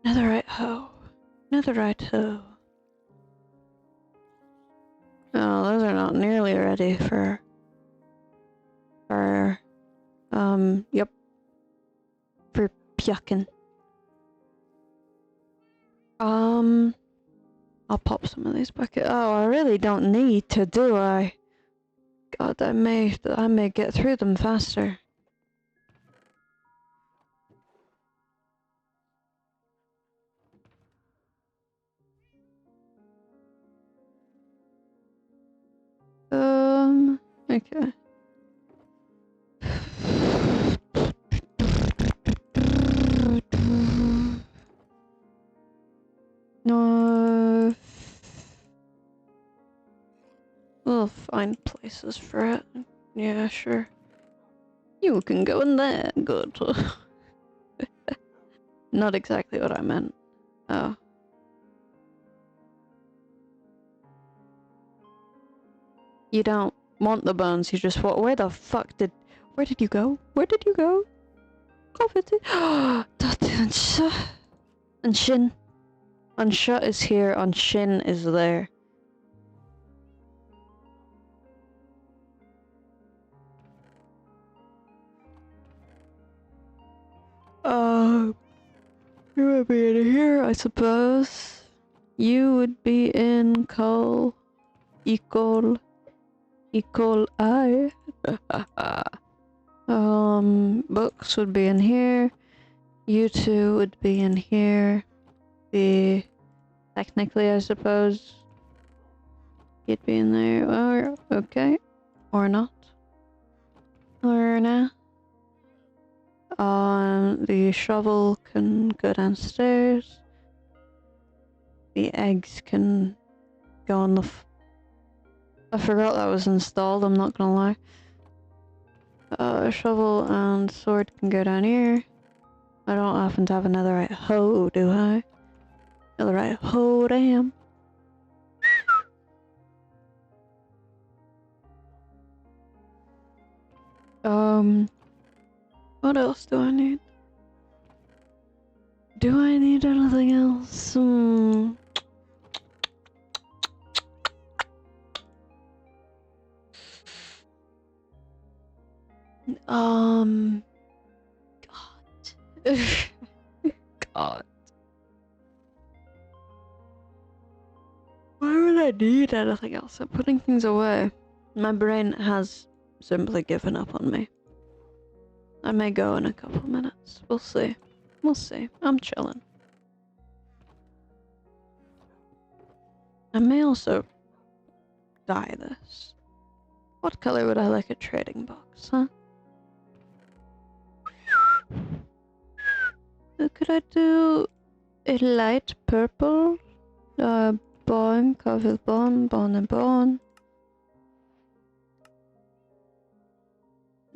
Netherite hoe. Netherite hoe. Oh, those are not nearly ready for... Yep. For pjucking. I'll pop some of these back. Oh, I really don't need to, do I? God, I may get through them faster. Okay. I'll find places for it. Yeah, sure. You can go in there. Good. Not exactly what I meant. Oh. You don't want the bones, you just want. Where the fuck did. Where did you go? Where did you go? And Shin. Unsha is here, Unshin is there. You would be in here, I suppose. You would be in Col. Equal I. Books would be in here. You two would be in here. Technically, I suppose. You'd be in there. Or, okay. Or not. Or nah. The shovel can go downstairs. The eggs can go on the I forgot that was installed, I'm not gonna lie. Shovel and sword can go down here. I don't happen to have another right hoe, do I? Another right hoe, damn. What else do I need? Do I need anything else? God. God. Why would I need anything else? I'm putting things away. My brain has simply given up on me. I may go in a couple minutes. We'll see. We'll see. I'm chilling. I may also dye this. What color would I like a trading box, huh? Could I do a light purple? Bone, covered bone, bone and bone.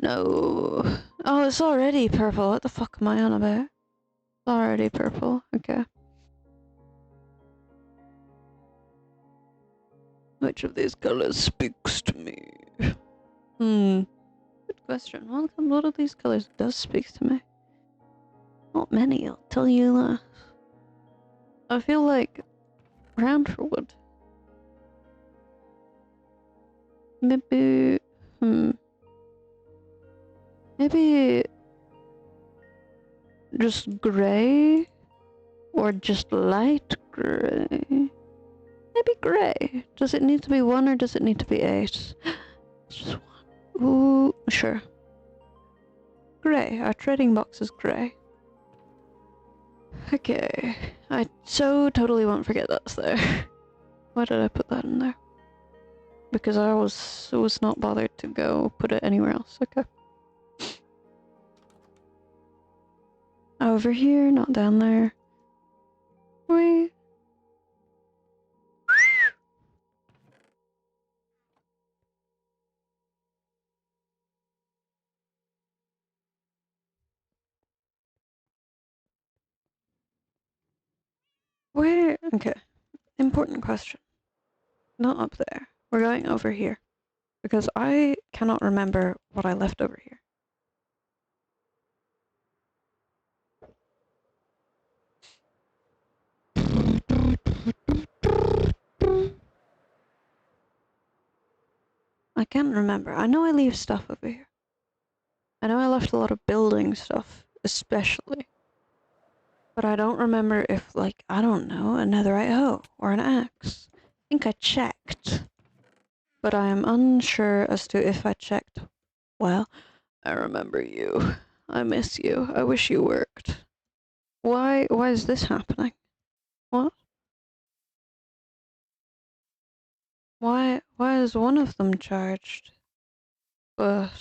No. Oh, it's already purple. What the fuck am I on about? It's already purple. Okay. Which of these colors speaks to me? Good question. What of these colors does speak to me? Not many, I'll tell you that. I feel like brown for wood. Maybe... Maybe... just grey? Or just light grey? Maybe grey. Does it need to be 1 or does it need to be 8? It's just 1. Ooh, sure. Grey. Our trading box is grey. Okay. I so totally won't forget that's there. Why did I put that in there? Because I was not bothered to go put it anywhere else. Okay. Over here, not down there. Wait. Where? Okay. Important question. Not up there. We're going over here. Because I cannot remember what I left over here. I can't remember. I know I leave stuff over here. I know I left a lot of building stuff, especially. But I don't remember if, like, I don't know, a netherite hoe or an axe. I think I checked. But I am unsure as to if I checked. Well, I remember you. I miss you. I wish you worked. Why is this happening? What? Why is one of them charged? But...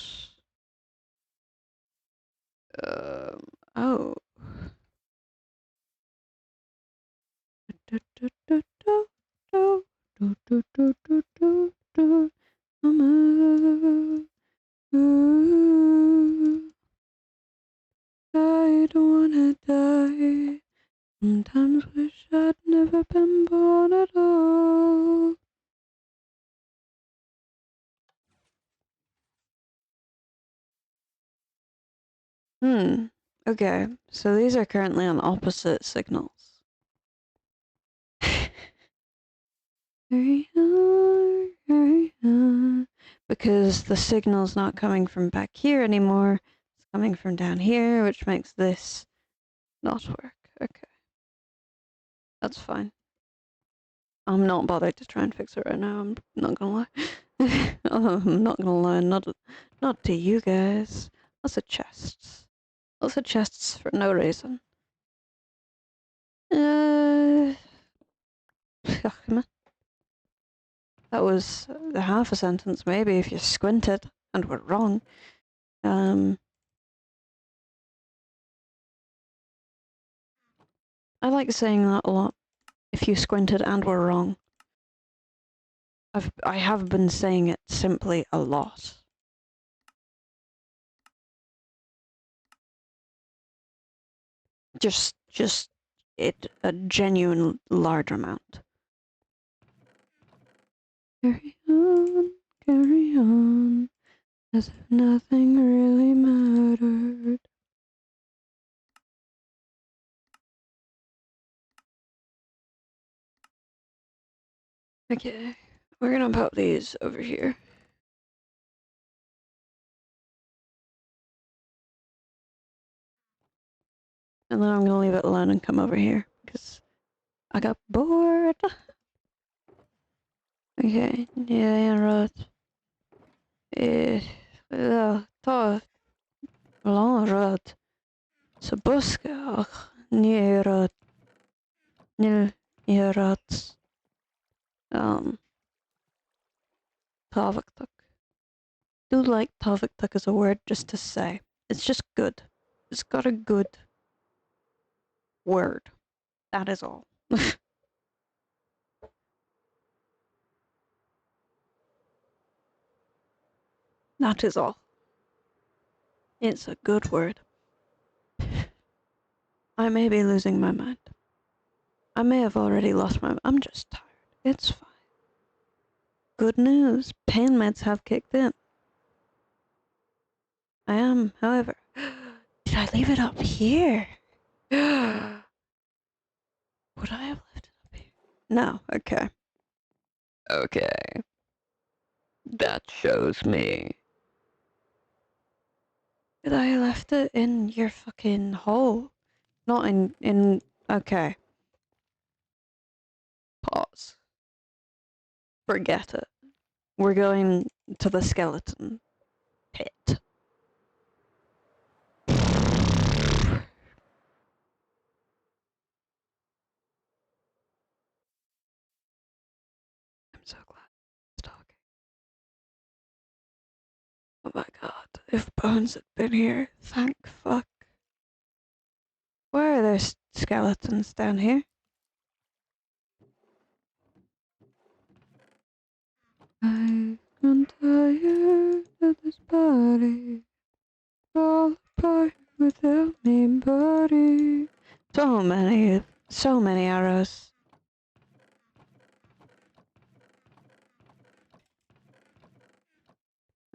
oh. Sometimes wish I'd never been born at all. Okay, so these are currently on opposite signals. Carry on, carry on. Because the signal's not coming from back here anymore. It's coming from down here, which makes this not work. Okay. That's fine. I'm not bothered to try and fix it right now, I'm not gonna lie. I'm not gonna lie, not to you guys. Lots of chests. Lots of chests for no reason. That was half a sentence, maybe, if you squinted and were wrong. I like saying that a lot. If you squinted and were wrong. I have been saying it simply a lot. Just a genuine large amount. Carry on, as if nothing really mattered. Okay, we're gonna pop these over here. And then I'm gonna leave it alone and come over here, because I got bored. Okay, yeah, right. Ta långrad. Så buskar neråt. Neråt. Tavaktuk. Do like Tavaktuk as a word just to say. It's just good. It's got a good word. That is all. That is all. It's a good word. I may be losing my mind. I may have already lost my mind. I'm just tired. It's fine. Good news. Pain meds have kicked in. I am, however. Did I leave it up here? Would I have left it up here? No, okay. Okay. That shows me. But I left it in your fucking hole. Not in okay. Pause. Forget it. We're going to the skeleton pit. I'm so glad it's talking. Oh my god, if Bones had been here, thank fuck. Why are there skeletons down here? I've grown tired of this body. Fall apart without me, buddy. So many arrows.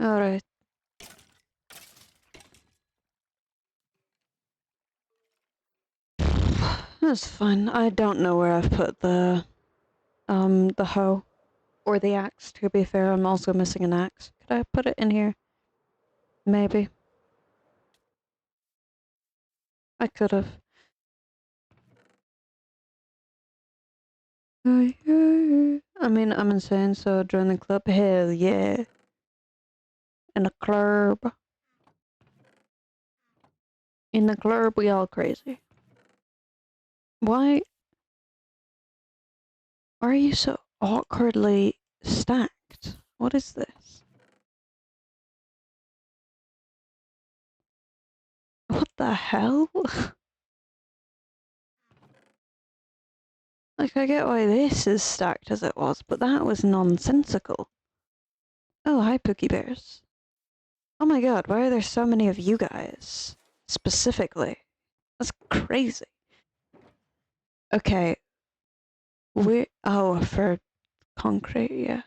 Alright. That's fine. I don't know where I've put the hoe. Or the axe, to be fair. I'm also missing an axe. Could I put it in here? Maybe. I could have. I mean, I'm insane, so join the club. Hell yeah. In the club. In the club, we all crazy. Why are you so awkwardly stacked? What is this? What the hell? Like, I get why this is stacked as it was, but that was nonsensical. Oh, hi, Pookie Bears. Oh my god, why are there so many of you guys? Specifically. That's crazy. Okay. For concrete, yeah.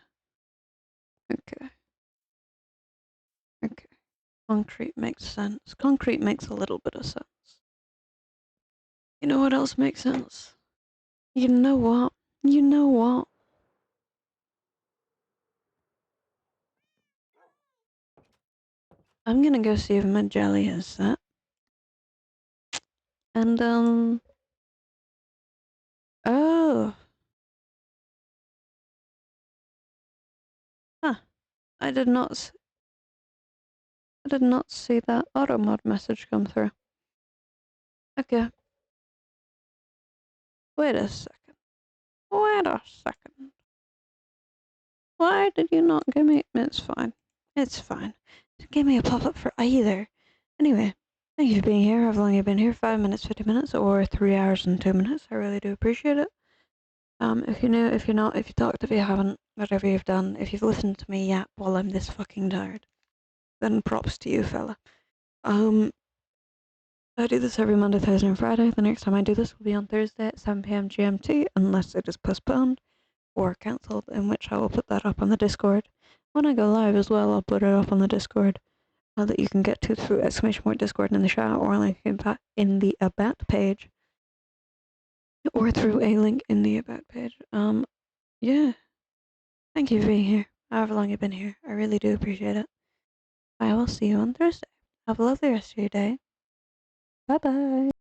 Okay. Okay. Concrete makes sense. Concrete makes a little bit of sense. You know what else makes sense? You know what? You know what? I'm gonna go see if my jelly is set. And, oh. Huh. I did not, I did not see that auto mod message come through. Okay. Wait a second. Wait a second. Why did you not give me? It's fine. It's fine. Don't give me a pop up for either. Anyway, thank you for being here. I've only been here 5 minutes, 50 minutes, or 3 hours and 2 minutes. I really do appreciate it. If you're new, if you're not, if you talked, if you haven't, whatever you've done, if you've listened to me yap while I'm this fucking tired, then props to you, fella. I do this every Monday, Thursday, and Friday. The next time I do this will be on Thursday at 7 p.m. GMT, unless it is postponed or cancelled, in which I will put that up on the Discord. When I go live as well, I'll put it up on the Discord that you can get to through !Discord in the chat or link in the about page, or through a link in the about page. Yeah. Thank you for being here. However long you've been here, I really do appreciate it. I will see you on Thursday. Have a lovely rest of your day. Bye bye.